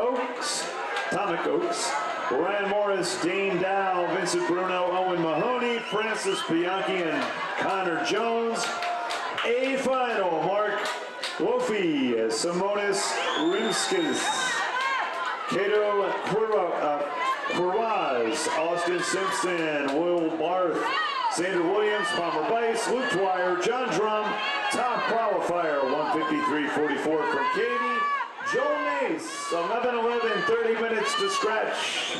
Oaks, Ryan Morris, Dane Dow, Vincent Bruno, Owen Mahoney, Francis Bianchi, and Connor Jones. A-final, Mark Wofi, Simonis Rimskis, Cato Quiraz, Austin Simpson, Will Barth, Sandra Williams, Palmer Bice, Luke Dwyer, John Drum, top qualifier, 153.44 from Katie. Joel Mace, 11-11, 30 minutes to scratch.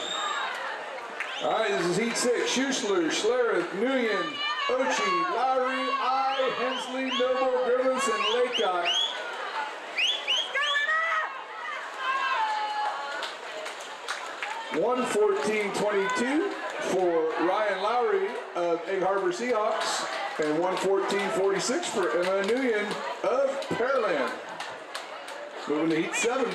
All right, this is heat 6. Schussler, Schlereth, Nguyen, Ochi, Lowry, I, Hensley, Noble, Grievance, and Laycock. Going up! 1:14.22 for Ryan Lowry of Egg Harbor Seahawks, and 1:14.46 for Emma Nguyen of Pearland. Moving to heat 7.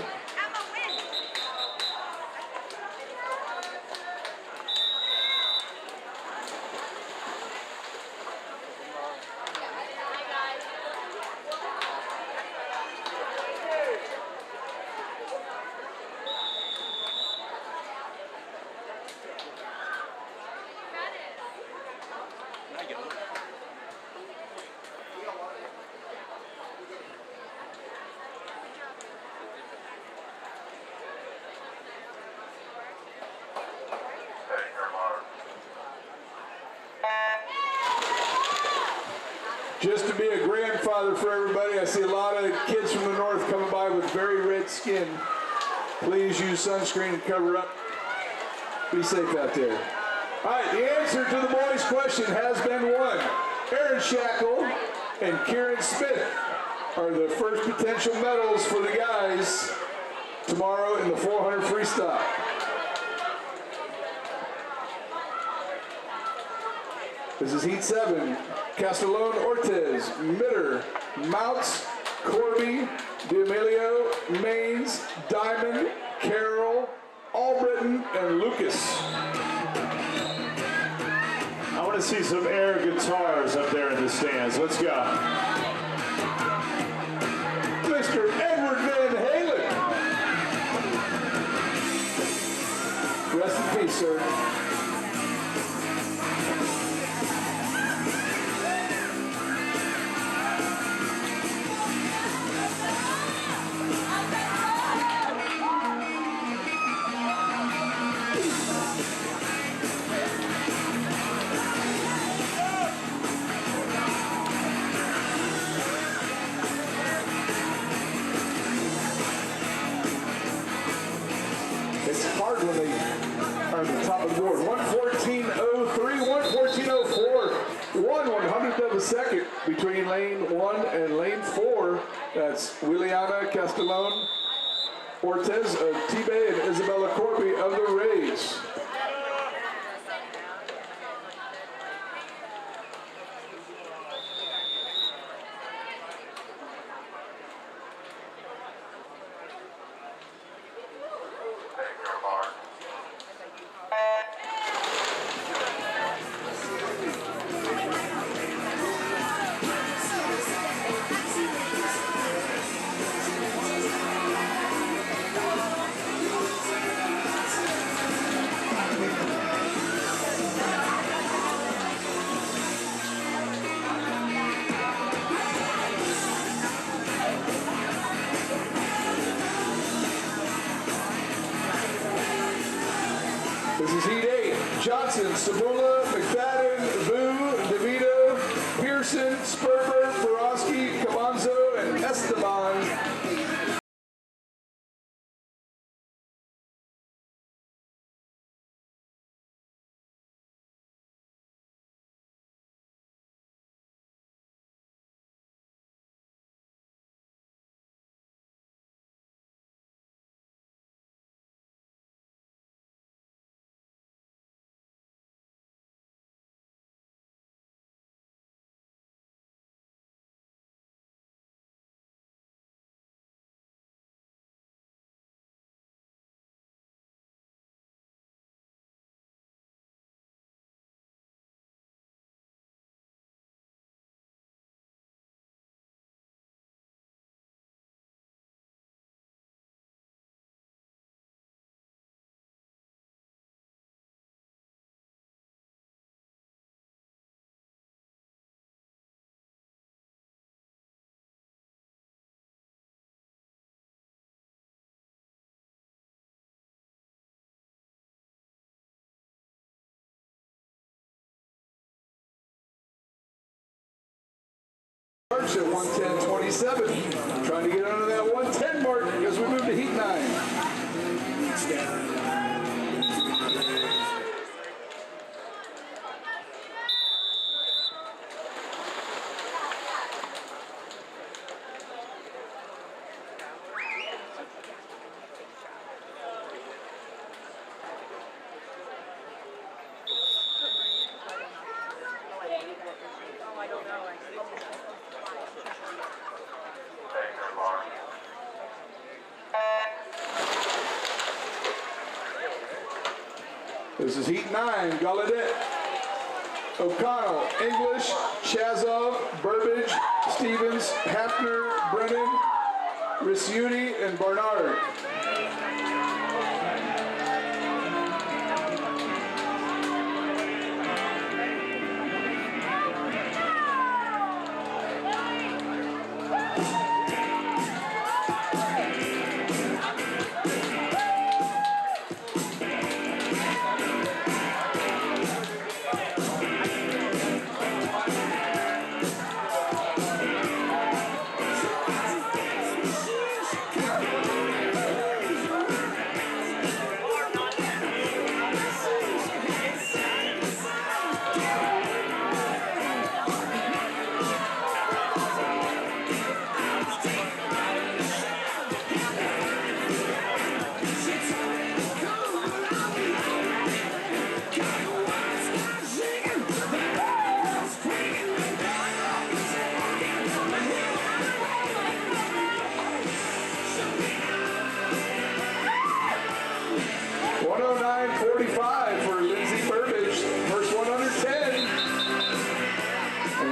Just to be a grandfather for everybody, I see a lot of kids from the north coming by with very red skin. Please use sunscreen and cover up. Be safe out there. All right, the answer to the boys' question has been won. Aaron Shackle and Kieran Smith are the first potential medals for the guys tomorrow in the 400 freestyle. This is heat 7. Castellone, Ortiz, Mitter, Mounts, Corby, D'Amelio, Maines, Diamond, Carroll, Albritton, and Lucas. I want to see some air guitars up there in the stands. Let's go. Mr. Edward Van Halen. sir. It's hard when they are at the top of the board. 114.03, 114.04. 1/100th of a second between lane 1 and lane 4. That's Williana Castellon, Ortez of T-Bay, and Isabella Corby of the Rays. This is Heat 8. Johnson, Stabula, McFadden, Vu, DeVito, Pearson, Sperber, Borowski, Cabanzo, and Esteban. At 110.27, trying to get under that 110 mark as we move to Heat 9. This is Heat 9, Gallaudet, O'Connell, English, Chazov, Burbage, Stevens, Hafner, Brennan, Ricciuti, and Barnard.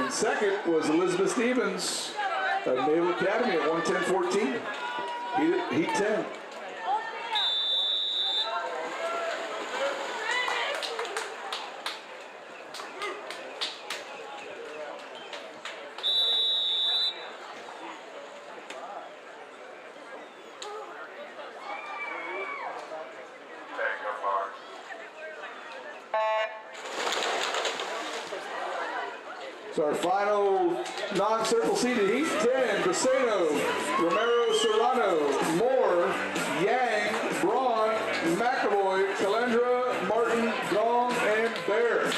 Second was Elizabeth Stevens of Naval Academy at 110.14. Heat 10. So our final non-circle seated heat, 10, Briseno, Romero Serrano, Moore, Yang, Braun, McAvoy, Calendra, Martin, Gong, and Bear.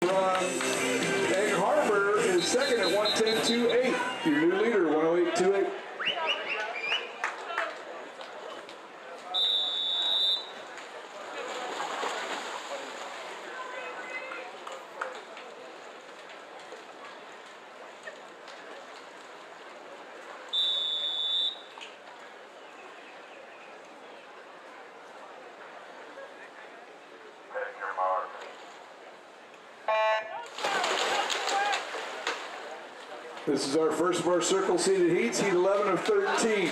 Egg Harbor is second at 110.28. Your new leader, 108.28. This is our first of our circle seated heats, heat 11 of 13.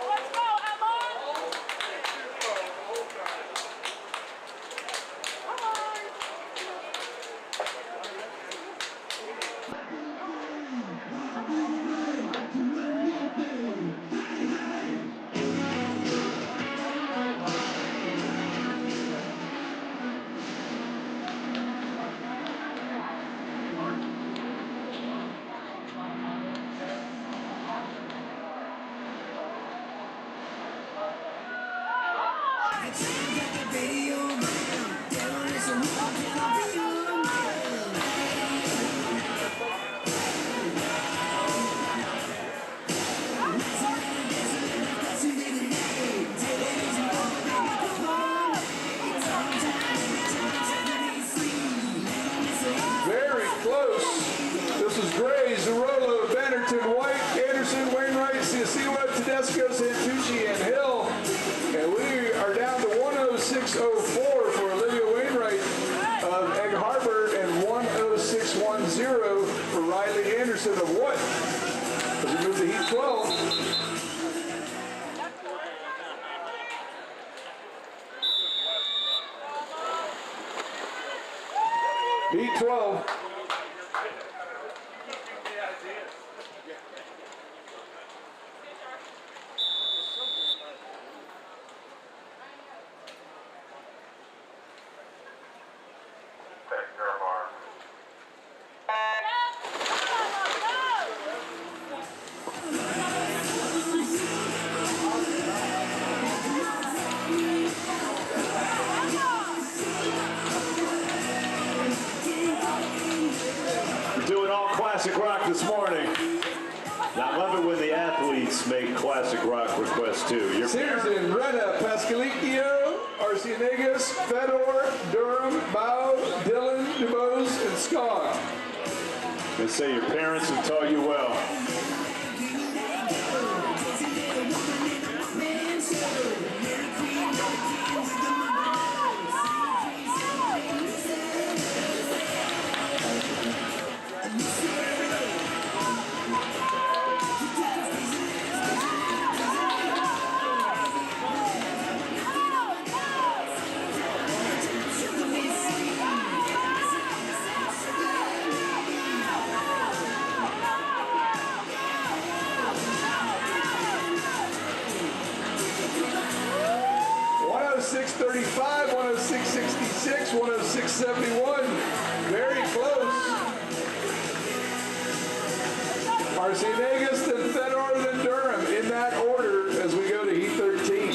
Let's go, Emma! Very close. This is Gray, Zerolo, Bannerton, White, Anderson, Wainwright, Siasiwa, Tedesco, Santucci, and Hill. And we are down to 106.04 for Olivia Wainwright of Egg Harbor and 106.10 for Riley Anderson of Wood. As we move to heat 12. Heat 12. Doing all classic rock this morning. I love it when the athletes make classic rock requests too. Searson, Rena, Pascalicchio, Arciniegas, Fedor, Durham, Bow, Dillon, DuBose, and Scott. They say your parents have taught you well. .635, 106.66, 106.71. Very close. Arciniegas, then Fedor, then Durham in that order as we go to heat 13.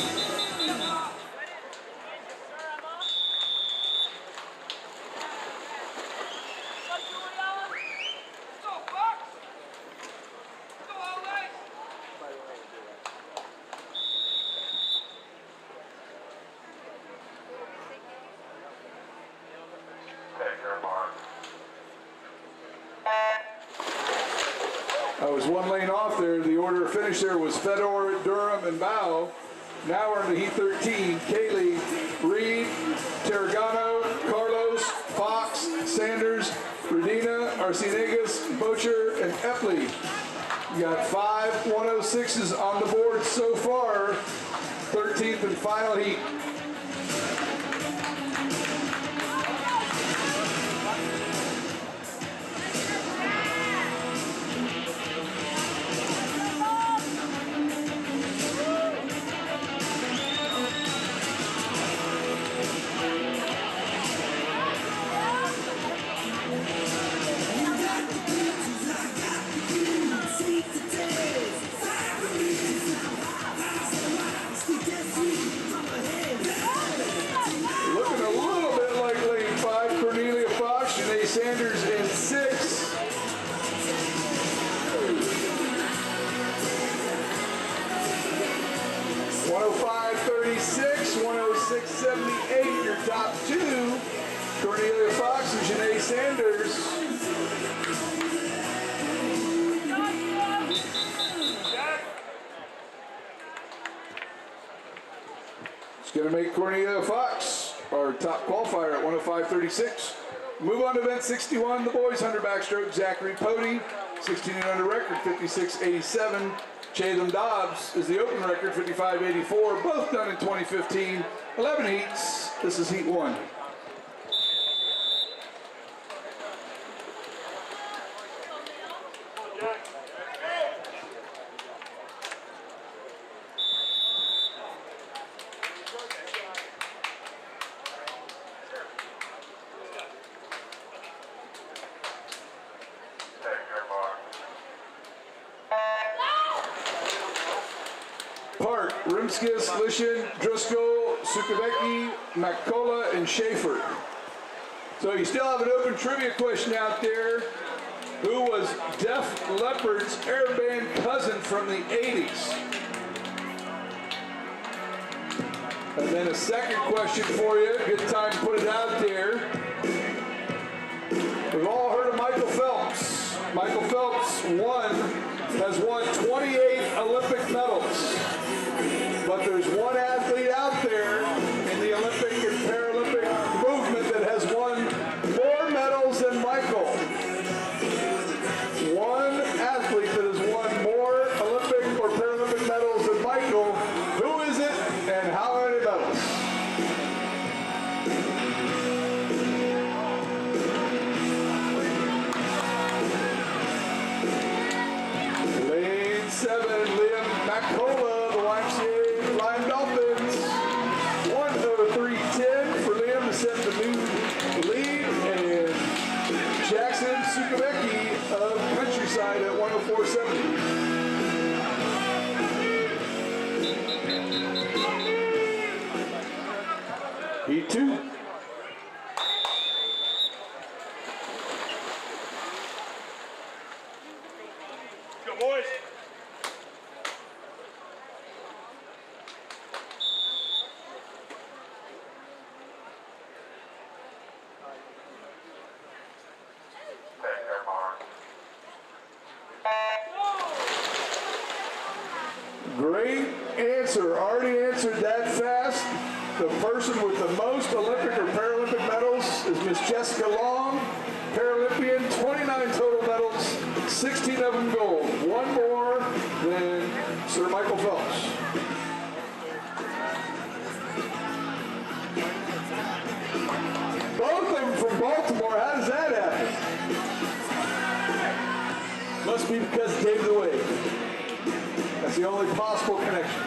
I was one lane off there. The order of finish there was Fedor, Durham, and Bao. Now we're into Heat 13. Kaylee, Reed, Tarragano, Carlos, Fox, Sanders, Redina, Arciniegas, Bocher, and Epley. You got 5 106s on the board so far. 13th and final heat. Sanders in 6. $105.36, $106.78, your top 2. Cornelia Fox and Janae Sanders. It's going to make Cornelia Fox our top qualifier at 105.36. Move on to event 61, the boys 100 backstroke. Zachary Pody, 16 and under record, 56.87. Chatham Dobbs is the open record, 55.84. Both done in 2015. 11 heats. This is heat 1. Park, Rimskis, Lishin, Driscoll, Sukavecki, McCullough, and Schaefer. So you still have an open trivia question out there. Who was Def Leppard's airband cousin from the 80s? And then a second question for you. Good time to put it out there. We've all heard of Michael Phelps. Michael Phelps has won 28 Olympic medals. But there's one athlete out there in the Olympic and Paralympic movement that has won more medals than Michael. One athlete that has won more Olympic or Paralympic medals than Michael. Who is it and how many medals? Lane 7, Liam McCullough, the YMCA Flying Dolphins. 103.10 for Liam to set the new lead, and Jackson Sukavecki of Countryside at 104.70. Heat 2. Go, boys. Great answer. Already answered that fast. The person with the most Olympic or Paralympic medals is Miss Jessica Long, Paralympian, 29 total medals, 16 of them gold. One more than Sir Michael Phelps. Both of them from Baltimore. How does that happen? Must be because of David Wade. That's the only possible connection.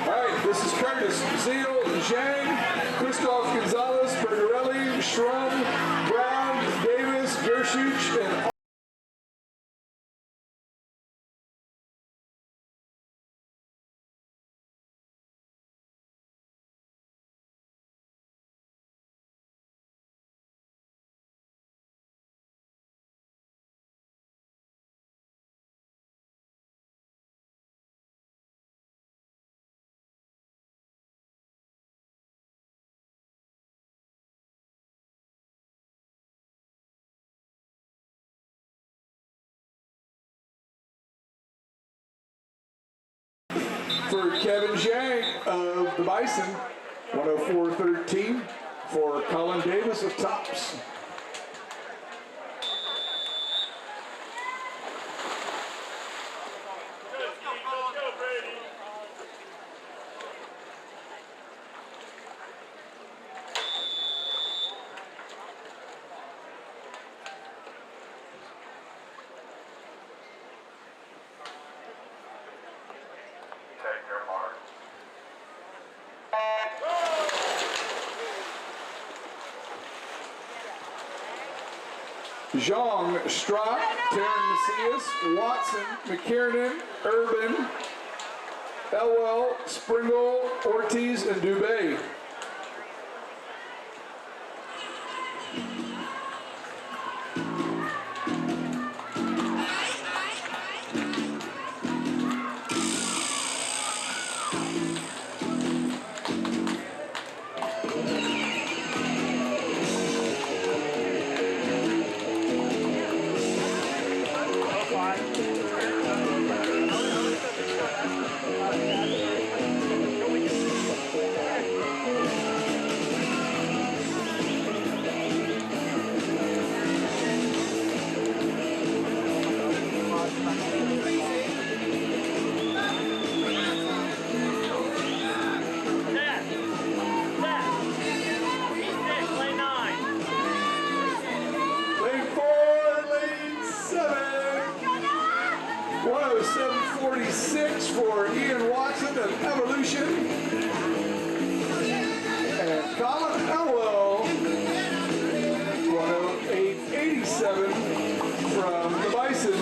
All right, this is Curtis, Zeal, Zhang, Christoph Gonzalez, Bergarelli, Schrum, Brown, Davis, Gershuch, and for Kevin Zhang of the Bison. 104.13 for Colin Davis of Tops. Zhang, Strzok, Taryn Macias, Watson, McKiernan, Urban, Elwell, Springle, Ortiz, and Dubé. Lane 4, lane 7. 107.46 for Ian Watson of Evolution. And Colin Elwell, 108.87 from the Bison.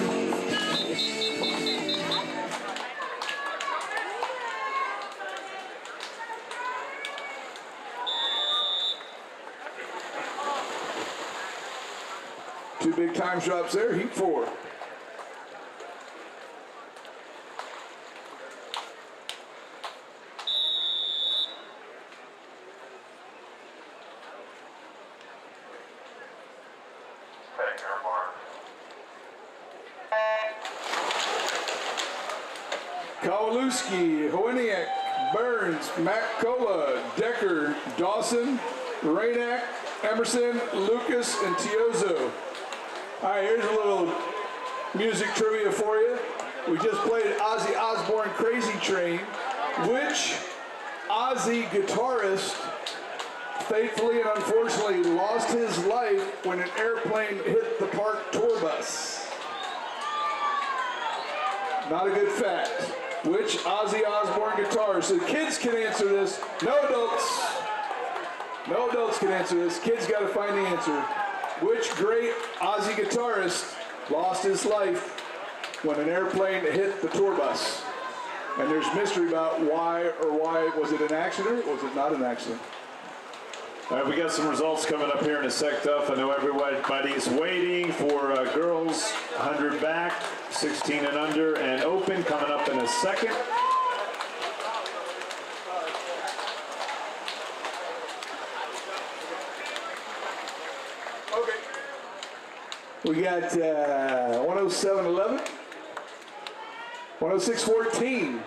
Two big time drops there, heat 4. Kowalewski, Hoeniak, Burns, Macola, Decker, Dawson, Rainak, Emerson, Lucas, and Tiozo. All right, here's a little music trivia for you. We just played Ozzy Osbourne Crazy Train, which Ozzy guitarist faithfully and unfortunately lost his life when an airplane hit the park tour bus. Not a good fact. Which Ozzy Osbourne guitarist? So the kids can answer this. No adults. No adults can answer this. Kids got to find the answer. Which great Ozzy guitarist lost his life when an airplane hit the tour bus? And there's mystery about why was it an accident or was it not an accident? All right, we got some results coming up here in a sec, Duff. I know everybody's waiting for girls 100 back, 16 and under, and open coming up in a second. Okay. We got 107.11, 106.14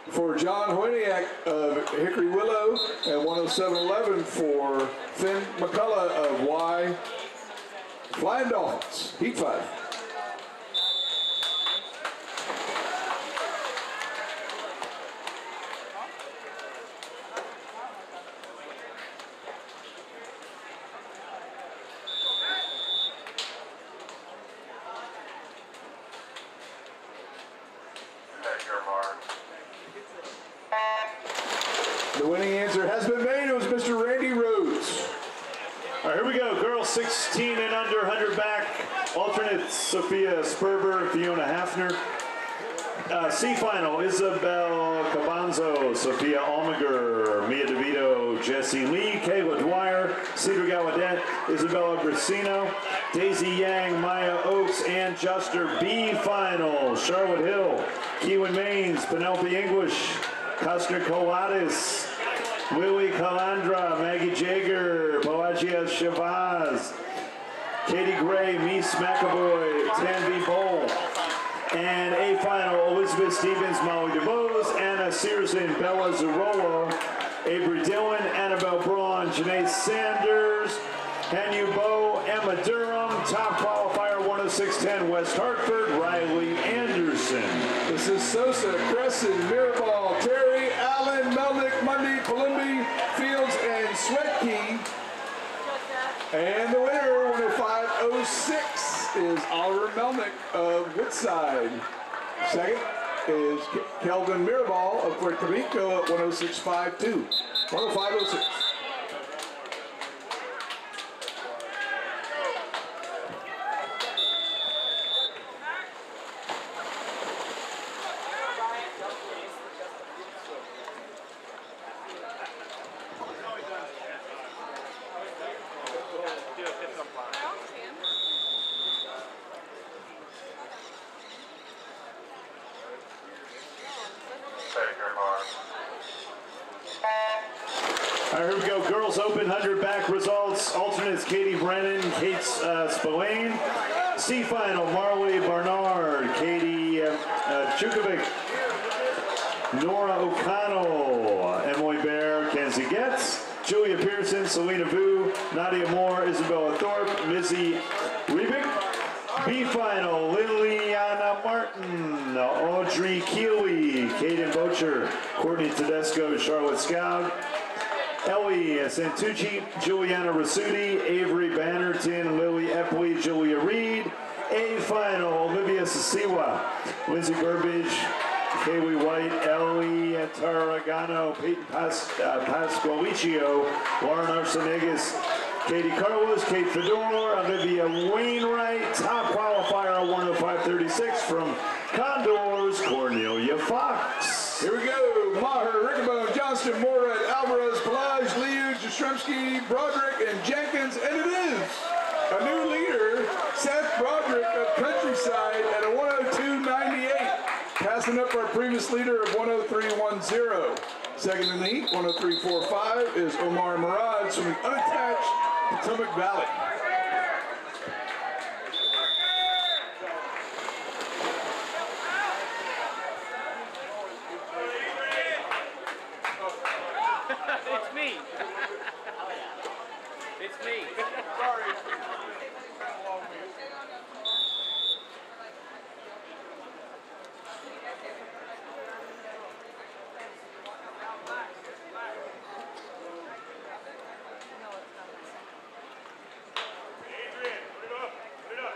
for John Hoeniak of Hickory Willow, and 107.11 for Finn McCullough of Y Flying Dolphins, Heat 5. The winning answer has been made. It was Mr. Randy Rhodes. All right, here we go. Girls 16 and under, 100 back. Alternates, Sophia Sperber, Fiona Hafner. C final, Isabel Cabanzo, Sophia Almager, Mia DeVito, Jessie Lee, Kayla Dwyer, Cedar Gallaudet, Isabella Brasino, Daisy Yang, Maya Oaks, and Juster. B final, Charlotte Hill, Keewan Maines, Penelope English, Costner Coates, Willie Calandra, Maggie Jager, Pelagia Shavaz, Katie Gray, Mies McAvoy, Tanvi Bowl, And A final, Elizabeth Stevens, Molly DeVos, Anna Searson, Bella Zarola, Avery Dillon, Annabelle Braun, Janae Sanders, Hanu Bo, Emma Durham, top qualifier 106.10, West Hartford, Riley Anderson. This is Sosa, Crescent, Mirabal, Terry, Allen, Melnick, Mundy, Palumbi, Fields, and Sweatke. And the winner, 105.06, is Oliver Melnick of Woodside. Second is Kelvin Mirabal of Puerto Rico at 106.52. 105.06. All right, here we go. Girls Open 100 back results. Alternates Katie Brennan, Kate Spillane. C final, Marley Barnard, Katie Chukovic, Nora O'Connell, Emily Bear, Kenzie Getz, Julia Pearson, Selena Vu, Nadia Moore, Isabella Thorpe, Missy Rebick. B final, Liliana Martin, Audrey Keeley, Kaden Bocher, Courtney Tedesco, Charlotte Scout, Ellie Santucci, Juliana Rasuti, Avery Bannerton, Lily Epley, Julia Reed. A final, Olivia Sisiwa, Lindsay Burbage, Kaylee White, Ellie Tarragano, Peyton Pasqualiccio, Lauren Arsenegas, Katie Carlos, Kate Fedor, Olivia Wainwright, top qualifier 105.36 from Condors, Cornelia Fox. Here we go. Maher, Rickabone, Johnston, Moorhead, Alvarez, Pelage, Liu, Jastrzemski, Broderick, and Jenkins. And it is a new leader, Seth Broderick of Countryside at a 102.98, passing up our previous leader of 103.10. Second in the heat, 103.45, is Omar Murad from the unattached Potomac Valley. It's me. It's me. Sorry. Adrian, put it up. Put it up.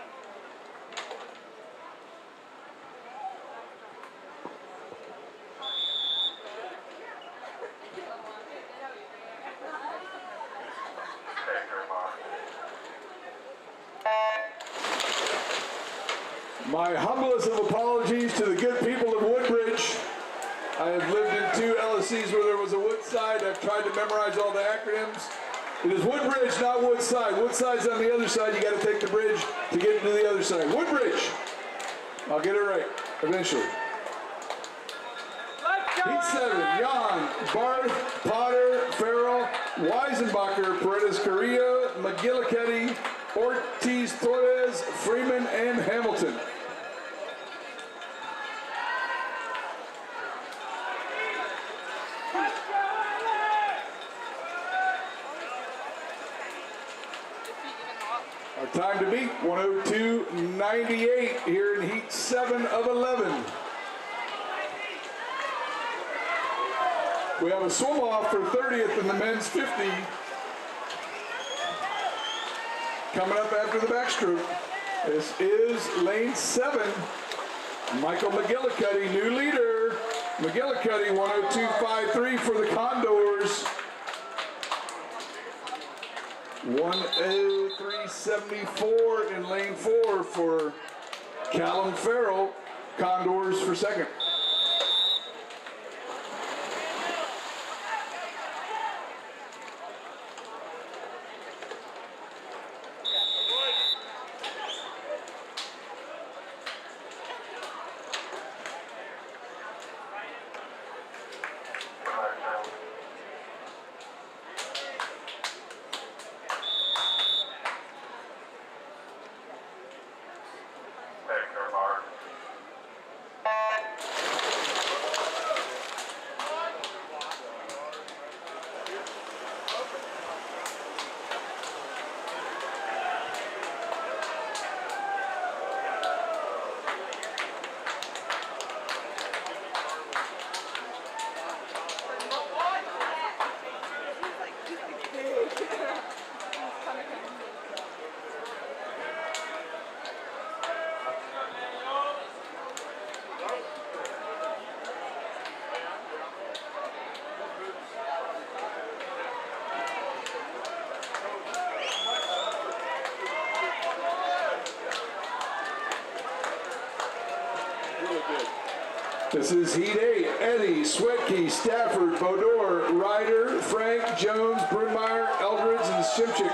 My humblest of apologies to the good people of Woodbridge. I have lived in 2 LSCs where there was a Woodside. I've tried to memorize all the acronyms. It is Woodbridge, not Woodside. Woodside's on the other side. You got to take the bridge to get to the other side. Woodbridge. I'll get it right eventually. Heat 7, Jan, Barth, Potter, Farrell, Weisenbacher, Paredes Carrillo, McGillicuddy, Ortiz Torres, Freeman, and Hamilton. Our time to beat, 102.98 here in Heat 7 of 11. We have a swim off for 30th in the men's 50. Coming up after the backstroke. This is lane 7. Michael McGillicuddy, new leader. McGillicuddy, 102.53 for the Condors. 103.74 in lane 4 for Callum Farrell. Condors for second. This is Heat 8. Eddie, Swetke, Stafford, Bodor, Ryder, Frank, Jones, Brunmeyer, Eldridge, and Shimchick.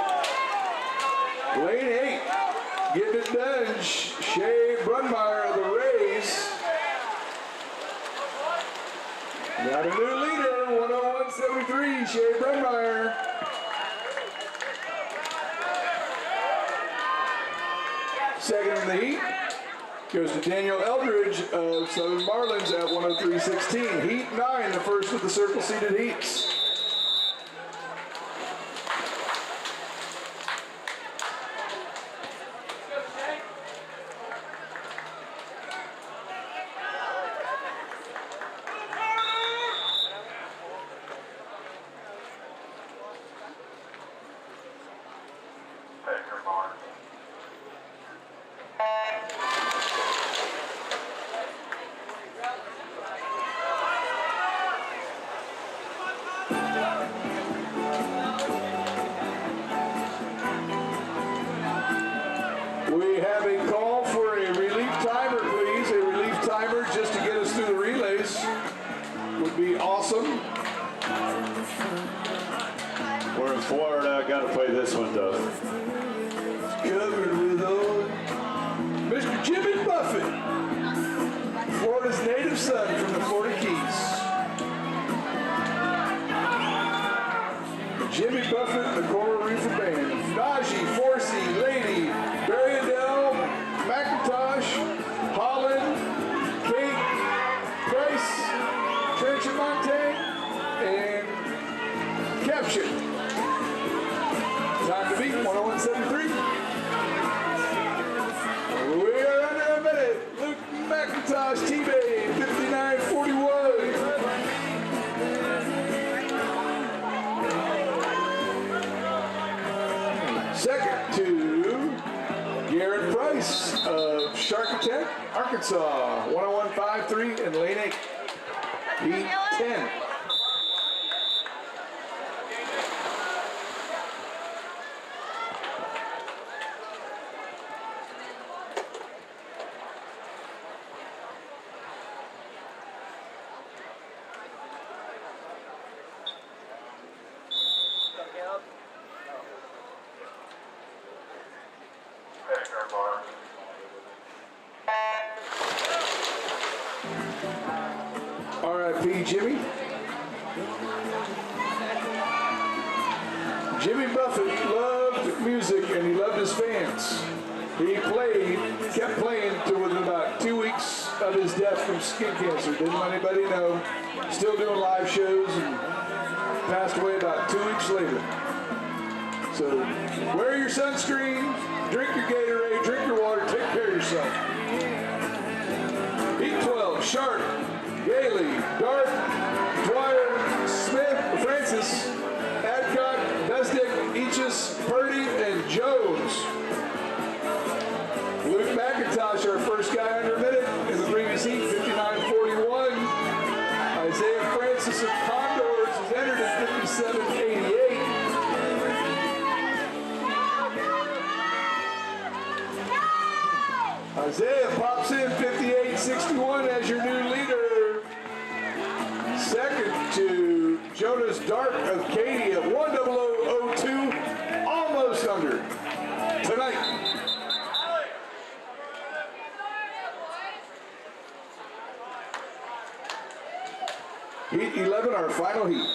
Lane 8. Getting it done. Shea Brunmeyer of the Rays. Got a new leader, 101.73, Shea Brunmeyer. Second in the heat goes to Daniel Eldridge of Southern Marlins at 103.16. Heat 9, the first of the circle-seated heats. We have a call for a relief timer, please. A relief timer just to get us through the relays would be awesome. We're in Florida. I gotta play this one, though. Covered with old Mr. Jimmy Buffett, Florida's native son from the Florida Keys. Jimmy Buffett, the Coral Reefer Band. Najee, Forsey, Lady, Barry Adele, McIntosh, Holland, Kate, Price, Trench and Montaigne, and Capture. Time to beat 101.73. We are under a minute. Luke McIntosh, T-Bay, 59.41. Second to Garrett Price of Sharkatech, Arkansas, 101.53 in lane 8. Heat 10. R.I.P. Jimmy. Jimmy Buffett loved music and he loved his fans. He kept playing till within about 2 weeks of his death from skin cancer. Didn't let anybody know. Still doing live shows and passed away about 2 weeks later. So wear your sunscreen, drink your Gatorade, drink your water, take care of yourself. Heat 12, Sharp, Gailey, Dart, Dwyer, Smith, Francis, Adcock, Besdick, Eachus, Purdy, and Jones. Luke McIntosh, our first guy under a minute in the previous heat, 59.41. Isaiah Francis of Condors is entered at 57.88. Isaiah pops in 58.61 as your new leader. Second to Jonas Dark of Katy at 100.02, almost under tonight. Heat 11, our final heat.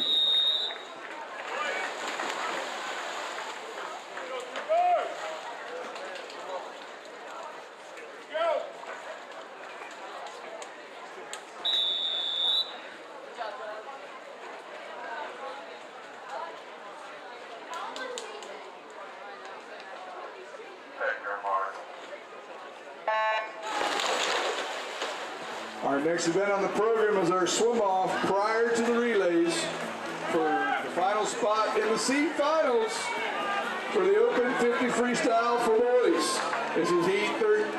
Our next event on the program is our swim-off prior to the relays for the final spot in the seed finals for the Open 50 Freestyle for boys. This is Heat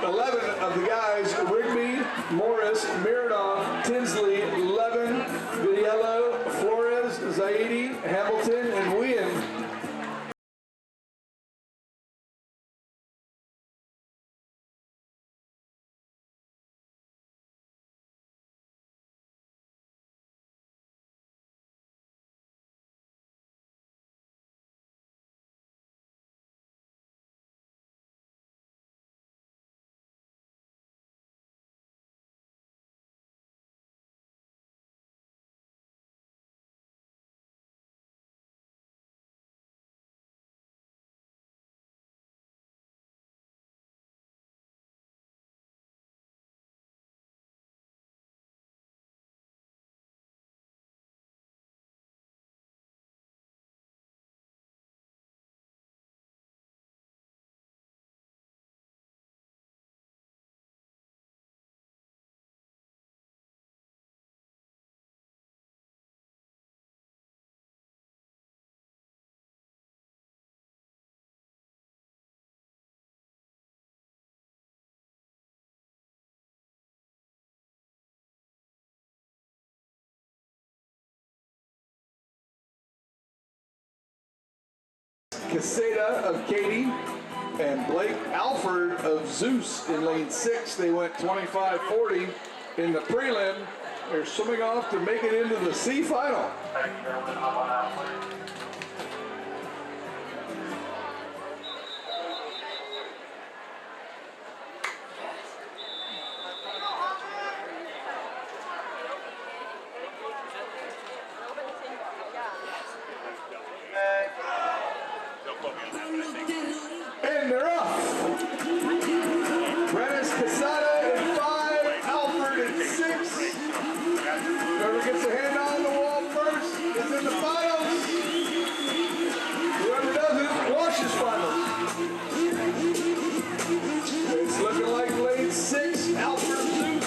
11 of the guys: Rigby, Morris, Mironov, Tinsley, Levin, Vitiello, Flores, Zaidi, Hamilton, and Wien. Caseta of Katy and Blake Alford of Zeus in lane 6. They went 25-40 in the prelim. They're swimming off to make it into the C final. And they're off. Rennis Casada in 5, Alford in 6. Whoever gets a hand on the wall first is in the finals. Whoever doesn't, washes finals. It's looking like lane 6, Alford Zeus.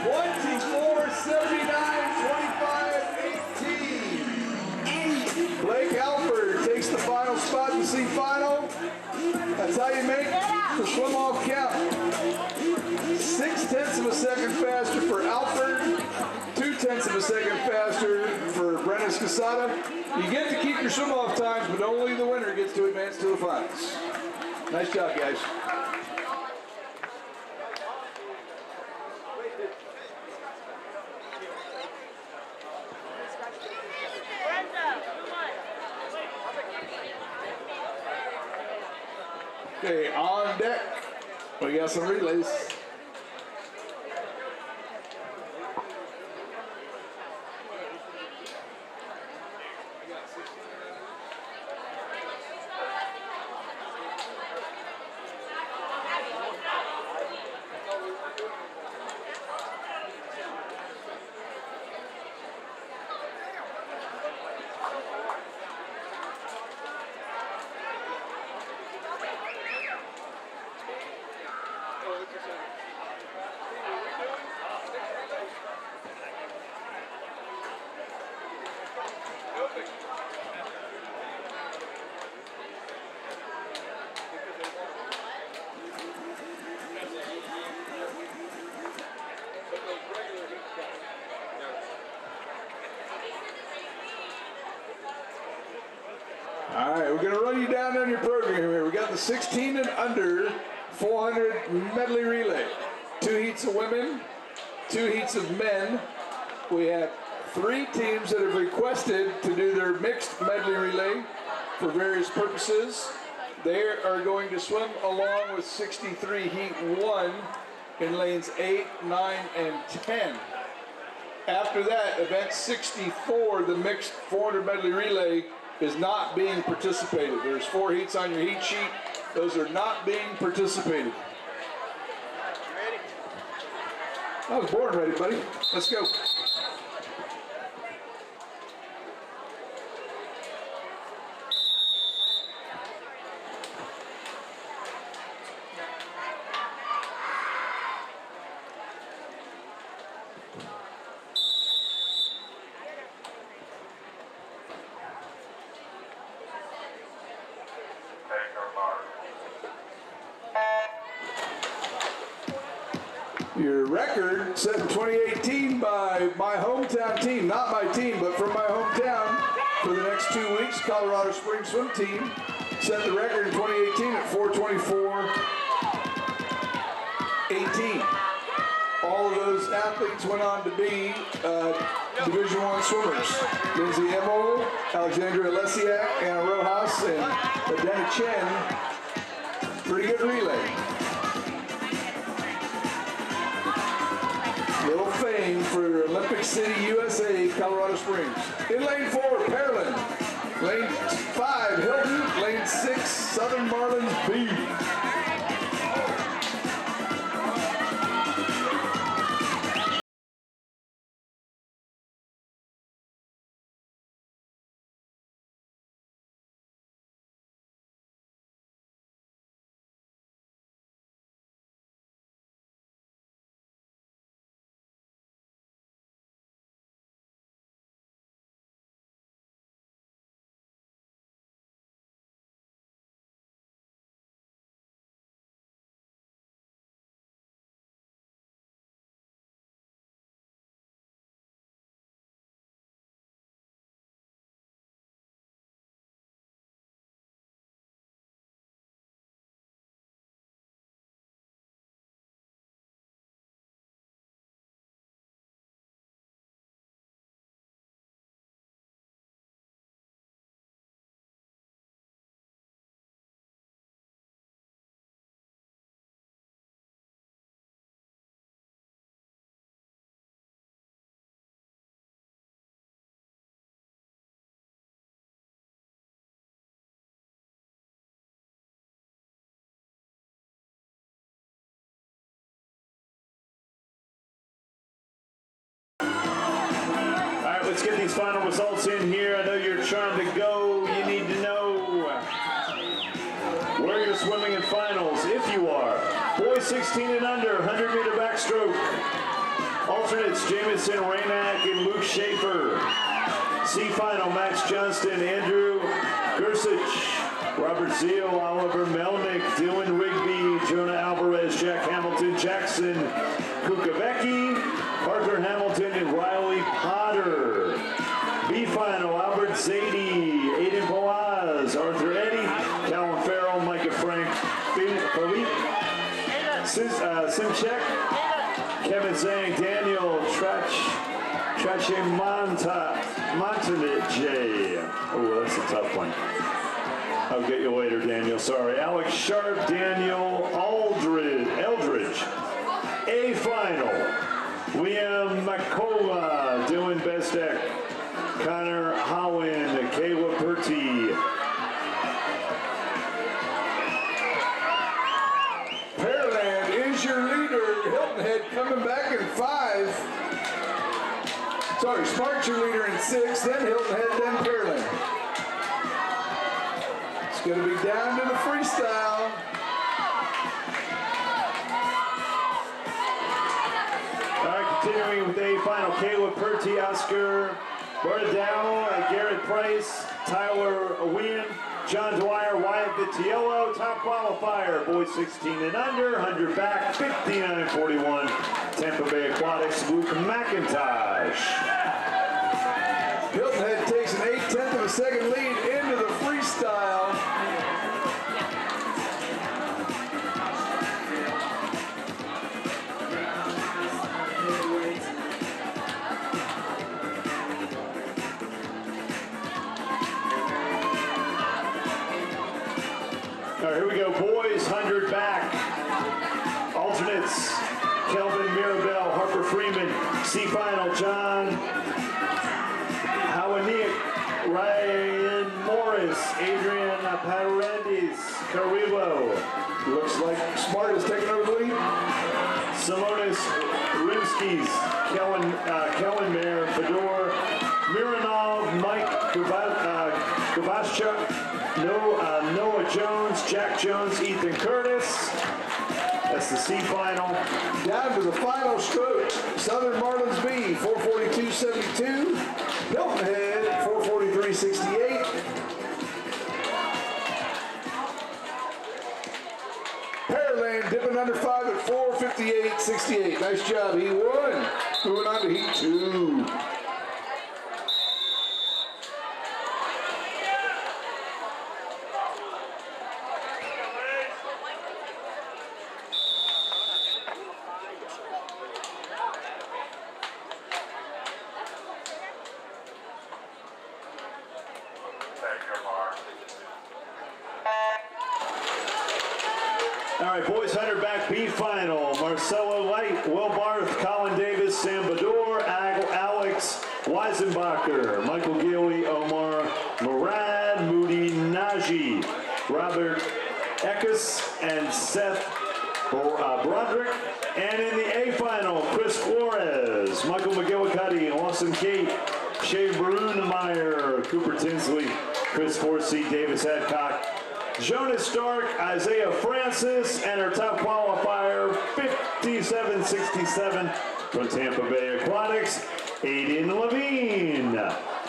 24, 79, 25, 18. Blake Alford takes the final spot in the C final. That's how you make the swim off count. 0.6 of a second faster for Alford, 0.2 of a second faster for Brennis Casada. You get to keep your swim off times, but only the winner gets to advance to the finals. Nice job, guys. Okay, on deck, we got some relays. All right, we're going to run you down on your program here. We got the 16 and under 400 medley relay. 2 heats of women, 2 heats of men. We have 3 teams that have requested to do their mixed medley relay for various purposes. They are going to swim along with 63 heat 1 in lanes 8, 9, and 10. After that, event 64, the mixed 400 medley relay, is not being participated. There's 4 heats on your heat sheet. Those are not being participated. I was born ready, buddy. Let's go. Your record set in 2018 by my hometown team, not my team, but from my hometown for the next 2 weeks. Colorado Springs swim team set the record in 2018 at 4:24.18. All of those athletes went on to be Division I swimmers. Lindsay Emil, Alexandra Lesiak, Anna Rojas, and Adena Chen. Pretty good relay. Little fame for Olympic City, USA, Colorado Springs. In lane 4, Pearland. Lane 5, Hilton. Lane 6, Southern Marlins B. let's get these final results in here. I know you're trying to go. You need to know where you're swimming in finals, if you are. Boys 16 and under, 100-meter backstroke. Alternates, Jamison Raynack and Luke Schaefer. C final, Max Johnston, Andrew Gersich, Robert Zeal, Oliver Melnick, Dylan Rigby, Jonah Alvarez, Jack Hamilton, Jackson Kukavecki, Parker Hamilton, and Riley Potter. B final, Albert Zadie, Aiden Boaz, Arthur Eddy, Calvin Farrell, Micah Frank, Philippe Simchek, Kevin Zhang, Daniel Trache Montanage. Oh, that's a tough one. I'll get you later, Daniel. Sorry. Alex Sharp, Daniel Eldridge. A final. Liam Makola, Dylan Bestek, Connor Holland, Kayla Purty. Pearland is your leader. Hilton Head coming back in 5. Sorry, Sparks your leader in 6, then Hilton Head, then Pearland. It's going to be down to the freestyle. All right, continuing with the final, Caleb Purty, Oscar Bardowell, Garrett Price, Tyler Wynn, John Dwyer, Wyatt Vitiello, top qualifier, boys 16 and under, 100 back, 59-41, Tampa Bay Aquatics, Luke McIntosh. Hilton Head takes an 8/10 of a second lead into the freestyle. All right, here we go, boys, 100 back. Alternates, Kelvin Mirabel, Harper Freeman. C final, John Howaniak, Ryan Morris, Adrian Patarandis, Carrillo. Looks like Smart is taking over the lead. Simonis Rimskis, Kellen Mayer, Fedor, Mironov, Mike Kvaschuk, Noah Jones, Jack Jones, Ethan Curtis. That's the C final. Down to the final stroke. Southern Marlins B, 442.72. Hilton Head, 443.68. Pearland dipping under 5 at 458.68. Nice job, he won. Moving on to heat 2. All right, boys, 100 back B final. Marcelo Light, Will Barth, Colin Davis, Sam Bador, Alex Weisenbacher, Michael Gilly, Omar Murad, Moody Naji, Robert Eckes, and Seth Broderick. And in the A final, Chris Flores, Michael McGillicuddy, Lawson Kate, Shay Brunemeyer, Cooper Tinsley, Chris Forsey, Davis Adcock, Jonas Stark, Isaiah Francis, and our top qualifier, 57.67 from Tampa Bay Aquatics, Aiden Levine.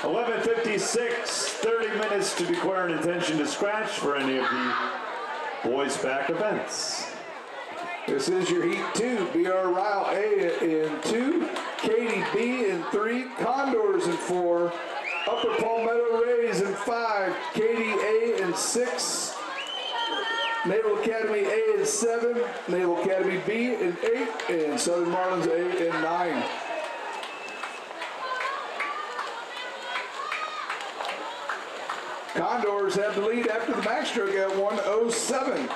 11:56, 30 minutes to declare an intention to scratch for any of the boys back events. This is your heat 2. B.R. Ryle A in 2, Katie B in 3, Condors in 4, Upper Palmetto Rays in 5, Katie A in 6, Naval Academy A in 7, Naval Academy B in 8, and Southern Marlins A in 9. Condors have the lead after the backstroke at 1:07.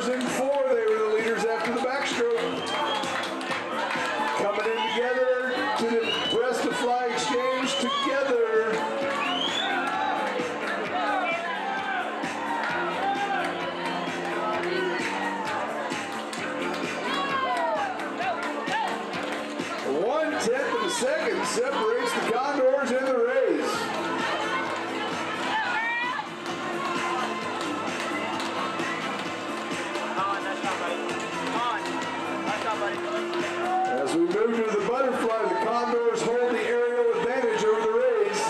Condors in 4. They were the leaders after the backstroke. Coming in together to the breast of fly exchange together. One-tenth of a second separates the Condors and the Rays. As we move to the butterfly, the Condors hold the aerial advantage over the Rays.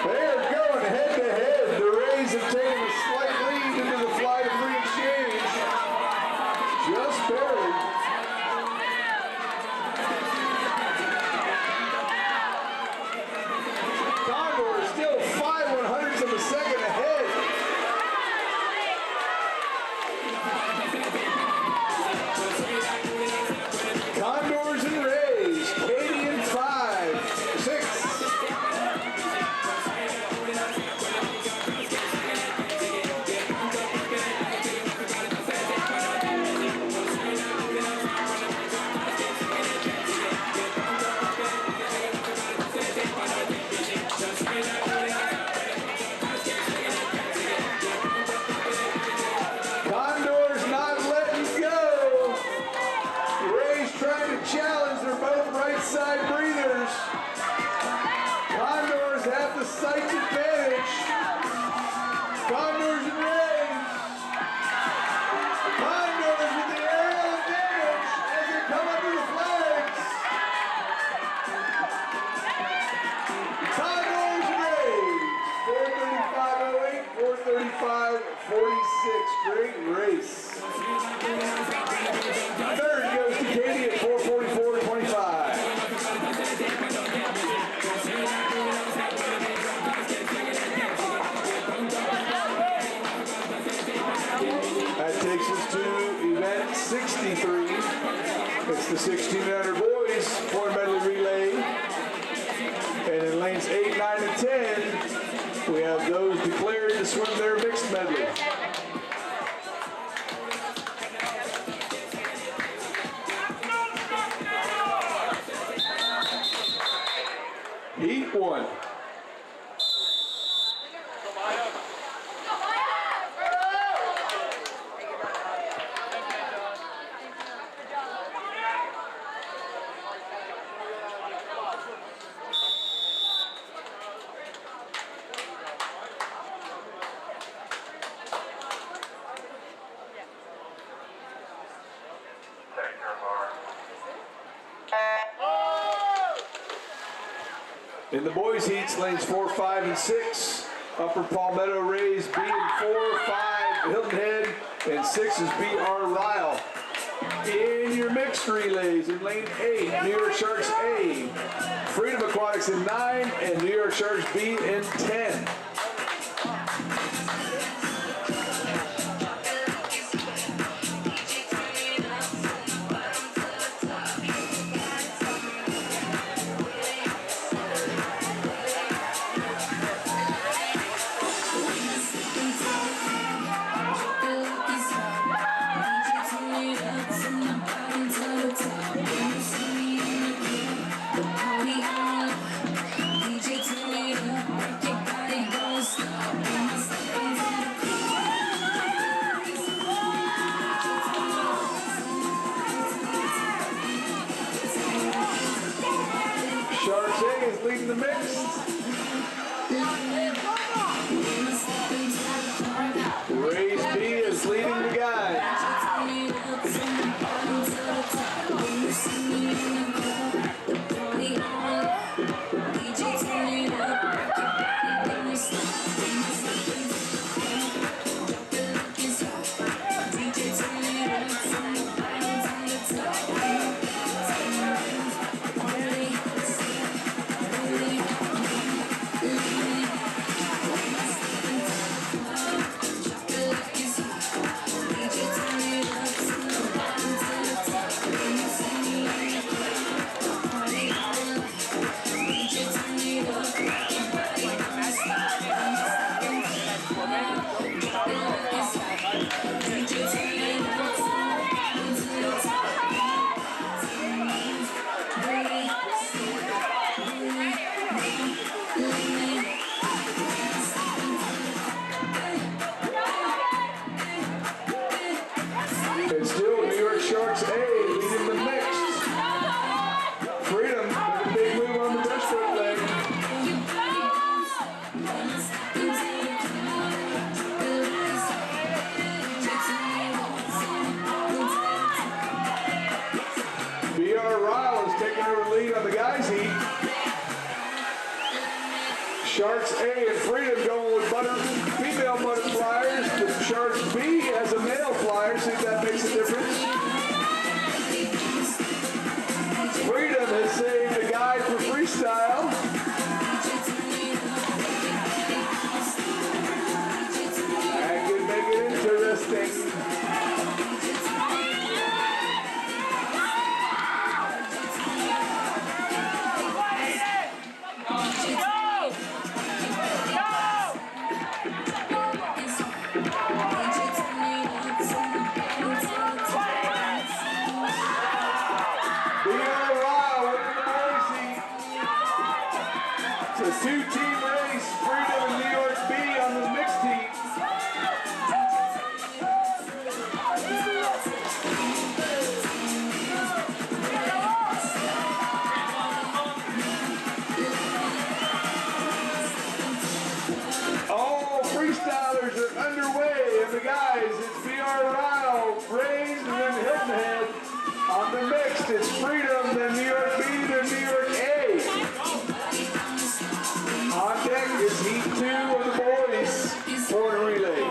They're going head to head. The Rays have taken a slight lead into the fly to free exchange. Just barely. Condors still 5/100ths of a second ahead. Condors and Rays, Katie in 5, 6. Condors not letting go. Rays trying to challenge. They're both right side breathers. Condors have the sights advantage. Condors and Rays. Condors with the aerial advantage as they come under the flags. Condors and Rays. 4:35.08, 4:35.46. Great race. Third goes to Katie at 4:44.25. That takes us to event 63. It's the 1600 boys 4 medley relay. And in lanes 8, 9, and 10, we have those declared to swim their mixed medley. Heat 1. In the boys' heats, lanes 4, 5, and 6, Upper Palmetto Rays B in 4, 5, Hilton Head, and 6 is BR Ryle. In your mixed relays, in lane 8, New York Sharks A, Freedom Aquatics in 9, and New York Sharks B in 10. Sharks A is leading the mix. Rays B is leading the guide. Sharks A and Freedom going with female butterflies. The Sharks B has a male flyer. See if that makes a difference. Freedom has saved a guy for freestyle. That could make it interesting. Two-team race, Freedom and New York B on the mixed team. All freestylers are underway, and the guys, it's BR Ryle, Rays, and then Hilton Head. On the mixed, it's Freedom, then New York B, then New York A. On deck is heat 2 of the boys for the relay.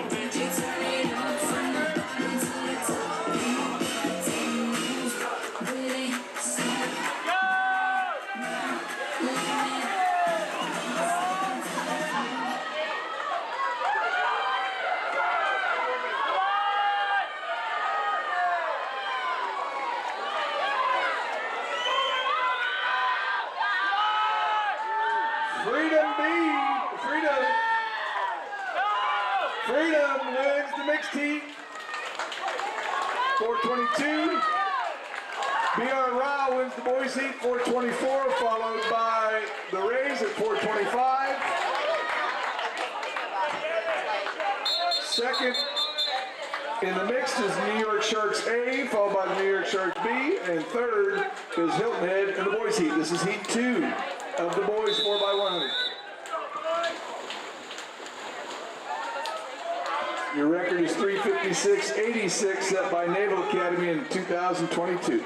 Freedom wins the mixed heat, 422. BR Ryle wins the boys heat, 424, followed by the Rays at 425. Second in the mixed is New York Sharks A, followed by the New York Sharks B, and third is Hilton Head in the boys heat. This is heat 2 of the boys 4x100. Your record is 356.86, set by Naval Academy in 2022.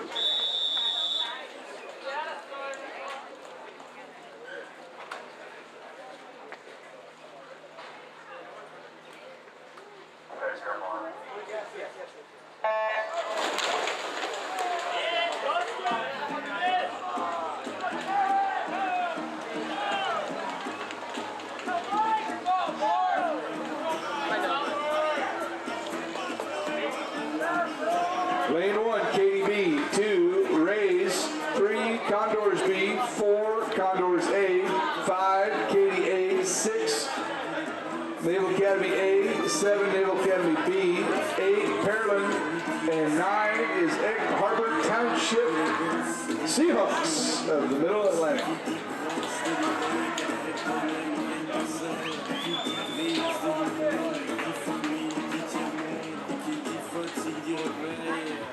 Lane 1, KDB, 2, Rays, 3, Condors B, 4, Condors A, 5, KDA, 6, Naval Academy A, 7, Naval Academy B, 8, Pearland, and 9 is Egg Harbor Township Seahawks of the Middle Atlantic.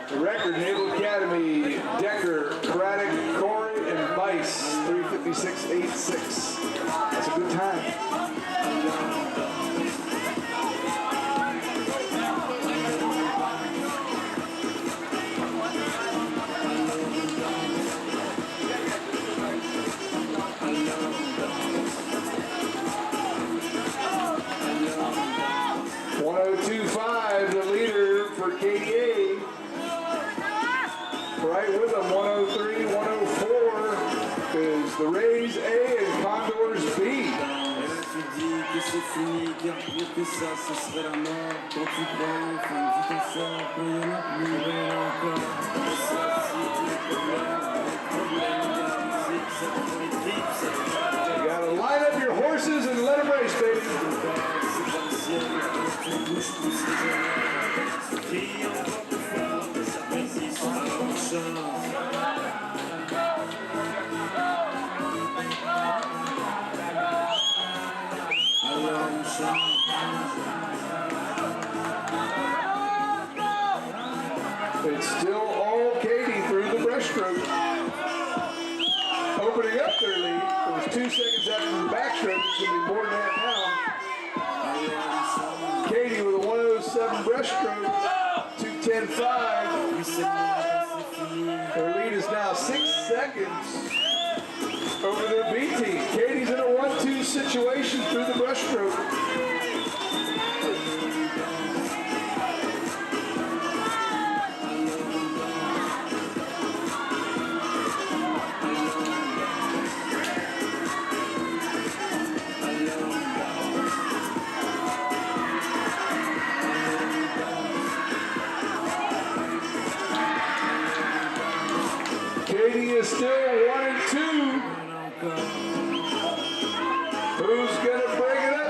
The record, Naval Academy, Decker, Craddock, Corey, and Vice, 356.86. That's a good time. The leader for KDA, right with them, 103, 104 is the Rays A and Condors B. You gotta line up your horses and let them race, baby. It's still all Katie through the breaststroke. Opening up their lead. It was 2 seconds after the backstroke. It's going to be more than that now. Katie with a 107 breaststroke. 2:10.5. Her lead is now 6 seconds over the B team. Katie's in a 1-2 situation through the brushstroke. Katie is still 1-2. Who's gonna break it up?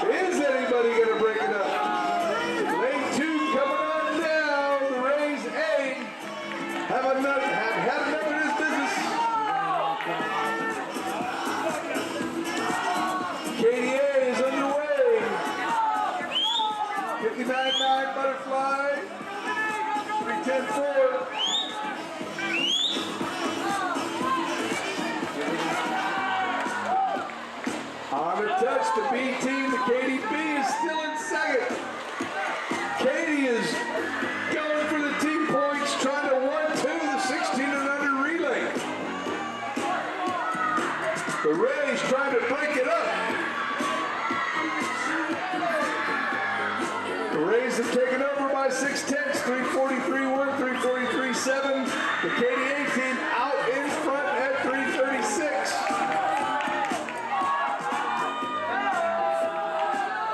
Is anybody gonna break it up? Lane 2 coming on down. The Rays A have had enough of this business. KDA is underway. 59-9 butterfly. 3-10-4. On the touch, the B team, the KDB is still in second. Katie is going for the team points, trying to 1-2 the 16 and under relay. The Rays trying to break it up. The Rays have taken over by 6/10, 343-1, 343-7. The KDA team out in front at 336.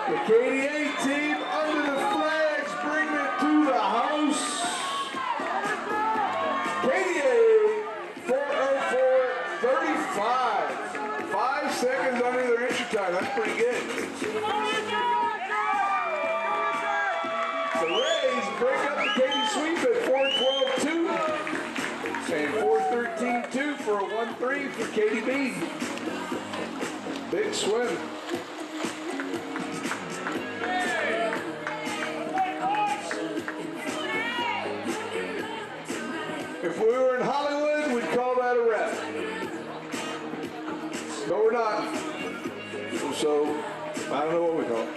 The KDA team under the flags bring it to the house. KDA 4:04.35. 5 seconds under their entry time. That's pretty good. The Rays break up the Katie sweep at 4:12.2 and 4:13.2 for a 1-3 for KDB. Big swim. If we were in Hollywood, we'd call that a wrap. But we're not. So, I don't know what we call it.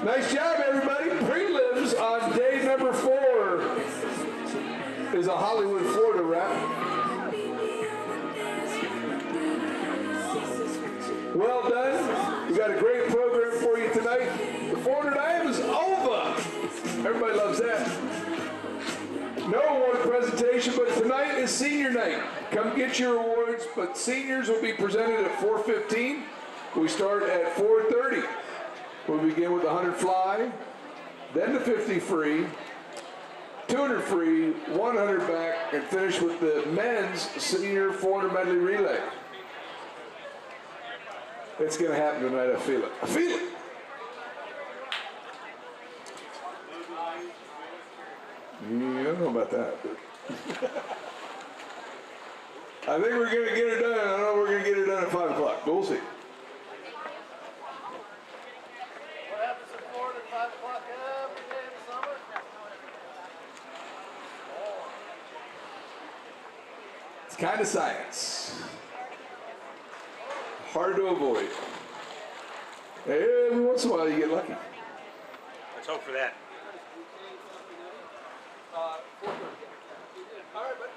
Nice job, everybody. Prelims on day number 4 is a Hollywood, Florida wrap. Well done. We got a great program for you tonight. The 400 IM is over. Everybody loves that. No award presentation, but tonight is senior night. Come get your awards, but seniors will be presented at 4:15. We start at 4:30. We'll begin with the 100 fly, then the 50 free, 200 free, 100 back, and finish with the men's senior 400 medley relay. It's going to happen tonight, I feel it. I feel it! Yeah, I don't know about that, but I think we're going to get it done. I don't know if we're going to get it done at 5 o'clock, but we'll see. What happens in Florida at 5 o'clock every day in the summer? It's kind of science. Hard to avoid. Every once in a while you get lucky. Let's hope for that. All right, buddy.